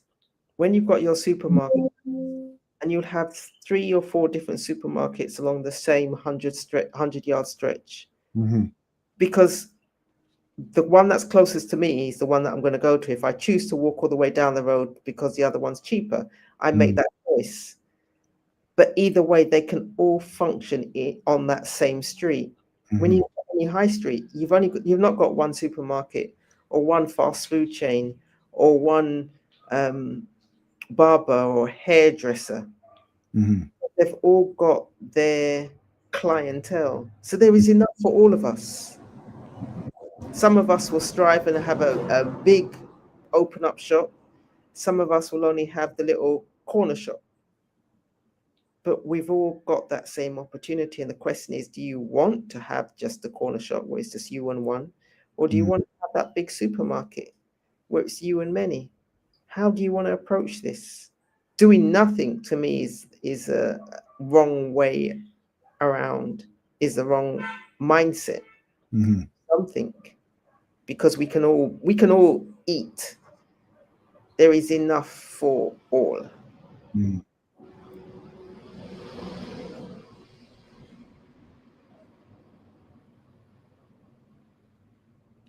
when you've got your supermarket and you'll have 3 or 4 different supermarkets along the same 100-yard stretch, because the one that's closest to me is the one that I'm going to go to. If I choose to walk all the way down the road because the other one's cheaper, I make that choice. But either way, they can all function on that same street. When you any high street, you've not got one supermarket or one fast food chain or one barber or hairdresser. They've all got their clientele, so there is enough for all of us. Some of us will strive and have a big open up shop. Some of us will only have the little corner shop. But we've all got that same opportunity. And the question is, do you want to have just the corner shop where it's just you and one? Or do you want to have that big supermarket where it's you and many? How do you want to approach this? Doing nothing, to me, is a wrong way around, is the wrong mindset. Something, because we can all eat. There is enough for all.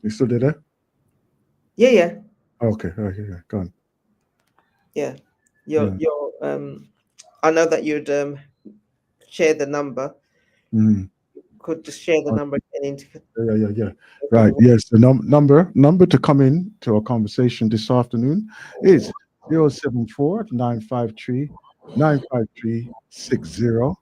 You still there? Yeah. Okay, go on. Yeah. You're I know that you'd share the number. Could just share the number again into Yeah. Right. Yes. The number to come in to our conversation this afternoon is 074-953-95360.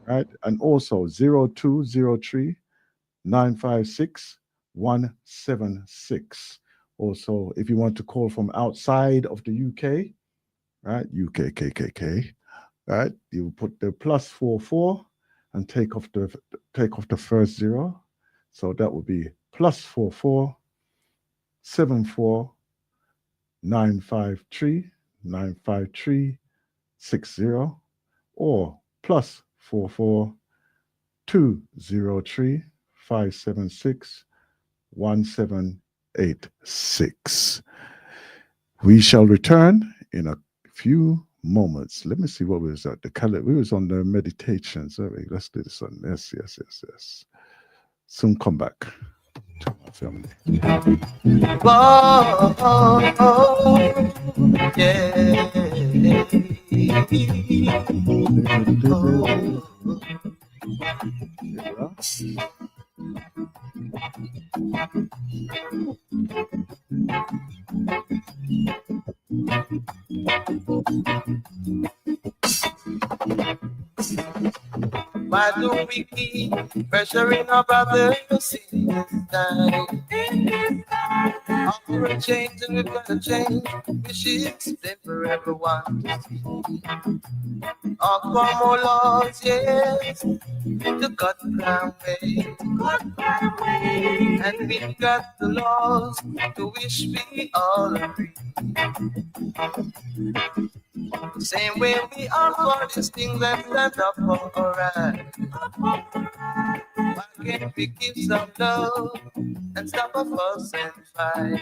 Right. And also 0203-956-176. Also, if you want to call from outside of the UK, right? UK KKK, right? You put the +44 and take off the first 0. So that would be +44 74 953 953 60, or +44 203 576 1786. We shall return in a few moments. Let me see what was at the calendar. We was on the meditation. Sorry, let's do this one. Yes. Soon come back to my family. Why do we keep pressuring our brothers in this time? Offer a change and we've got to change. Wishes there for everyone to see. Offer more laws, yes, to cut crime way. And we've got the laws to wish we all agree. Same way we all for these things and stand up for alright. Why can't we give some love and stop a fuss and fight?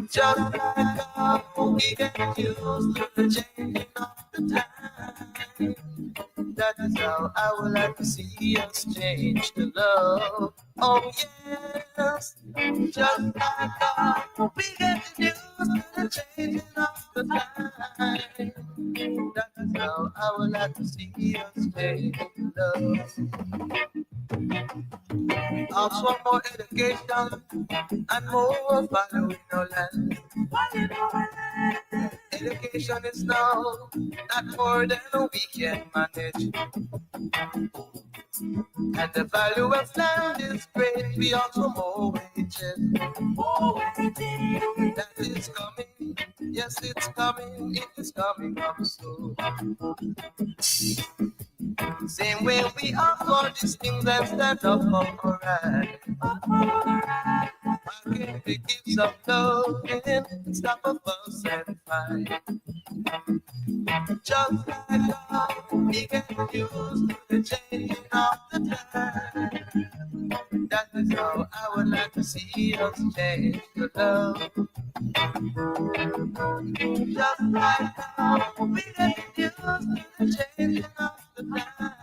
Just like how we get used to the changing of the time. That is how I would like to see us change to love. Oh yes, just like how we get used to the changing of the time. That is how I would like to see us change to love. have some more education and more value in our land. Education is now not more than we can manage. And the value of land is great. We also more wages. That is coming. Yes, it's coming. It is coming up soon. Same way we are for these things and stand up for right. Why can't we give some love and stop a fuss and fight? Just like how we get used to the changing of the time. That is how I would like to see us change to love. Just like how we get used to the changing of the time.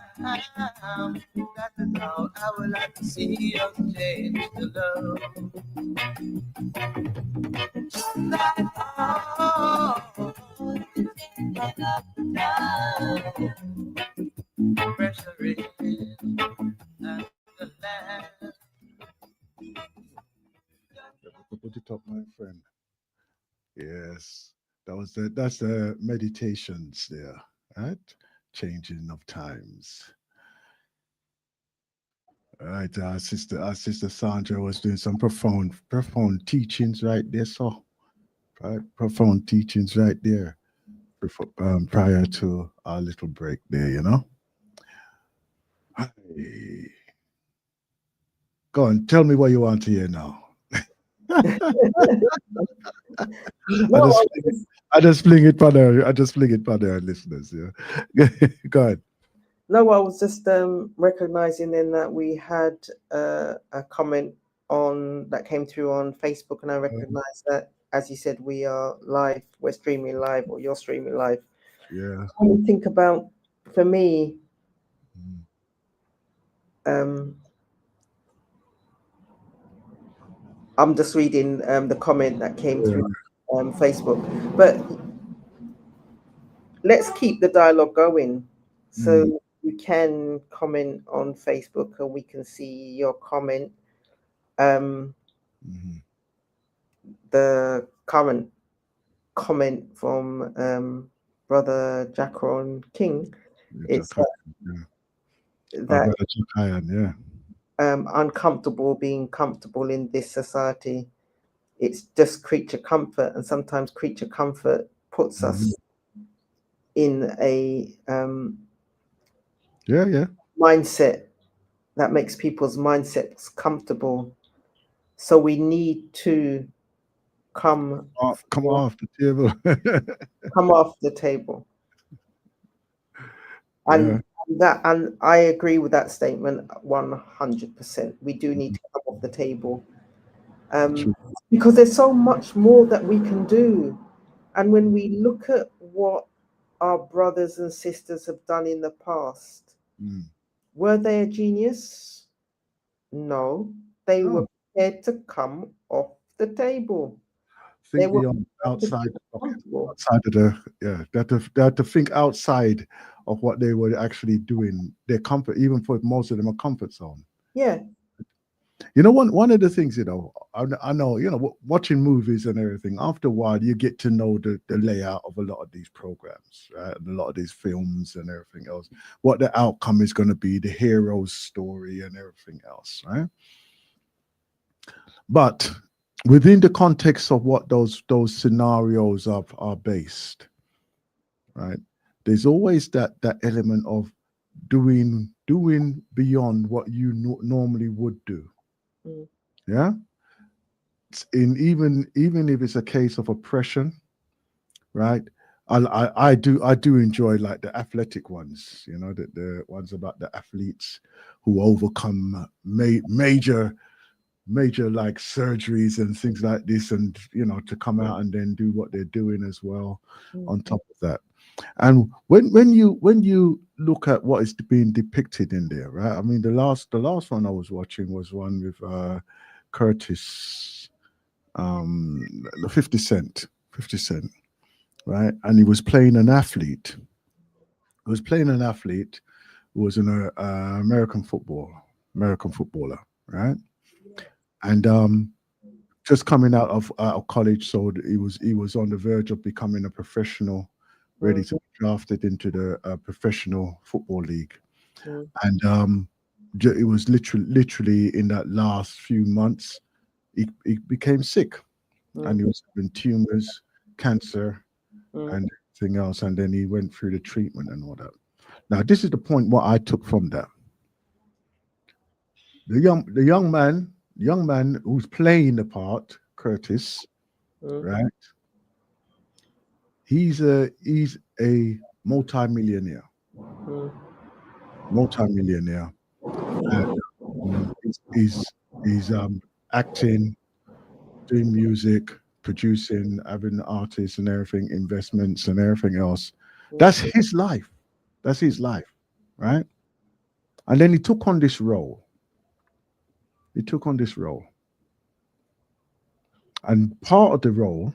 That is how I would like to see us change to love. Just like how pressure is at the land. Put it up, my friend. Yes, that's the meditations there, right? Changing of times. All right, our sister Sandra was doing some profound teachings right there. So, right, profound teachings right there, prior to our little break there. You know. Hey. Go on, tell me what you want to hear now. I just fling it for the listeners. Yeah, go ahead. No, I was just recognizing then that we had a comment on that came through on Facebook, and I recognize that, as you said, we are live, we're streaming live, or you're streaming live. Yeah. When you think about, for me, I'm just reading the comment that came through Facebook, but let's keep the dialogue going. So you can comment on Facebook, and we can see your comment. The current comment from Brother Jackron King, it's that uncomfortable being comfortable in this society. It's just creature comfort, and sometimes creature comfort puts us in a mindset that makes people's mindsets comfortable. So we need to come off the table. Come off the table. And and I agree with that statement 100%. We do need to come off the table. Because there's so much more that we can do. And when we look at what our brothers and sisters have done in the past, were they a genius? No. They were prepared to come off the table. Think beyond outside of the they had to think outside of what they were actually doing. Their comfort, even for most of them, a comfort zone. Yeah. You know, one of the things, you know, I know, you know, watching movies and everything, after a while you get to know the layout of a lot of these programs, right? And a lot of these films and everything else, what the outcome is going to be, the hero's story and everything else, right? But within the context of what those scenarios are based, right? There's always that element of doing beyond what you normally would do. Yeah. Even if it's a case of oppression, right? I do enjoy like the athletic ones, you know, the ones about the athletes who overcome major like surgeries and things like this, and you know, to come out and then do what they're doing as well on top of that. And when you look at what is being depicted in there, right? I mean, the last one I was watching was one with Curtis, 50 Cent, right? And he was playing an athlete. Who was an American footballer, right? And just coming out of college, so he was on the verge of becoming a professional, ready to be drafted into the professional football league. And it was literally in that last few months, he became sick, and he was having tumors, cancer, and everything else. And then he went through the treatment and all that. Now, this is the point what I took from that. The young man who's playing the part, Curtis, right? He's a multimillionaire, multimillionaire, and he's acting, doing music, producing, having artists and everything, investments and everything else. That's his life. That's his life, right? And then he took on this role. He took on this role. And part of the role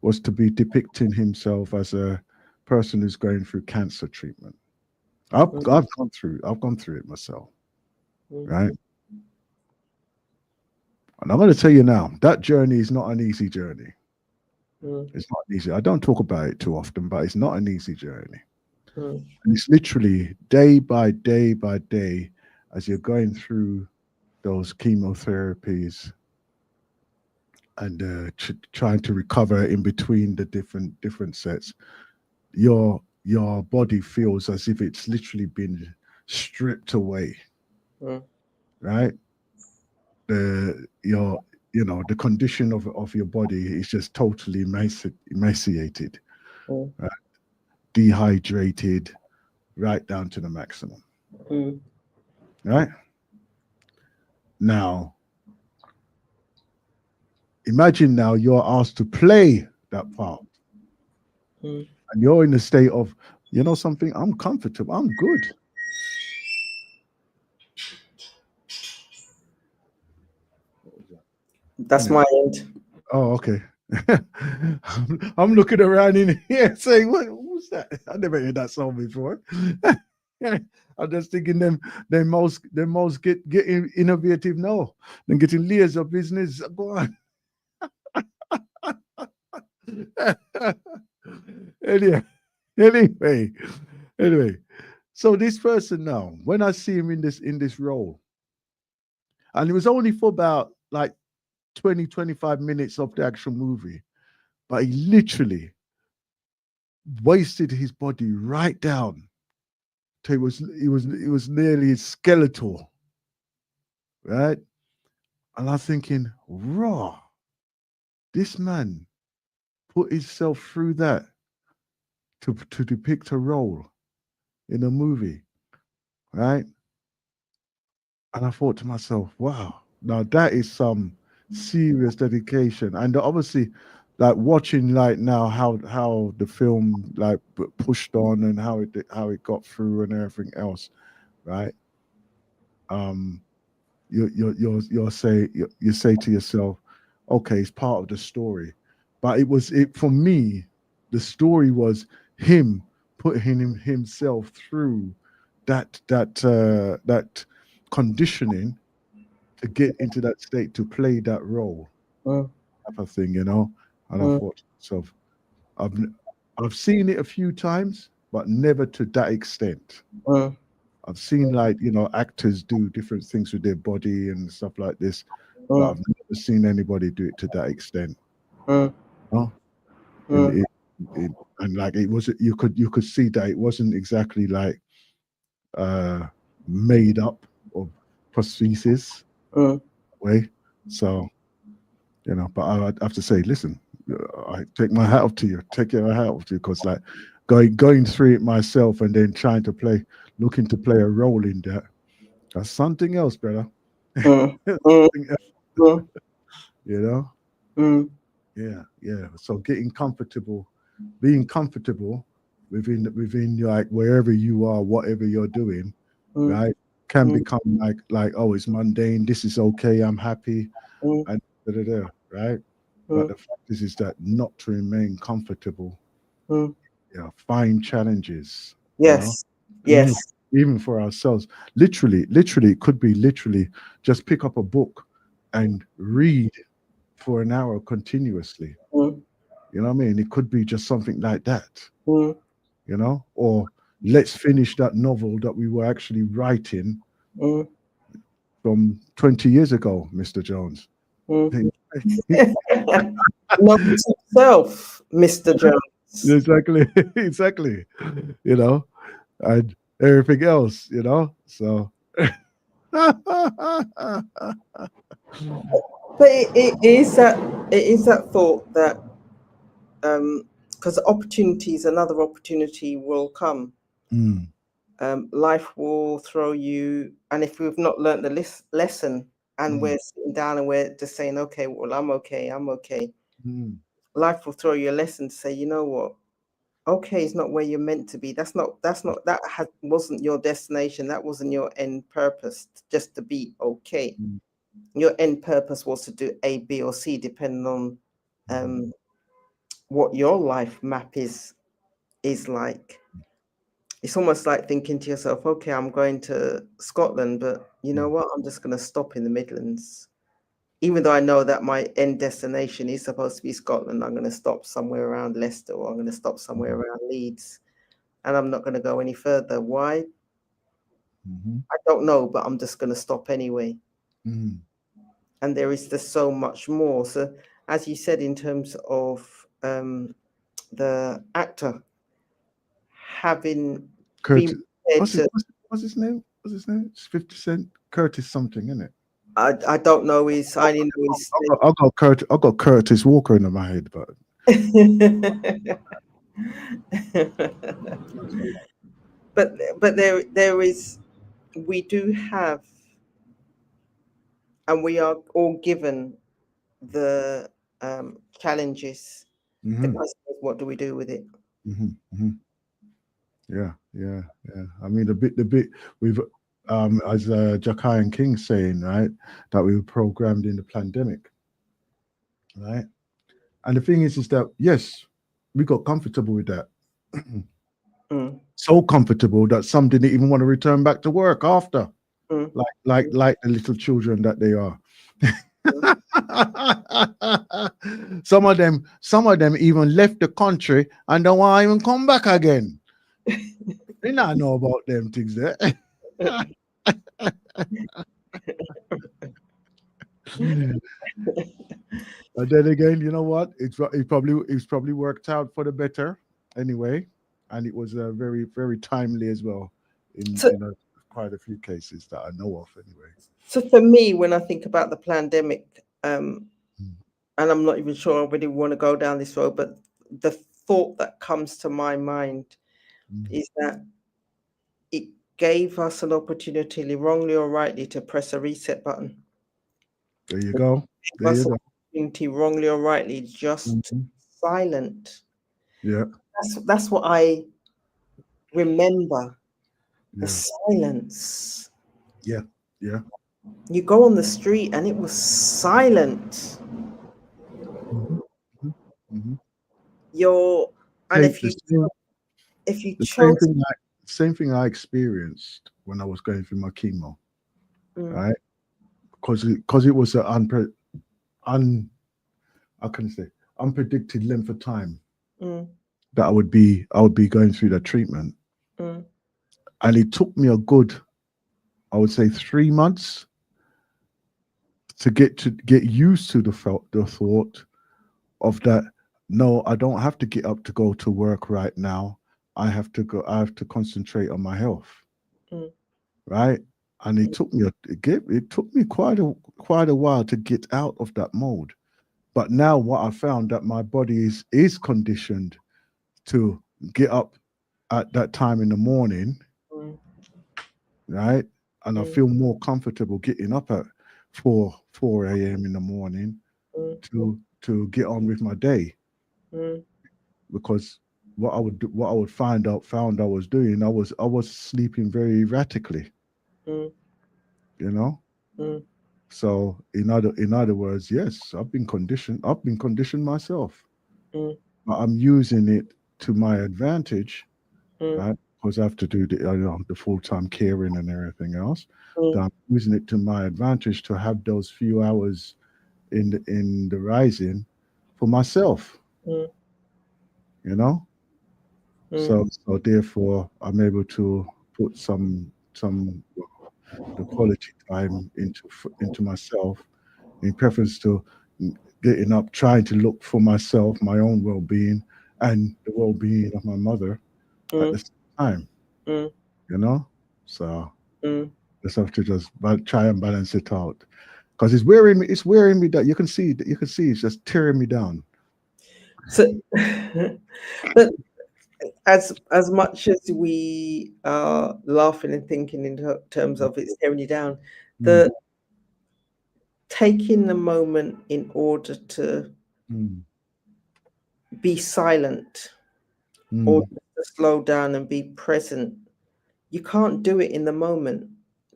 was to be depicting himself as a person who's going through cancer treatment. I've gone through it myself, right? And I'm going to tell you now, that journey is not an easy journey. It's not easy. I don't talk about it too often, but it's not an easy journey. And it's literally day by day by day as you're going through those chemotherapies and trying to recover in between the different sets. Your body feels as if it's literally been stripped away, right? The condition of your body is just totally emaciated, right? Dehydrated, right down to the maximum. Right now, imagine now you're asked to play that part, and you're in a state of, you know something, I'm comfortable, I'm good. That's my end. Oh, okay. I'm looking around in here saying, who's that? I never heard that song before. I'm just thinking they most get innovative now. Then getting layers of business. Go on. anyway. So this person now, when I see him in this role, and it was only for about like 20-25 minutes of the actual movie, but he literally wasted his body right down till it was nearly skeletal, right? And I'm thinking, raw, this man put himself through that to depict a role in a movie, right? And I thought to myself, wow, now that is some serious dedication. And obviously, like watching like now how the film like pushed on and how it got through and everything else, right? You say to yourself, okay, it's part of the story, but it for me, the story was him putting himself through that conditioning to get into that state to play that role, type of thing, you know. And I thought to myself, I've seen it a few times, but never to that extent. I've seen like, you know, actors do different things with their body and stuff like this, but I've never seen anybody do it to that extent. No? And like it was, you could see that it wasn't exactly like made up of prosthesis way. So, you know, but I have to say, listen, I take my hat off to you. Take your hat off to you, because like going through it myself and then looking to play a role in that, that's something else, brother. Something else. You know? Yeah. So getting comfortable, being comfortable within like wherever you are, whatever you're doing, right, can become like, oh, it's mundane. This is okay. I'm happy, and right. But the fact is that not to remain comfortable, find challenges. Yes. You know? Yes. even for ourselves. Literally, it could be literally just pick up a book and read for an hour continuously. Mm. You know what I mean? It could be just something like that, Mm. you know, or let's finish that novel that we were actually writing Mm. from 20 years ago, Mr. Jones. Mm. Note to self, Mr. Jones. Exactly, exactly. You know, and everything else, you know. So But it is that thought that because another opportunity will come. Mm, Life will throw you, and if we've not learned the lesson, and we're sitting down and we're just saying, okay, well, I'm okay. mm, Life will throw you a lesson to say, you know what? Okay, it's not where you're meant to be. Wasn't your destination. That wasn't your end purpose, just to be okay. mm, Your end purpose was to do A, B, or C, depending on what your life map is like. It's almost like thinking to yourself, okay, I'm going to Scotland, but you know what? I'm just going to stop in the Midlands. Even though I know that my end destination is supposed to be Scotland, I'm going to stop somewhere around Leicester, or I'm going to stop somewhere around Leeds, and I'm not going to go any further. Why? mhm, I don't know, but I'm just going to stop anyway. mm. And there is just so much more. So, as you said, in terms of the actor having been Curtis, prepared to, what's his name? What's his name? It's 50 Cent. Curtis something, isn't it? I don't know his, I only know his I got Curtis Walker in my head, but but there is, we do have, and we are all given the challenges. The mhm, question is, what do we do with it? mhm, mhm. Yeah, yeah, yeah. I mean, the bit we've, as Jakai and King saying, right, that we were programmed in the pandemic, right? And the thing is that yes, we got comfortable with that. Mm. So comfortable that some didn't even want to return back to work after, Mm. like the little children that they are. Some of them even left the country and don't want to even come back again. They not know about them things there. But then again, you know what? It's probably worked out for the better anyway, and it was very very timely as well in So, quite a few cases that I know of anyway. so for me, when I think about the pandemic, Mm, and I'm not even sure I really want to go down this road, but the thought that comes to my mind mm. is that it gave us an opportunity, wrongly or rightly, to press a reset button. There you go. It There gave you us an go. opportunity, wrongly or rightly, just Mhm. silent. Yeah, That's what I remember. The yeah, silence. yeah, yeah. You go on the street and it was silent. Mhm, mhm, mhm. You're, and Same, the same, if you the same chose, thing. Same thing I experienced when I was going through my chemo, mm, right? Because it was an how can I say, unpredicted length of time mm, that I would be going through that treatment, mm, and it took me a good, I would say, 3 months to get used to the thought of that. No, I don't have to get up to go to work right now. I have to concentrate on my health, mm, right? And it took me quite a while to get out of that mode. But now what I found that my body is conditioned to get up at that time in the morning, mm, right? And I mm, feel more comfortable getting up at 4 a.m. in the morning mm, to get on with my day, mm, because what I would found I was doing, I was sleeping very erratically, mm, you know. mm, So in other words, yes, I've been conditioned myself, mm, but I'm using it to my advantage, mm, right? because I have to do the full-time caring and everything else. Mm. That I'm using it to my advantage to have those few hours in the rising for myself. Mm. You know, Mm. so therefore I'm able to put some the quality time into myself in preference to getting up, trying to look for myself, my own well-being, and the well-being of my mother at the Mm. same time. Mm. You know, so Mm. just have to just try and balance it out because it's wearing me. It's wearing me that you can see. It's just tearing me down. So, but as much as we are laughing and thinking in terms of it's tearing you down, the taking the moment in order to be silent or to slow down and be present, you can't do it in the moment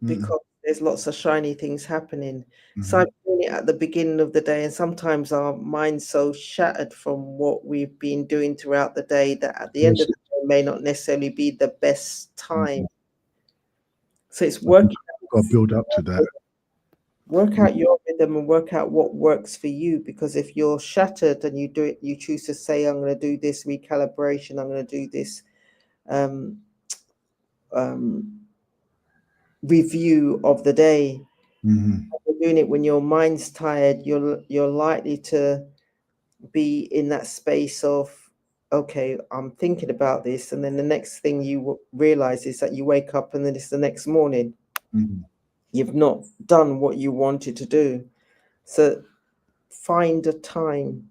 because there's lots of shiny things happening. So I'm doing it at the beginning of the day, and sometimes our mind's so shattered from what we've been doing throughout the day that at the end of the day may not necessarily be the best time. So it's working. Got to build up to that. Work out your rhythm and work out what works for you. Because if you're shattered and you do it, you choose to say, "I'm going to do this recalibration. I'm going to do this." Review of the day. You're doing it when your mind's tired. You're likely to be in that space of, okay, I'm thinking about this, and then the next thing you realize is that you wake up and then it's the next morning. You've not done what you wanted to do. So find a time.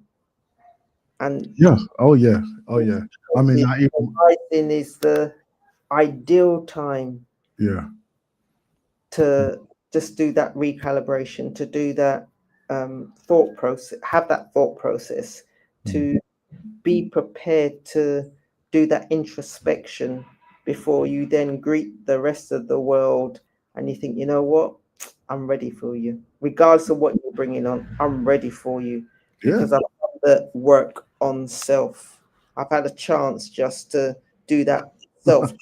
And oh yeah. I mean, not even rising is the ideal time. To just do that recalibration, to do that thought process, have that thought process, to be prepared to do that introspection before you then greet the rest of the world and you think, you know what, I'm ready for you. Regardless of what you're bringing on, I'm ready for you because I've done the work on self. I've had a chance just to do that self.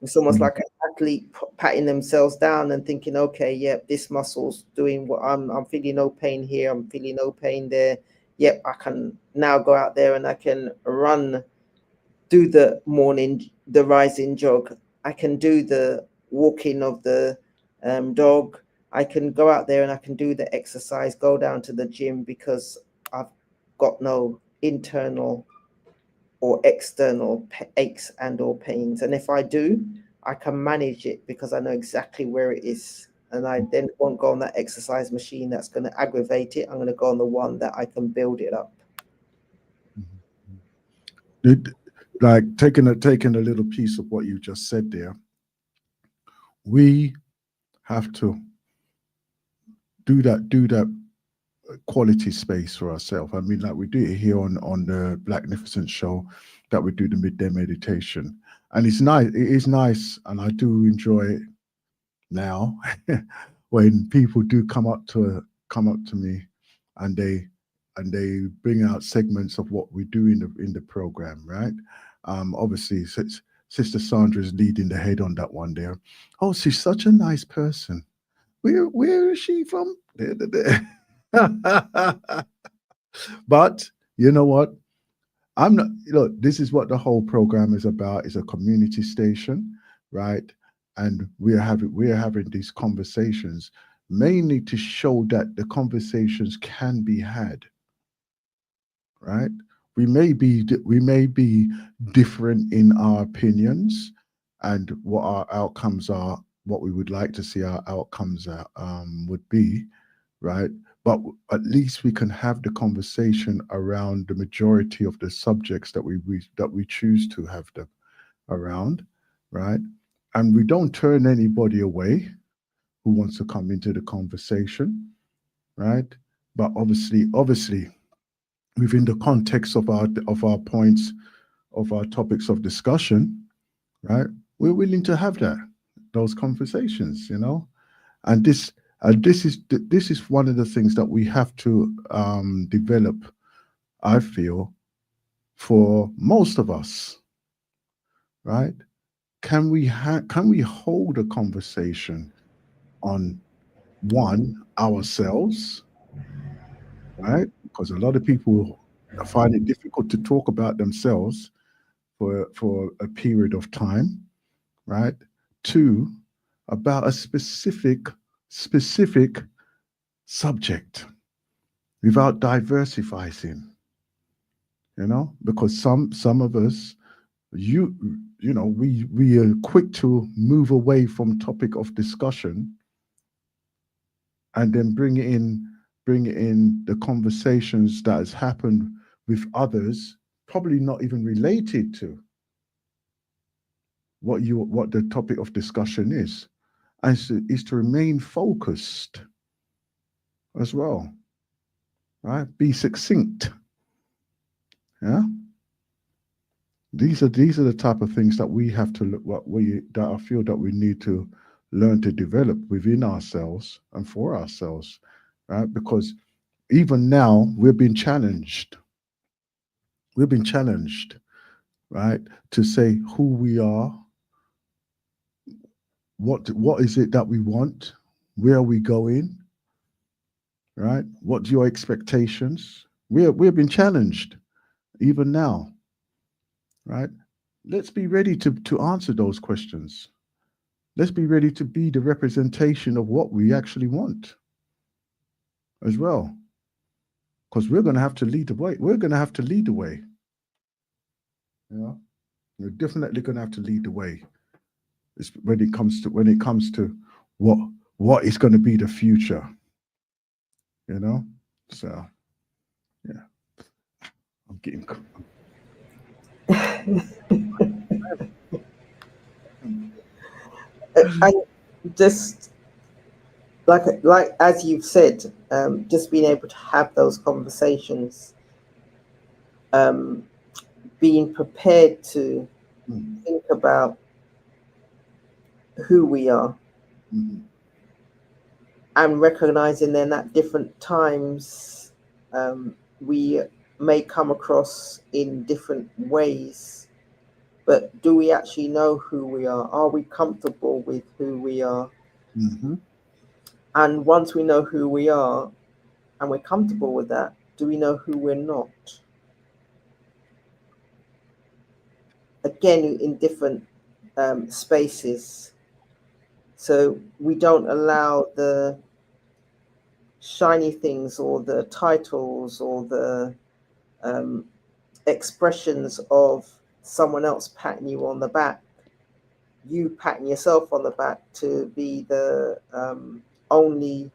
It's almost like an athlete patting themselves down and thinking, okay, yep, this muscle's doing what I'm feeling no pain here, I'm feeling no pain there. Yep, I can now go out there and I can run, do the rising jog. I can do the walking of the dog. I can go out there and I can do the exercise, go down to the gym because I've got no internal or external aches and or pains. And if I do, I can manage it because I know exactly where it is. And I then won't go on that exercise machine that's going to aggravate it. I'm going to go on the one that I can build it up. Like taking a little piece of what you just said there, we have to do that quality space for ourselves. I mean, like we do it here on the Blacknificent show, that we do the midday meditation, and it's nice. It is nice, and I do enjoy it now when people do come up to me, and they bring out segments of what we do in the program, right? Obviously, Sister Sandra is leading the head on that one there. Oh, she's such a nice person. Where is she from? But you know what? I'm not, look, this is what the whole program is about. It's a community station, right? And we're having these conversations mainly to show that the conversations can be had, right? We may be different in our opinions and what our outcomes are, what we would like to see our outcomes would be, right? But at least we can have the conversation around the majority of the subjects that we choose to have them around, right? And we don't turn anybody away who wants to come into the conversation, right? But obviously, within the context of our points, of our topics of discussion, right? We're willing to have those conversations, and this is one of the things that we have to develop, I feel, for most of us, right? Can we hold a conversation on one, ourselves, right? Because a lot of people find it difficult to talk about themselves for a period of time, right? Two, about a specific subject without diversifying, because some of us, we are quick to move away from topic of discussion and then bring in the conversations that has happened with others, probably not even related to what the topic of discussion is, and is to remain focused as well, right? Be succinct. Yeah. These are the type of things that we have to look that I feel that we need to learn to develop within ourselves and for ourselves, right? Because even now we've been challenged. We've been challenged, right, to say who we are, what is it that we want, where are we going, right? What's your expectations? We've been challenged even now, right? Let's be ready to answer those questions. Let's be ready to be the representation of what we actually want as well. Because we're going to have to lead the way. We're going to have to lead the way. You know, we're definitely going to have to lead the way. It's when it comes to what is going to be the future. You know, so yeah, I'm getting. I just like as you've said, just being able to have those conversations, being prepared to think about who we are, and recognizing then at different times we may come across in different ways, but do we actually know who we are? Are we comfortable with who we are? And once we know who we are and we're comfortable with that, do we know who we're not? Again, in different spaces. So we don't allow the shiny things or the titles or the expressions of someone else patting you on the back, you patting yourself on the back, to be the only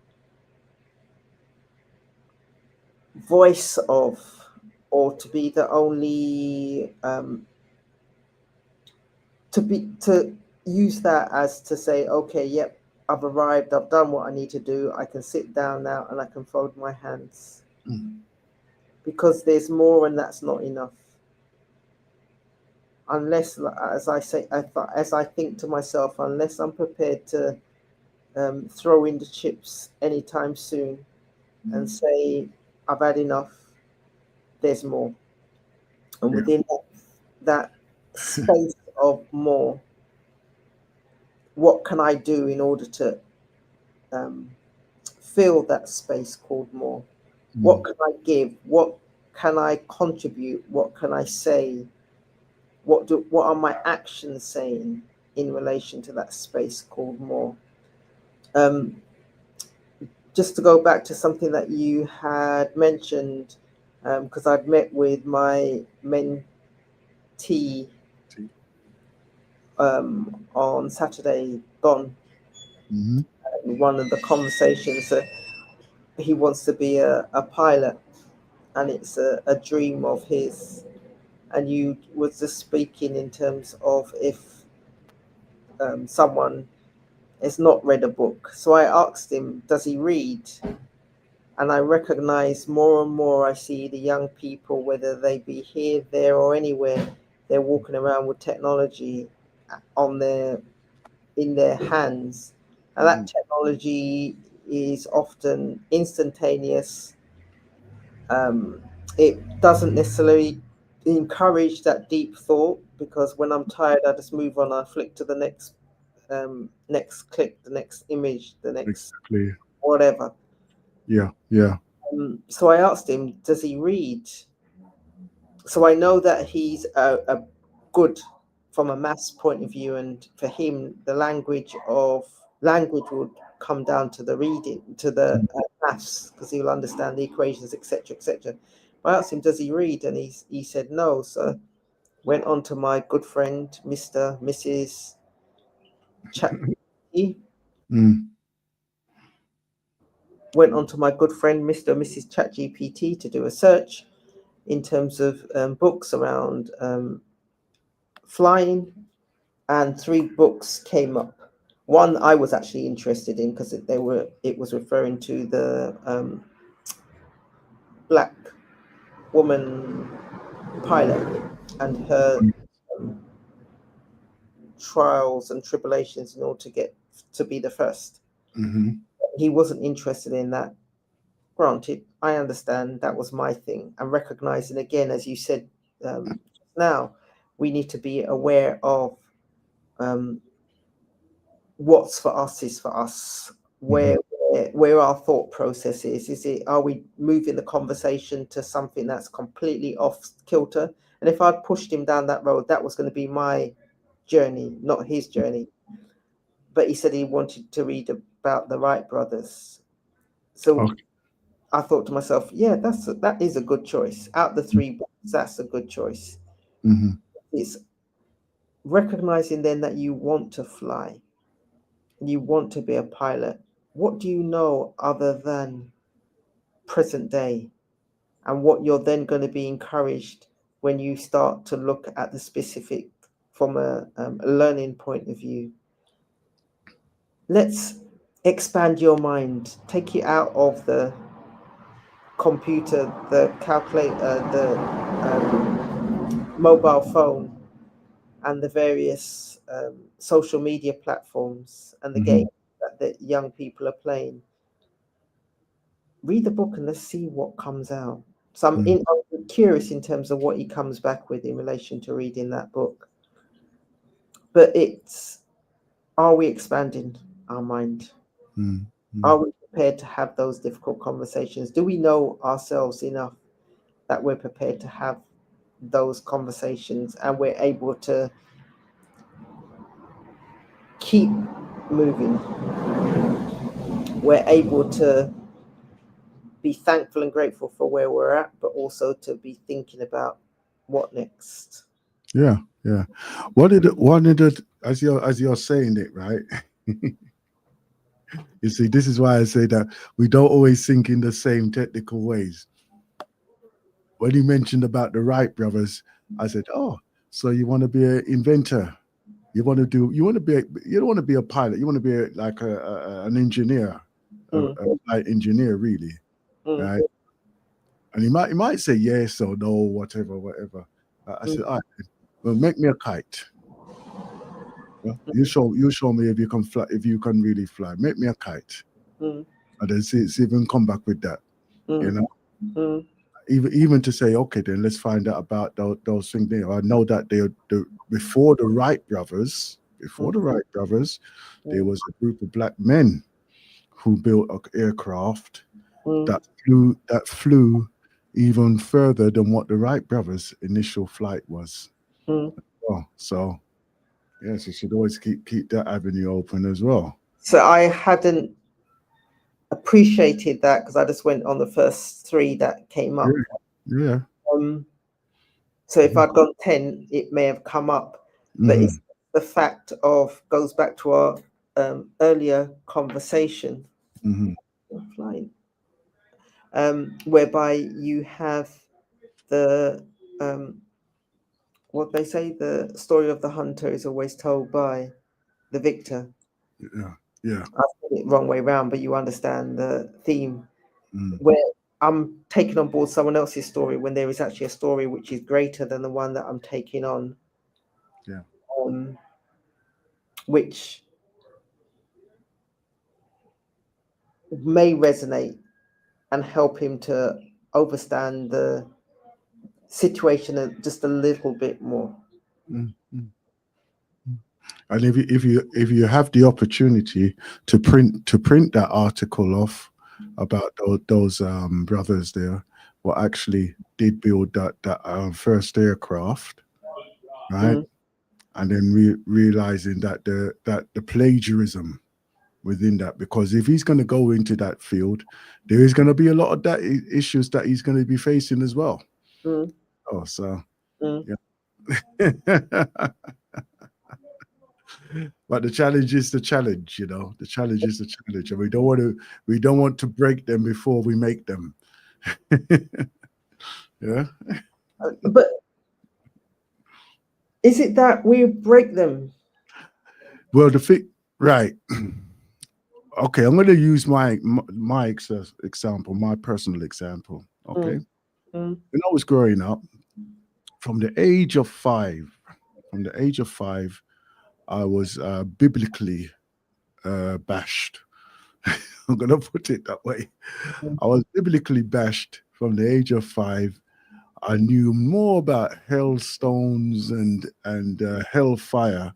voice of, or to be the only to use that as to say, okay, yep, I've arrived, I've done what I need to do, I can sit down now and I can fold my hands. Because there's more, and that's not enough. Unless, as I say, as I think to myself, unless I'm prepared to throw in the chips anytime soon and say, I've had enough, there's more. And within that space of more, what can I do in order to fill that space called more? What can I give? What can I contribute? What can I say? What are my actions saying in relation to that space called more? Just to go back to something that you had mentioned, because I'd met with my mentee on Saturday gone. One of the conversations that he wants to be a pilot, and it's a dream of his. And you was just speaking in terms of if someone has not read a book. So I asked him, does he read? And I recognize more and more, I see the young people, whether they be here, there, or anywhere, they're walking around with technology in their hands. And that technology is often instantaneous. It doesn't necessarily encourage that deep thought, because when I'm tired, I just move on. I flick to the next click, the next image, the next Exactly. whatever. Yeah. Yeah. So I asked him, does he read? So I know that he's a good from a maths point of view, and for him, the language would come down to the reading, to the maths, because he'll understand the equations, etc., etc. I asked him, does he read? And he said no. So went on to my good friend, Mr. Mrs. ChatGPT. Went on to my good friend, Mr. and Mrs. ChatGPT, to do a search in terms of books around flying, and 3 books came up. One I was actually interested in because it was referring to the black woman pilot and her trials and tribulations in order to get to be the first. He wasn't interested in that. Granted, I understand that was my thing. And recognizing, again, as you said now, we need to be aware of what's for us is for us, where our thought process is it, are we moving the conversation to something that's completely off kilter? And if I'd pushed him down that road, that was going to be my journey, not his journey. But he said he wanted to read about the Wright brothers. So I thought to myself, yeah, that is a good choice. Out the 3 books, that's a good choice. It's recognizing then that you want to fly, you want to be a pilot. What do you know other than present day? And what you're then going to be encouraged when you start to look at the specific from a learning point of view. Let's expand your mind, take it out of the computer, the calculator, the mobile phone, and the various social media platforms and the games that young people are playing. Read the book and let's see what comes out. So I'm curious in terms of what he comes back with in relation to reading that book. But are we expanding our mind? Are we prepared to have those difficult conversations? Do we know ourselves enough that we're prepared to have those conversations and we're able to keep moving? We're able to be thankful and grateful for where we're at, but also to be thinking about what next. Yeah. What did it as you're saying it, right? You see, this is why I say that we don't always think in the same technical ways. When you mentioned about the Wright brothers, I said, "Oh, so you want to be an inventor? You don't want to be a pilot. You want to be an engineer, a flight engineer, really, right?" And he might say yes or no, whatever. I said, "All right, well, make me a kite. Well, you show me if you can fly, if you can really fly. Make me a kite." And then see if we can come back with that, you know. Even to say, okay, then let's find out about those things there. I know that before the Wright brothers, there was a group of black men who built an aircraft that flew even further than what the Wright brothers' initial flight was. Oh, so yes, you should always keep that avenue open as well. So I hadn't appreciated that because I just went on the first 3 that came up. Yeah. So if I'd gone 10, it may have come up. But it's the fact of, goes back to our earlier conversation, whereby you have the what they say, the story of the hunter is always told by the victor. Yeah. I said it wrong way around, but you understand the theme. Where I'm taking on board someone else's story when there is actually a story which is greater than the one that I'm taking on. Yeah. Which may resonate and help him to understand the situation just a little bit more. Mm, mm. And if you have the opportunity to print that article off about those brothers there, what actually did build that first aircraft, right? And then realizing that the plagiarism within that, because if he's going to go into that field, there is going to be a lot of that issues that he's going to be facing as well. Oh, so yeah. But the challenge is the challenge, you know. The challenge is the challenge, and we don't want to break them before we make them. Yeah. But is it that we break them? Well, right. Okay, I'm going to use my example, my personal example. Okay, when I was growing up, from the age of 5, I was biblically bashed. I'm going to put it that way. I was biblically bashed from the age of 5. I knew more about hailstones and hellfire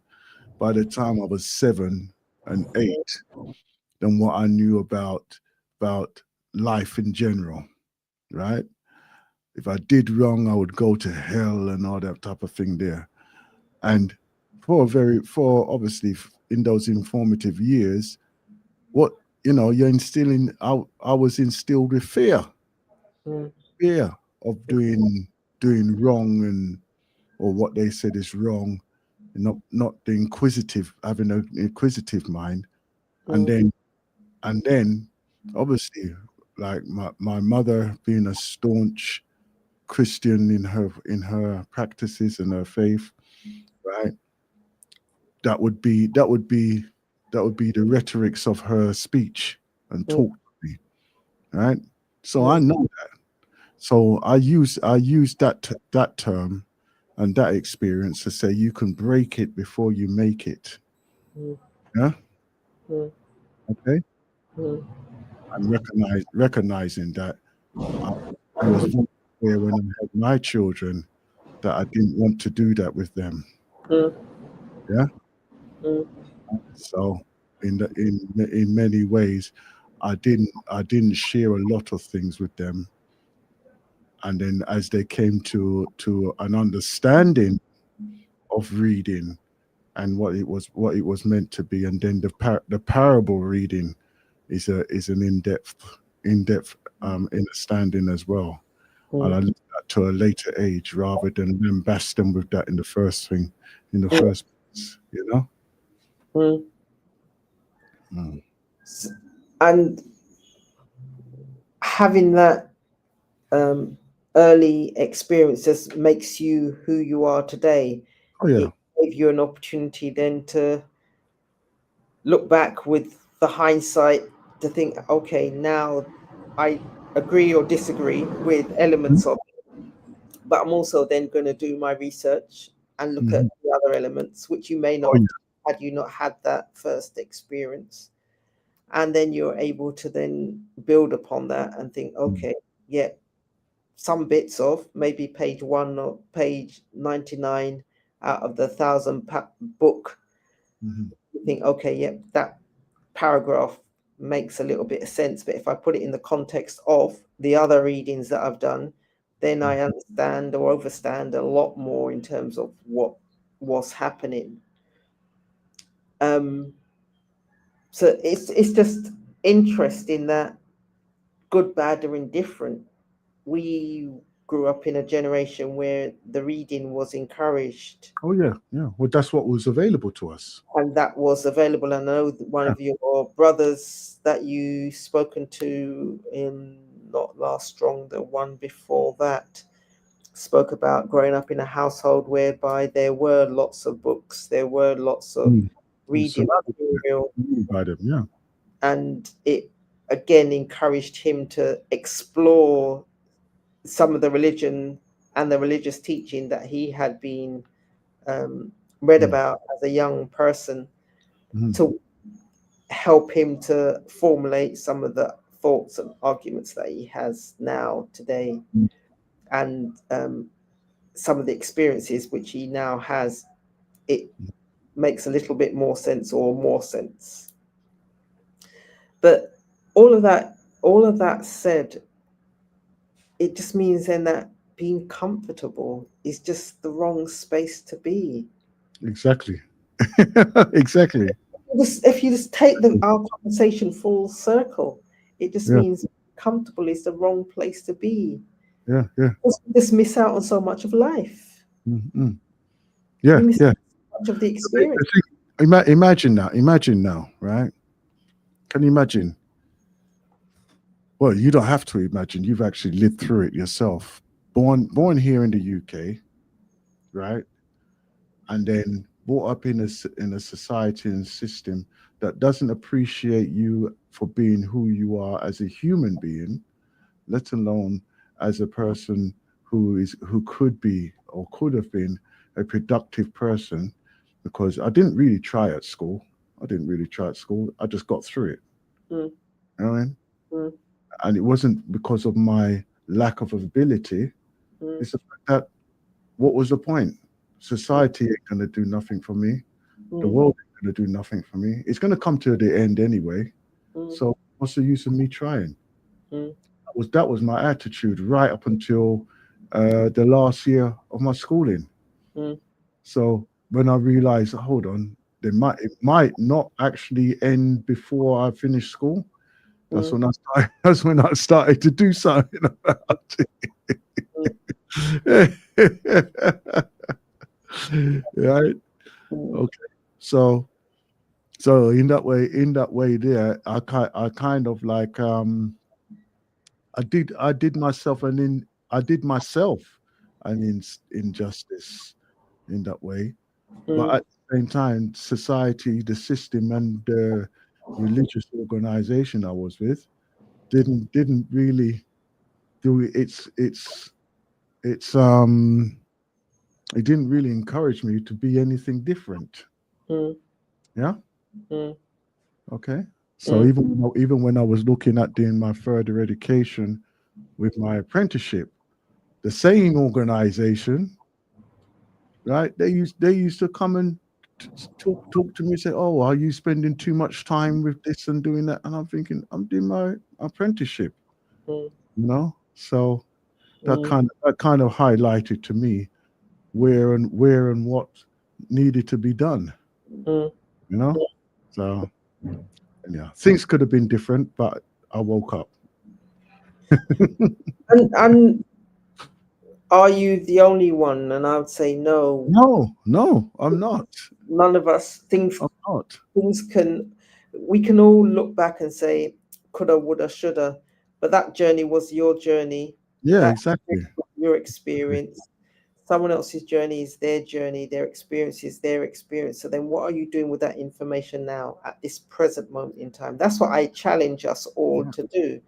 by the time I was 7 and 8 than what I knew about life in general, right? If I did wrong, I would go to hell and all that type of thing there. And for obviously in those informative years, what you're instilling. I was instilled with fear of doing wrong or what they said is wrong, and not the inquisitive, having an inquisitive mind, and then obviously, like my mother being a staunch Christian in her practices and her faith, right? That would be the rhetorics of her speech and talk to me, right? So I know that. So I use that term and that experience to say you can break it before you make it. Yeah. Okay. And recognizing that I was there when I had my children, that I didn't want to do that with them. Yeah. So in many ways, I didn't share a lot of things with them. And then as they came to an understanding of reading and what it was meant to be, and then the parable reading is an in-depth understanding as well. And I looked at to a later age rather than lambast them with that in the first place, you know. And having that early experience just makes you who you are today. Oh yeah. It gave you an opportunity then to look back with the hindsight to think, okay, now I agree or disagree with elements of it, but I'm also then going to do my research and look at the other elements, which you may not had you not had that first experience. And then you're able to then build upon that and think, okay, yeah, some bits of maybe page 1 or page 99 out of the 1,000 book. You think, okay, yeah, that paragraph makes a little bit of sense, but if I put it in the context of the other readings that I've done, then I understand or overstand a lot more in terms of what was happening. So it's just interesting that good, bad, or indifferent, we grew up in a generation where the reading was encouraged. Oh yeah. Well, that's what was available to us. And that was available. I know that one of your brothers that you spoken to in not Last Strong, the one before that, spoke about growing up in a household whereby there were lots of books, there were lots of reading material. And it again encouraged him to explore some of the religion and the religious teaching that he had been read about as a young person, to help him to formulate some of the thoughts and arguments that he has now today. And some of the experiences which he now has, it makes a little bit more sense or more sense. But all of that said, it just means then that being comfortable is just the wrong space to be. Exactly. Exactly. If you just take our conversation full circle, it just Yeah. means comfortable is the wrong place to be. Yeah. Yeah. Just miss out on so much of life. Mm-hmm. Yeah. You miss Yeah. much of the experience. Imagine now, right? Can you imagine? Well, you don't have to imagine. You've actually lived through it yourself. Born here in the UK, right? And then brought up in a society and system that doesn't appreciate you for being who you are as a human being, let alone as a person who could be or could have been a productive person. Because I didn't really try at school. I just got through it. Mm. You know what I mean? Mm. And it wasn't because of my lack of ability. Mm. It's the fact that what was the point? Society ain't gonna do nothing for me. The world ain't gonna do nothing for me. It's gonna come to the end anyway. So what's the use of me trying? That was my attitude right up until the last year of my schooling. So when I realized, hold on, it might not actually end before I finish school. That's when I started. That's when I started to do something about it. Right? Okay. So in that way, there, I kind of like I did myself an injustice in that way. But at the same time, society, the system, and the religious organization I was with didn't really do it didn't really encourage me to be anything different. Yeah. Okay. So even when I was looking at doing my further education with my apprenticeship, the same organization, right? They used to come and talk to me and say, "Oh, are you spending too much time with this and doing that?" And I'm thinking, I'm doing my apprenticeship, So that kind of highlighted to me where and what needed to be done, So yeah, things could have been different, but I woke up. And are you the only one? And I would say no. No, I'm not. None of us. I'm not. We can all look back and say, coulda, woulda, shoulda, but that journey was your journey. Yeah, exactly. Your experience. Someone else's journey is their journey. Their experience is their experience. So then what are you doing with that information now at this present moment in time? That's what I challenge us all to do.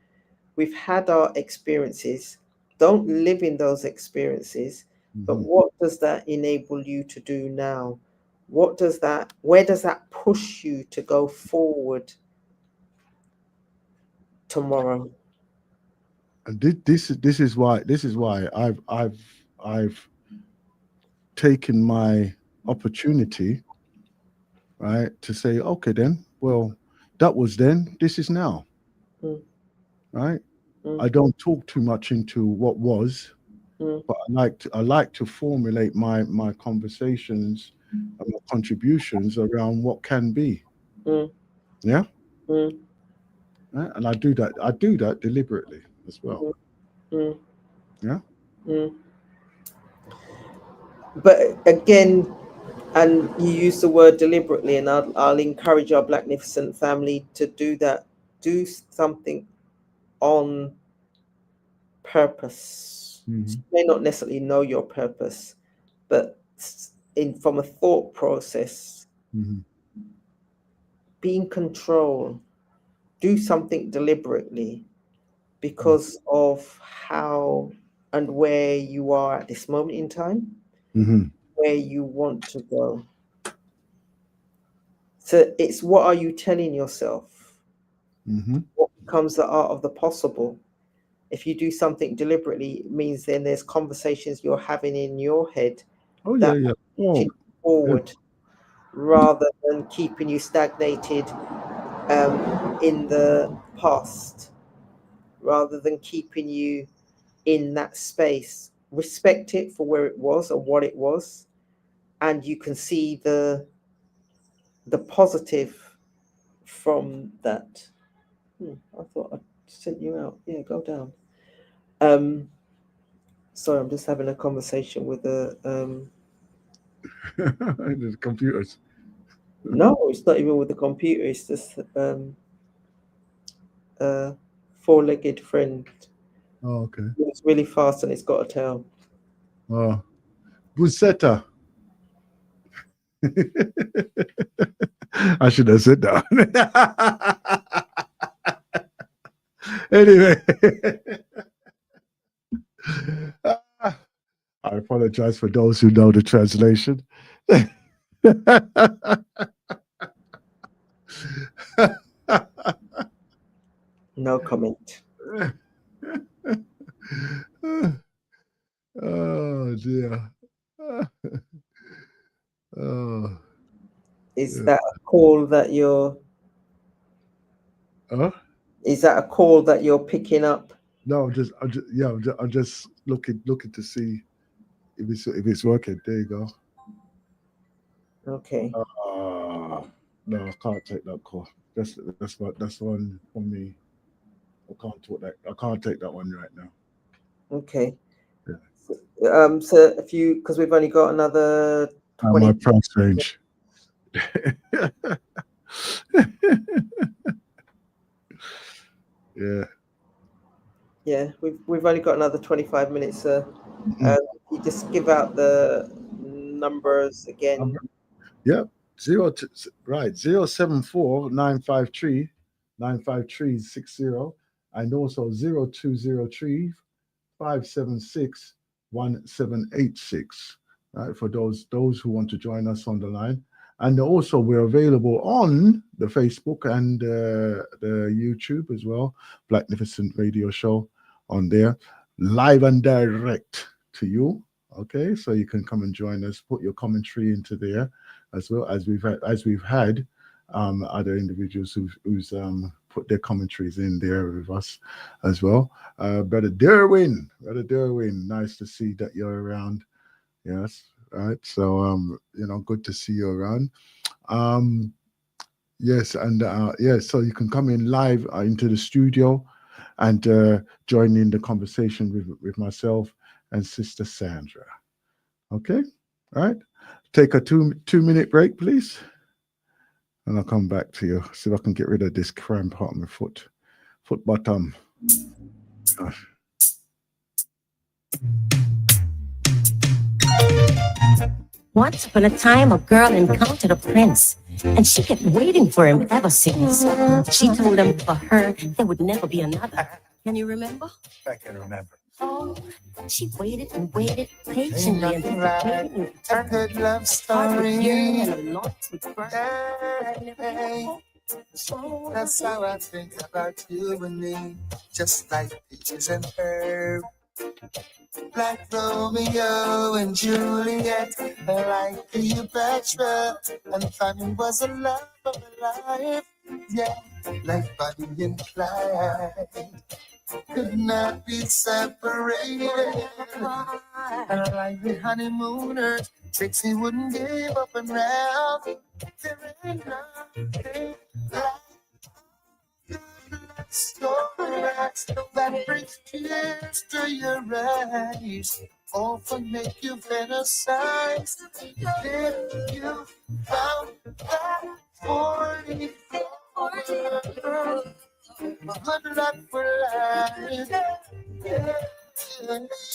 We've had our experiences. Don't live in those experiences, but what does that enable you to do now? Where does that push you to go forward tomorrow? And this is why I've taken my opportunity, right, to say, okay, then, well, that was then, this is now, right? I don't talk too much into what was, but I like to formulate my conversations and my contributions around what can be. Yeah. Right? And I do that deliberately as well. Yeah. But again, and you use the word deliberately, and I'll encourage our Blacknificent family to do that. Do something on purpose. You may not necessarily know your purpose, but from a thought process, be in control. Do something deliberately because of how and where you are at this moment in time, where you want to go. So it's what are you telling yourself? What becomes the art of the possible? if you do something deliberately, it means then there's conversations you're having in your head Oh that yeah. push you forward rather than keeping you stagnated in the past, rather than keeping you in that space. Respect it for where it was or what it was, and you can see the positive from that. I thought I sent you out. Yeah, go down. Sorry, I'm just having a conversation with the The computers. no, it's not even with the computer, it's just four-legged friend. Oh, okay. It's really fast and it's got a tail. Oh, Busetta. I should have said that. Anyway, I apologize for those who know the translation. No comment. Oh dear. Oh. Is that a call that you're? Is that a call that you're picking up? No, I'm just looking to see if it's working. There you go. Okay. No, I can't take that call. That's one for me. I can't take that one right now. Okay. Yeah. So if you, because we've only got another 20. My price range. Yeah. Yeah, we've only got another 25 minutes, sir. You just give out the numbers again. Yep. 074 953 95360 and also 0203 576 1786. Right, for those who want to join us on the line. And also we're available on the Facebook and the YouTube as well. Blacknificent Radio Show on there, live and direct to you. Okay, so you can come and join us, put your commentary into there, as well as we've had other individuals who's put their commentaries in there with us as well. Brother Derwin, nice to see that you're around. Yes, right. So good to see you around. Yes, and so you can come in live into the studio and join in the conversation with myself and Sister Sandra. Okay, all right. Take a 2-minute break, please. And I'll come back to you. See if I can get rid of this cramp on my foot bottom. Gosh. Once upon a time, a girl encountered a prince, and she kept waiting for him ever since. She told him for her, there would never be another. Can you remember? I can remember. Oh, she waited and waited patiently until the A good love story. That's how I think about you and me, just like peaches and herb. Like Romeo and Juliet, like Cleopatra, and Fanny was the love of my life. Yeah, like Bonnie and Clyde, could not be separated. And like the honeymooners, Trixie wouldn't give up and round. There ain't nothing like story that brings tears to your eyes, often make you fantasize. If you found that 44 good luck for life.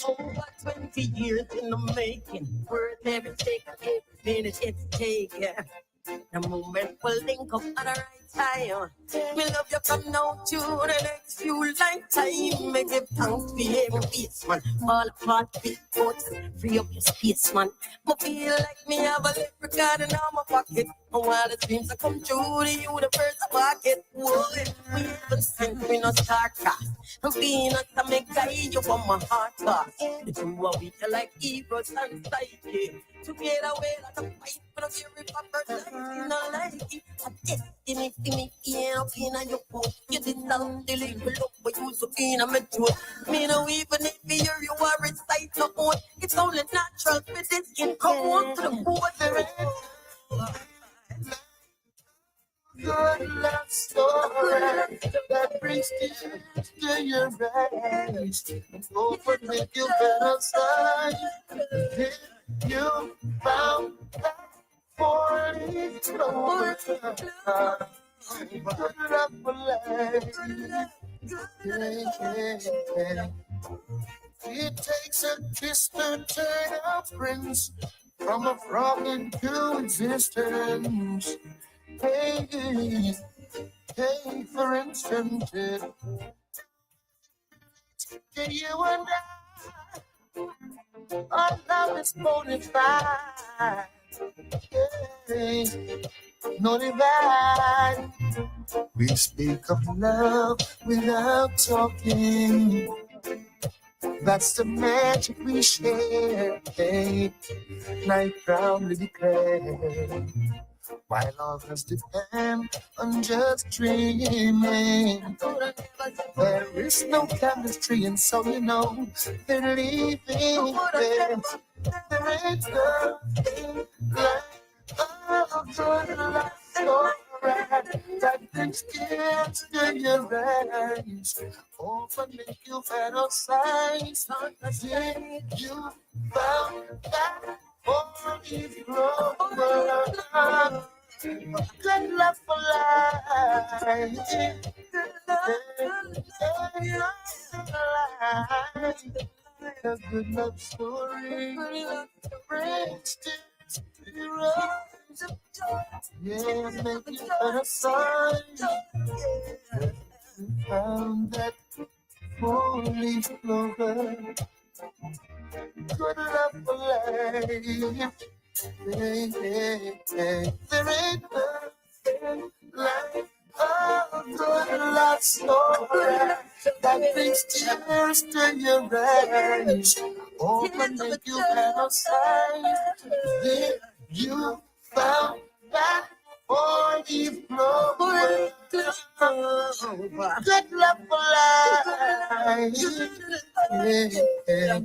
Over 20 years in the making, worth every second, every minute it's taken. The moment we'll link up at the right time. We love you from now to the next few lifetime. Make it thanks for every piece, man. All apart, big boats, free up your space, man. I feel like me have a leprechaun in my pocket. And while the dreams are come true, the universe I get wood. We even sink, we not start cast. And being us to make guide you from my heart thought. The two are weak like heroes and psychic. Together we're like a fight, but I'm here with my first time. Not like it. I destiny, see me, up in your foot. You did not deliver, look, but you so in a metro. Me no even if you hear you are recite no own. It's only natural for this skin. Come on to the border. Good love story that brings tears to your eyes. Hope would make you better side. If you found that for each other, good love for life. Yeah. It takes a kiss to turn a prince from a frog into existence. Hey, hey, for instance, can you and I, our love is bonafide. Hey, no divide. We speak of love without talking. That's the magic we share. Hey, I proudly declare. While others depend on just dreaming, there is no chemistry, and so you know they're leaving. There ain't nothing like a good life story that brings tears to your eyes. Often make you better sighs. Did you found that? Oh, if good love for life. A good love story brings tears to your eyes. Yeah, make you better sign. Found that four-leaf clover. Good love for life. Hey, hey, hey. There ain't nothing like a good love story that brings tears to your eyes. Open make you better sight. Then you found that four-leaf clover. Good love for life. Yeah, yeah.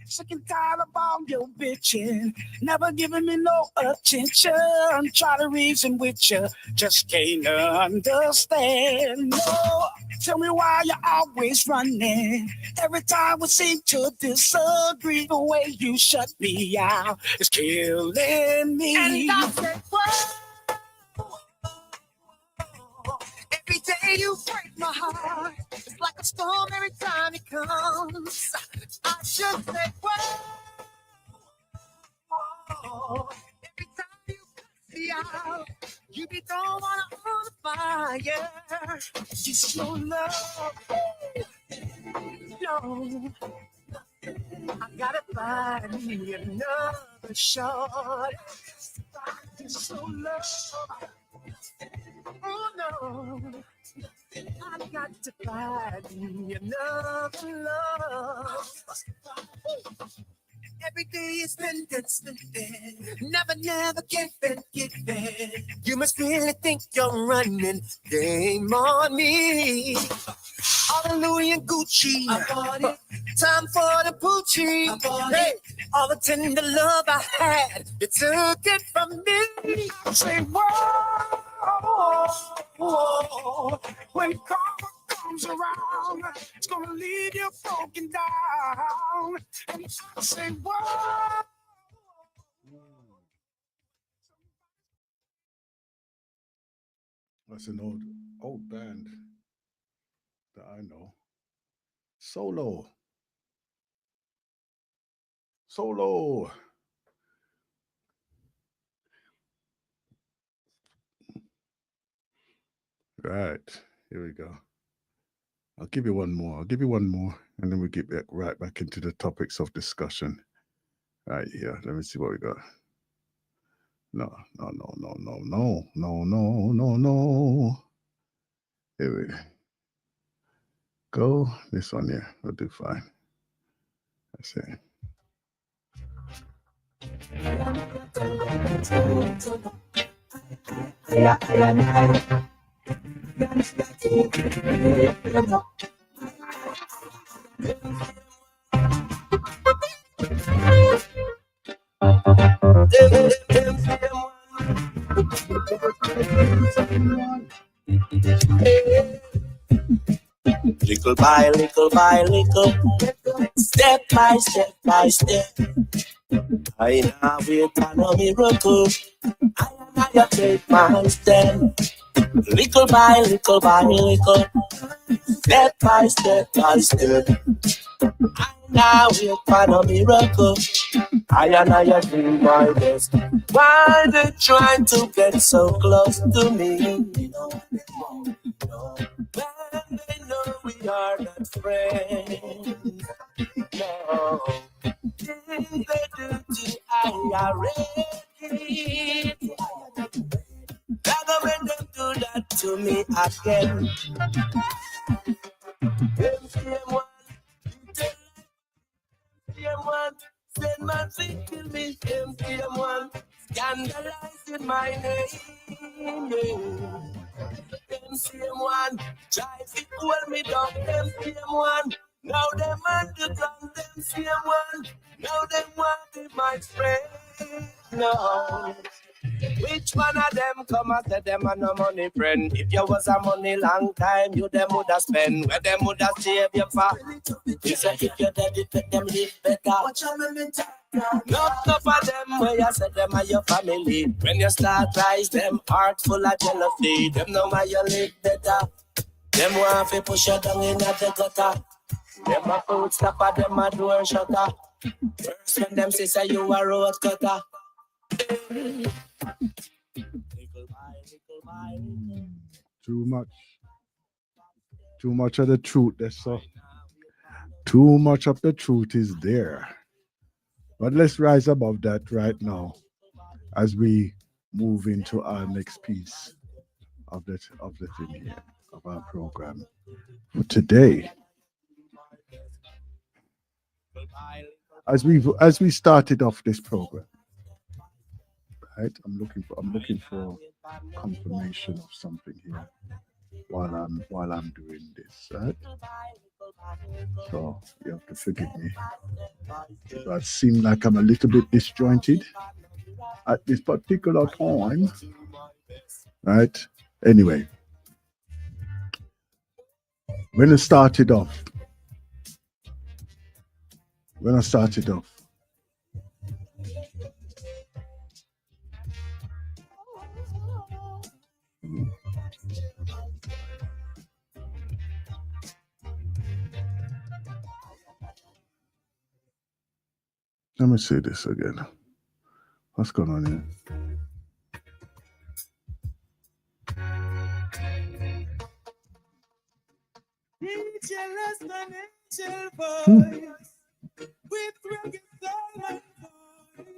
Sick and tired of all your bitching, never giving me no attention. Try to reason with you, just can't understand. No, tell me why you're always running. Every time we seem to disagree, the way you shut me out is killing me. And I said, what? Every day you break my heart. It's like a storm every time it comes. I just say, whoa. Every time you cut me out, you be throwing on the fire. Just your love. No. I gotta find me another shot. Just your love. Oh no, I got to find me another love. Every day is spending, never giving. You must really think you're running game on me. All the Louis and Gucci, I bought it. Time for the Poochie. Hey, all the tender love I had, you took it from me. Say, whoa. That's an old band that I know. Solo. Solo. Right. Here we go. I'll give you one more. I'll give you one more, and then we get back right back into the topics of discussion. Right here. Let me see what we got. No. Here we go. This one here. We'll do fine. That's it. Little by little, step by step, I now wait for a miracle. I take my stand. Little by little, step by step, I now wait for a miracle. I do my best. Why they trying to get so close to me? When they know we are not friends. No. Things they do to IRA. Never make them do that to me again. MCM1, send man to kill me. MCM1, scandalizing my name. MCM1, try to hold me down. MCM1, now them underground. MCM1, now them want be my friend. No. Which one of them come and say them are no money friend? If you was a money long time, you them would have spent. Where them would have save you for? You say if you're dead, it make them live better. Not enough of them where you say them are your family. When you start rise, them heart full of jealousy. Them know why you live better. Them want to push you down in the gutter. Them a food stopper, them a door shutter. First when them say you a road cutter. Too much of the truth. That's so. Too much of the truth is there. But let's rise above that right now as we move into our next piece of the thing here, of our program for today. As we started off this program, right? I'm looking for confirmation of something here while I'm doing this, right? So you have to forgive me. So I seem like I'm a little bit disjointed at this particular time, right? Anyway, when I started off, let me say this again. What's going on here?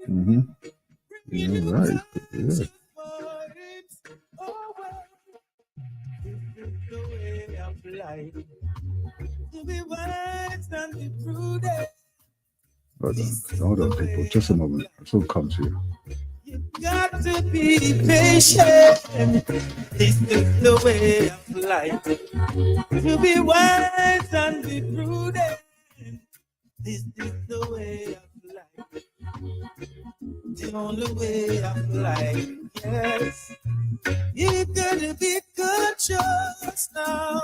Mm-hmm. Yeah, right. Yeah. Hold on, people. Just a moment. So come to you. You got to be patient. This is the way of life. To be wise and be prudent. This is the way of life. The only way of life. Yes. You gotta be conscious now.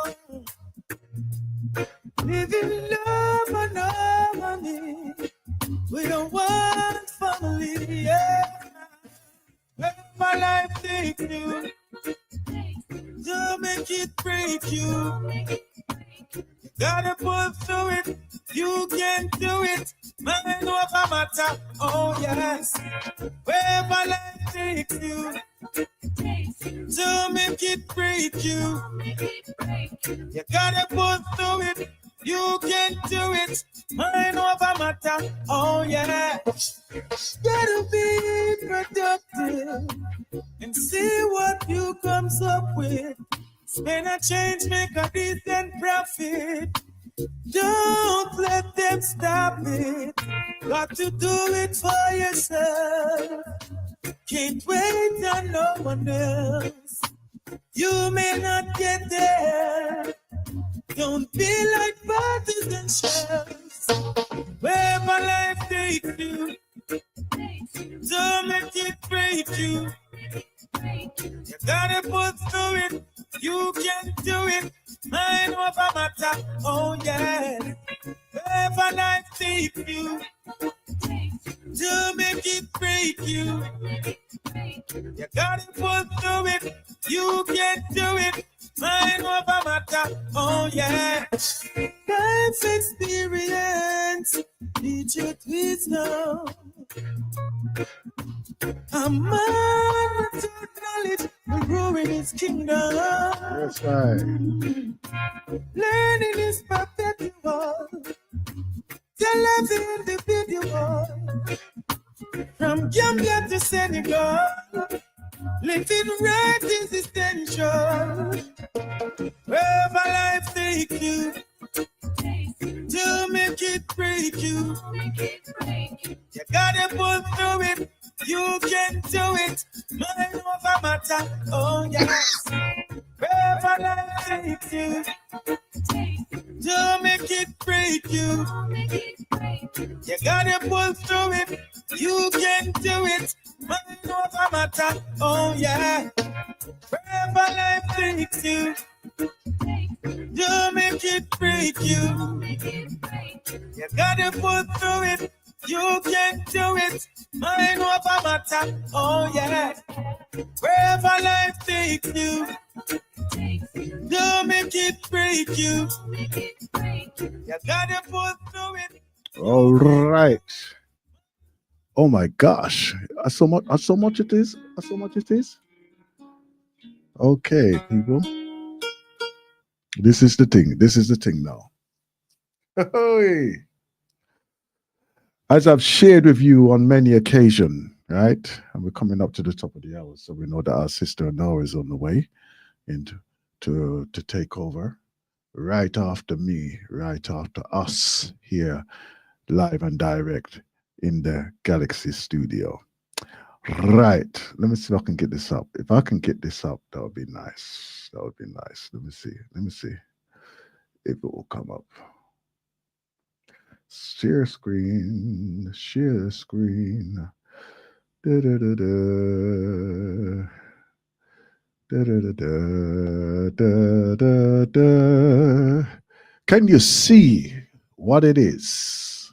Live in love and harmony. We don't want family, yeah. Where my life takes you, make it break you. You gotta pull through it. You can do it. Mind over matter. Oh yes. Wherever life takes you. To make it break you. You gotta pull through it. You can do it. Mind over matter. Oh yeah. Gotta be productive and see what you comes up with. Spend a change, make a decent profit. Don't let them stop it. Got to do it for yourself. Can't wait on no one else. You may not get there. Don't be like bodies and shells. Wherever life takes you, don't make it break you. You gotta put through it. You can do it. Mind over matter. Oh yeah. Wherever life takes you, don't make it break you. You gotta put through it. You can do it. Mind over matter. Oh yeah. Life experience. Teach you wisdom. A man without knowledge will ruin his kingdom. That's right. Learning is perpetual. Tell every individual. From Gambia to Senegal, living right is essential. Wherever life takes you, to make it break you. You gotta pull through it. You can do it. Mind over matter. Oh yes. Wherever life takes you, to make it break you. You gotta pull through it. You can do it. Mind over matter. Oh yeah. Wherever life takes you, to make it break you. You gotta pull through it. You can do it. Mind over matter. Oh yeah. Wherever life takes you, don't make it break you. You gotta pull through it. All right. Oh my gosh. So much it is. So much it is. Okay, people. This is the thing. This is the thing now. Hey. As I've shared with you on many occasions, right? And we're coming up to the top of the hour, so we know that our sister Noah is on the way into to take over right after me, right after us here, live and direct in the Galaxy studio. Right. Let me see if I can get this up. If I can get this up, that would be nice. That would be nice. Let me see. Let me see if it will come up. Share screen. Share screen. Da, da, da, da. Da, da, da, da, da, da. Can you see what it is?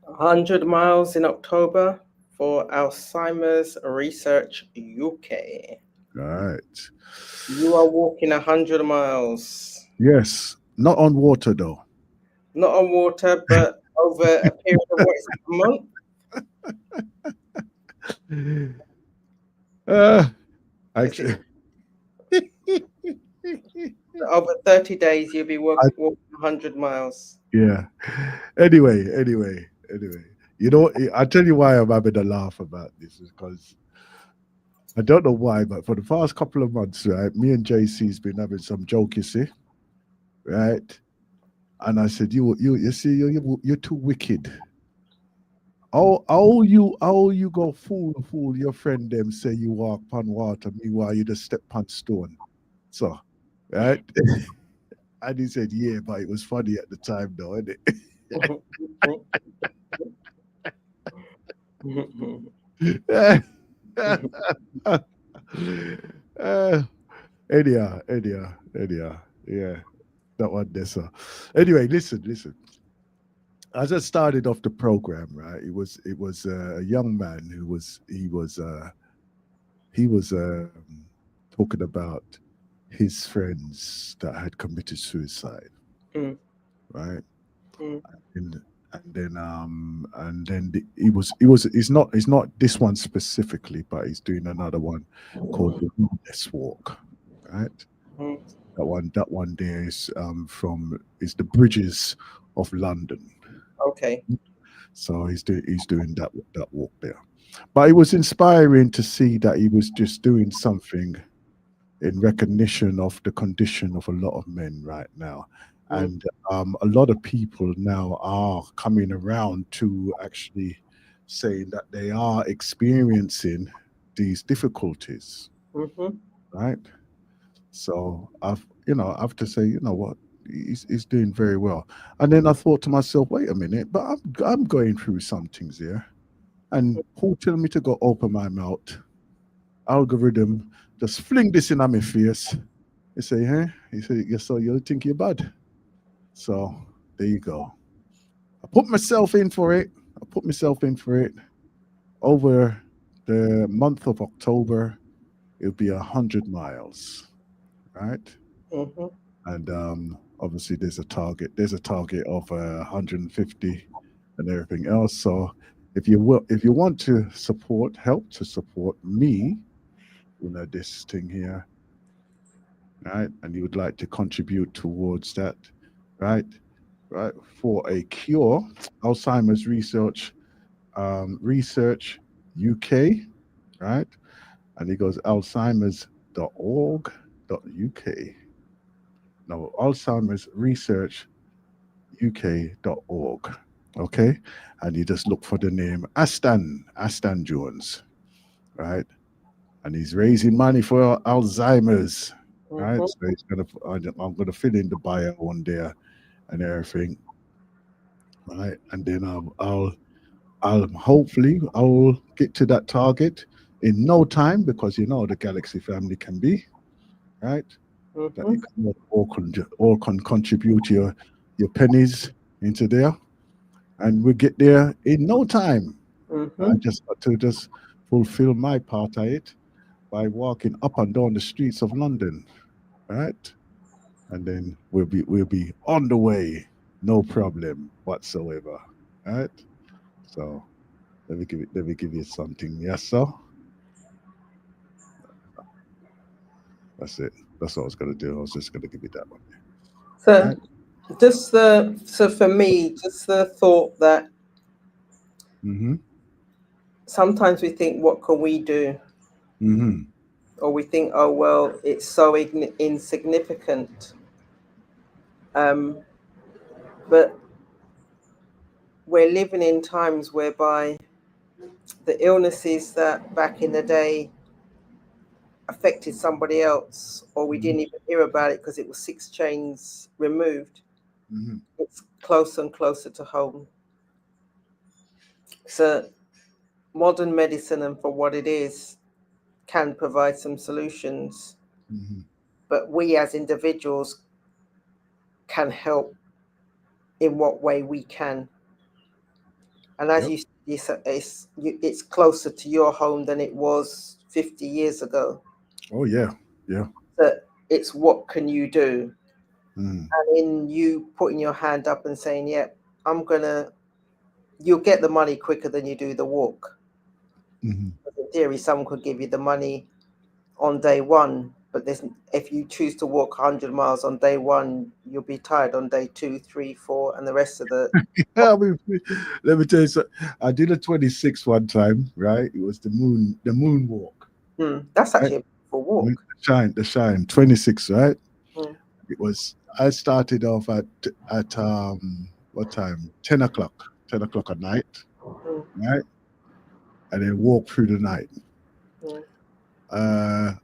100 miles in October for Alzheimer's Research UK. Right. You are walking 100 miles. Yes. Not on water, though. Not on water, but over a period of what is it, a month? Actually, over 30 days, you'll be walking 100 miles. yeah. Anyway. You know, I'll tell you why I'm having a laugh about this is because I don't know why, but for the past couple of months, right, me and JC's been having some joke, you see, right? And I said, you see, you're too wicked. How you go fool your friend them say you walk on water, meanwhile you just step on stone. So, right? And he said, yeah, but it was funny at the time though, isn't it? Anyhow, yeah, that one there. So, anyway, listen. As I started off the program, right, it was a young man who was talking about his friends that had committed suicide, Mm. right? Mm. And then he's not this one specifically, but he's doing another one called the Wellness Walk, right? Mm. That one there is from is the bridges of London. Okay. So he's doing that walk there. But it was inspiring to see that he was just doing something in recognition of the condition of a lot of men right now. Mm. And a lot of people now are coming around to actually saying that they are experiencing these difficulties, Mm-hmm. right? So I have to say, you know what, he's doing very well. And then I thought to myself, wait a minute, but I'm going through some things here, and who tell me to go open my mouth? Algorithm just fling this in on my face. He say, huh? He say, yes, so you think you're bad. So there you go. I put myself in for it. I put myself in for it. Over the month of October, it'll be 100 miles, right? Mm-hmm. And obviously there's a target. There's a target of 150 and everything else. So if you want to help to support me, this thing here, right? And you would like to contribute towards that, right? Right, for a cure, Alzheimer's research UK, right? And he goes alzheimers.org.uk. No, Alzheimer's research UK.org. Okay. And you just look for the name Aston Jones, right? And he's raising money for Alzheimer's, right? Mm-hmm. So I'm gonna fill in the bio on there and everything, right? And then I'll hopefully I'll get to that target in no time, because the Galaxy family can be, right. That Mm-hmm. you can all can contribute your pennies into there, and we get there in no time. I Mm-hmm. just got to just fulfill my part of it by walking up and down the streets of London, right? And then we'll be on the way, no problem whatsoever, right? So let me give you something. Yes, sir. That's it. That's what I was gonna do. I was just gonna give you that one. So Right? so for me, just the thought that Mm-hmm. sometimes we think, what can we do? Mm-hmm. Or we think, oh well, it's so insignificant. Um, but we're living in times whereby the illnesses that back in the day affected somebody else, or we didn't even hear about it because it was 6 chains removed, Mm-hmm. it's closer and closer to home. So modern medicine, and for what it is, can provide some solutions, Mm-hmm. but we as individuals can help in what way we can. And as Yep. you said, it's closer to your home than it was 50 years ago. Oh yeah. Yeah. That it's what can you do? Mm-hmm. And in you putting your hand up and saying, yeah, you'll get the money quicker than you do the walk. Mm-hmm. In theory, someone could give you the money on day one, but if you choose to walk 100 miles on day one, you'll be tired on day 2, 3, 4, and the rest of the. Yeah, let me tell you something. I did a 26 one time, right? It was the moon walk, That's right? actually a beautiful walk. The shine 26, right? Mm, It was I started off at what time? 10 o'clock. 10 o'clock at night, mm, right? And then walk through the night. mm,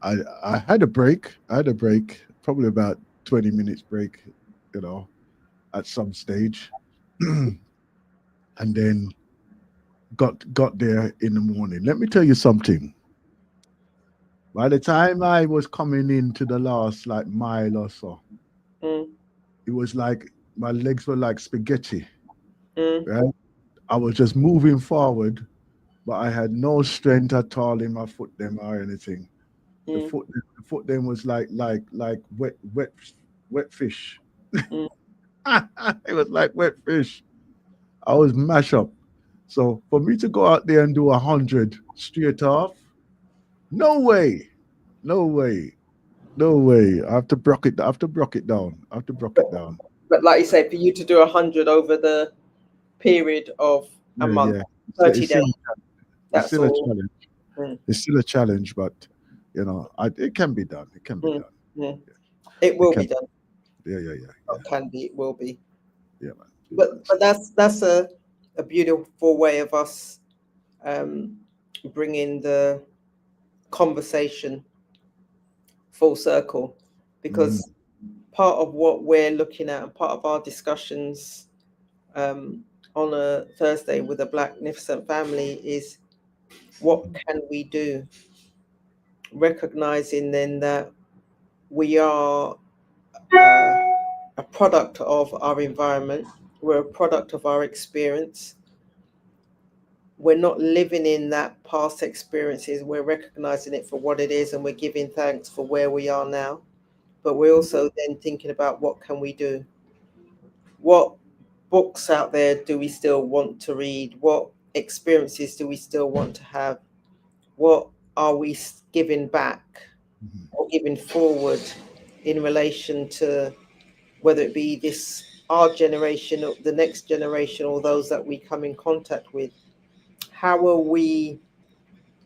I had a break. I had a break, probably about 20 minutes break, you know, at some stage. And then got there in the morning. Let me tell you something. By the time I was coming into the last like mile or so, mm, it was like my legs were like spaghetti, mm, right? I was just moving forward, but I had no strength at all in my foot them or anything. The foot then was like wet fish. Mm. It was like wet fish. I was mash up. So for me to go out there and do 100 straight off, no way, no way, no way. I have to broke it. I have to broke it down. I have to broke it down. But like you say, for you to do 100 over the period of a Yeah, month, yeah. 30 days, It's that's still a all. challenge. Mm. It's still a challenge, but you know, it can be done. It can be done. Mm. It will be can- done. Yeah, yeah, yeah, It can be. It will be. yeah, man. But that's a beautiful way of us bringing the conversation full circle, because part of what we're looking at and part of our discussions on a Thursday with the Blacknificent family is what can we do, recognizing then that we are a product of our environment, we're a product of our experience. We're not living in that past experiences, we're recognizing it for what it is, and we're giving thanks for where we are now. But we're also then thinking about what can we do? What books out there do we still want to read? What experiences do we still want to have? What are we giving back or giving forward in relation to whether it be our generation or the next generation or those that we come in contact with? How are we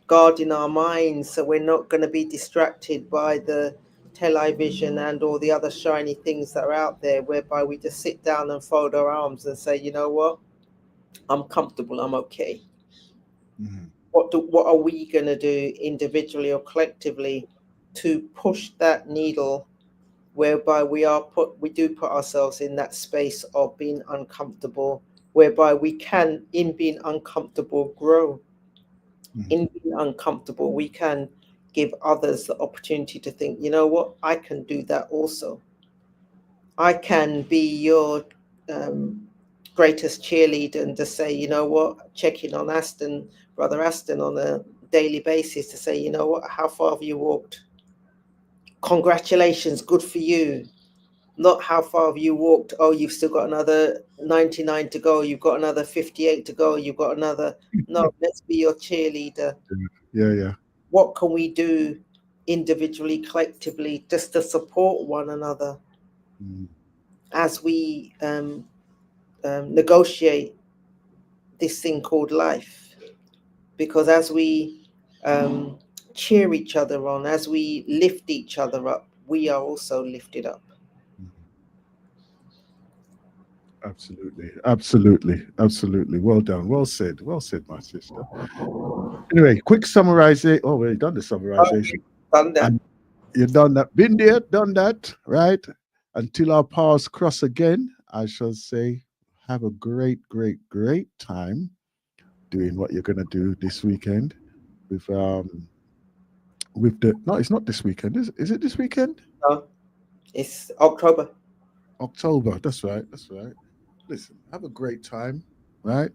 guarding our minds so we're not going to be distracted by the television and all the other shiny things that are out there, whereby we just sit down and fold our arms and say, you know what, I'm comfortable, I'm okay. What are we going to do individually or collectively to push that needle, whereby we do put ourselves in that space of being uncomfortable, whereby we can, in being uncomfortable, grow. In being uncomfortable, we can give others the opportunity to think, you know what, I can do that also. I can be your greatest cheerleader and just say, you know what, check in on Aston, Brother Aston, on a daily basis to say, you know what, how far have you walked? Congratulations, good for you. Not how far have you walked? Oh, you've still got another 99 to go. You've got another 58 to go. You've got another. No, let's be your cheerleader. Yeah, yeah. What can we do individually, collectively, just to support one another as we negotiate this thing called life? Because as we cheer each other on, as we lift each other up, we are also lifted up. Absolutely, absolutely, absolutely. Well done. Well said, my sister. Anyway, quick summarization. Oh, we've done the summarization. Done that. And you've done that. Been there, done that, right? Until our paths cross again, I shall say, have a great, great, great time doing what you're gonna do this weekend with the no, it's not this weekend. Is it this weekend? No, it's October. October. That's right. That's right. Listen, have a great time, right?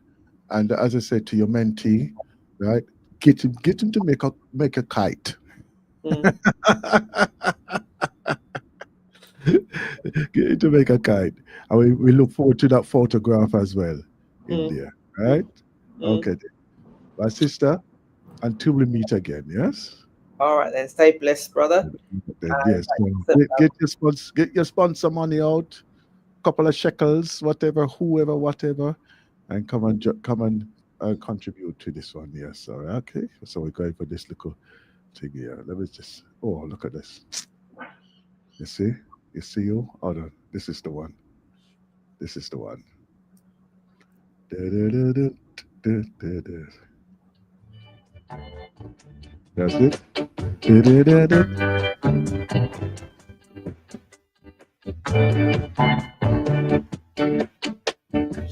And as I said to your mentee, right, get him to make a kite. Get him to make a kite. And we look forward to that photograph as well in there, right? Okay, then. My sister, until we meet again, yes? All right, then. Stay blessed, brother. Then, yes. So get your sponsor money out, couple of shekels, whatever, whoever, whatever, and come and contribute to this one. Yes, all right, okay. So we're going for this little thing here. Let me just. Oh, look at this. You see? You see you? Hold on. This is the one. This is the one. That's it.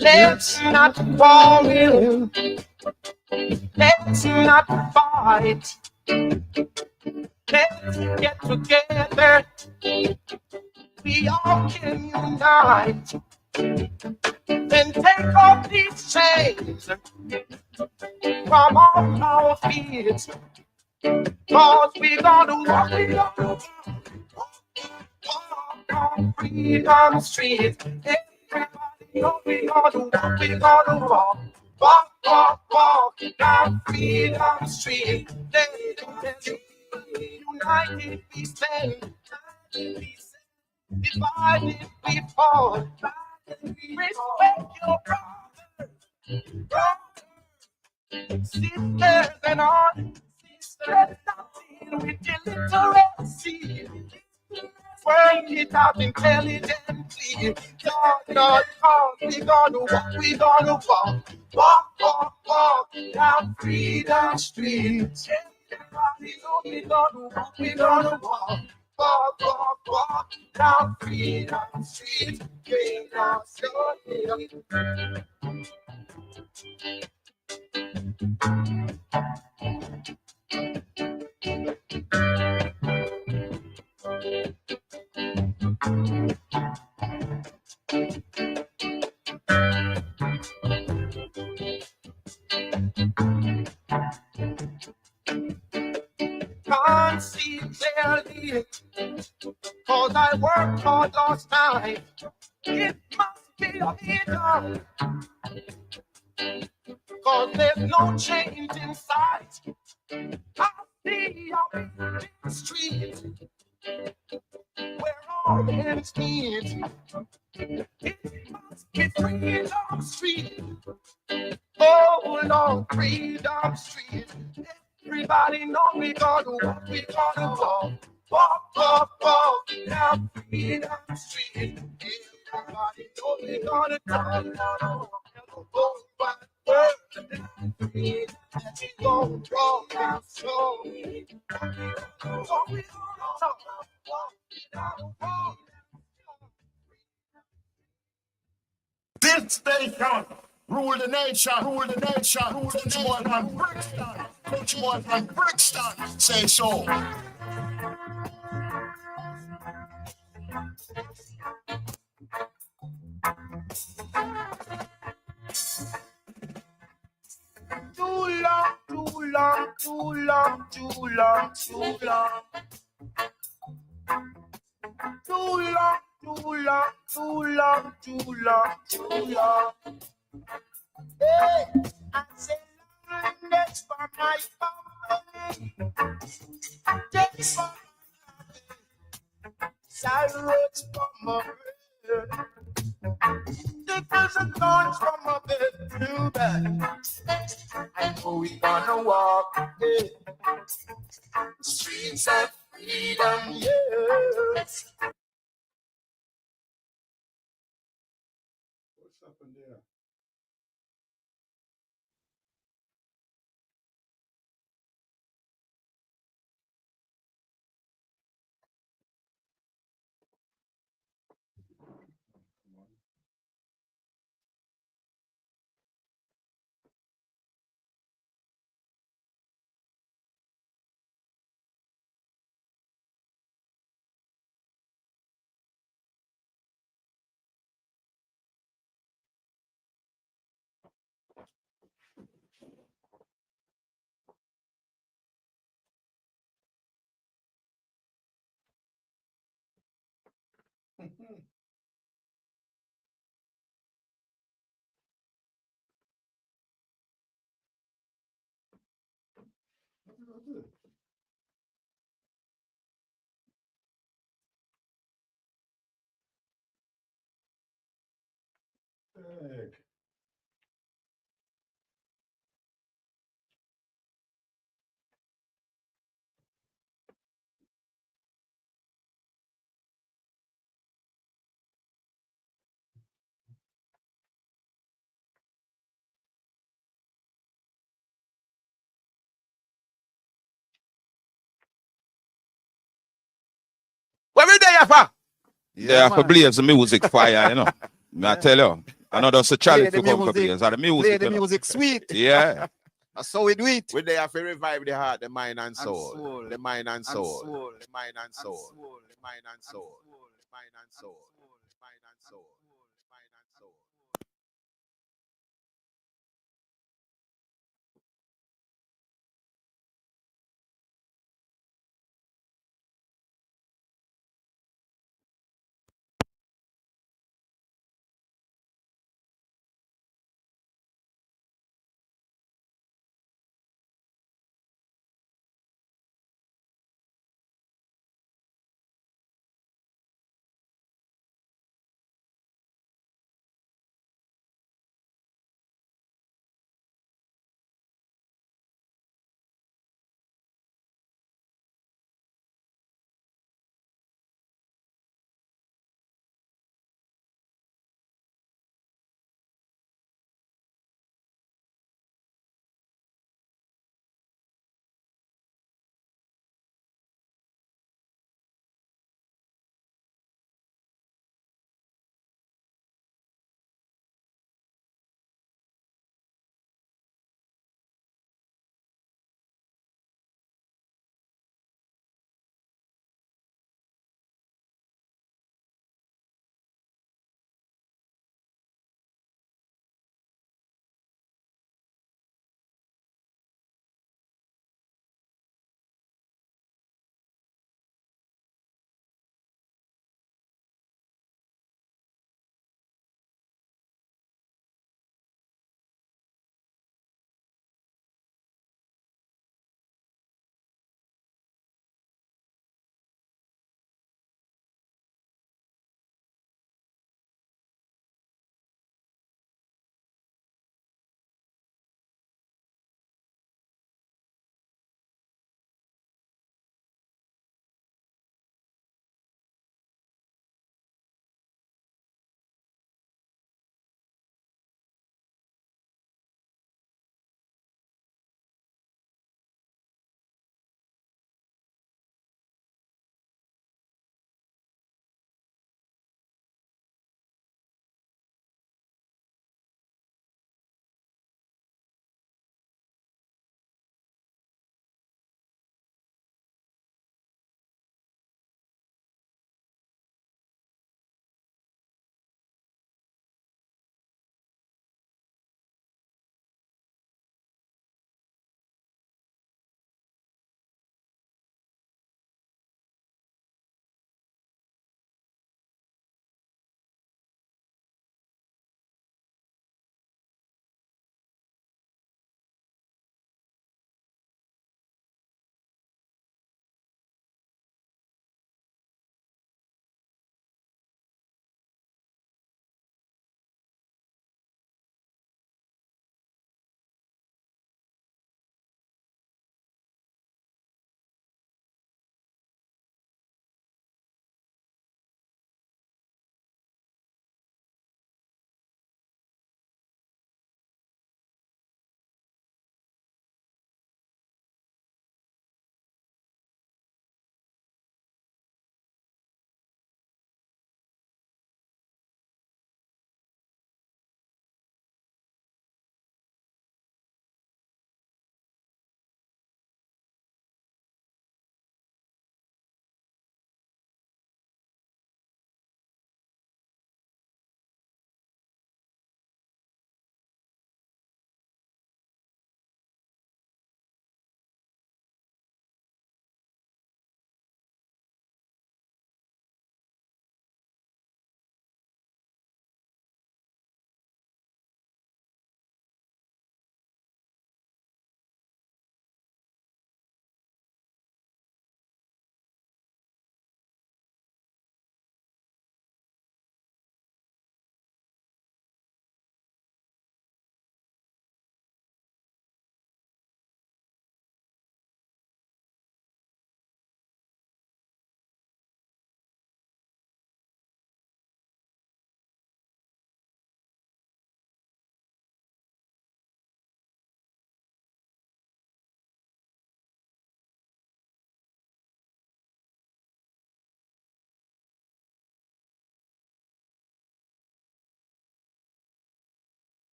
Let's not quarrel. Let's not fight. Let's get together. We all can unite. Then take off these chains from all our fears. Cause we gonna walk, we gonna walk on Freedom Street. Everybody know we gonna walk, we gonna walk. Walk, walk, walk down Freedom Street. United we stand, divided we fall. Respect your brothers, sisters, and all. Let's not deal with illiteracy. Work it out intelligently. Lord, we gonna walk, we gonna walk. Walk, walk, walk down Freedom Street. Everybody know we gonna walk, we gonna walk. Walk, walk, walk down Freedom Street. Freedom Street. Can't see clearly, cause I worked hard last night. It must be a hidden, cause there's no change in sight. I see a big street where all hands meet. It must be Freedom Street. Oh Lord, Freedom Street. Everybody know we gonna walk, we gonna walk. Walk, walk, walk down Freedom Street. Everybody know we gonna talk. Oh, but down Freedom Street. We gonna walk down slow. Oh, we gonna walk, we gonna walk. This station rule the nation, rule the nation, rule the nation. More than Brixton, much more than Brixton. Say so. Too long, too long, too long, too long, too long. Too long, too long, too long, too long, too long. Hey, I said that's for my family. That's for silence from my bed. Because the thorns from my bed too bad. I know we gonna walk, yeah. Streets of freedom, yes. What's happened there? Heck. Where we there, for? Yeah, for blaze the music fire, you know. I tell you. I know that's a challenge to come for blaze. The music, play the you know. music sweet. Yeah. That's how we do it. We're there to revive the heart, the mind and soul. The mind and soul. The mind and soul. The mind and soul. The mind and soul. The mind and soul.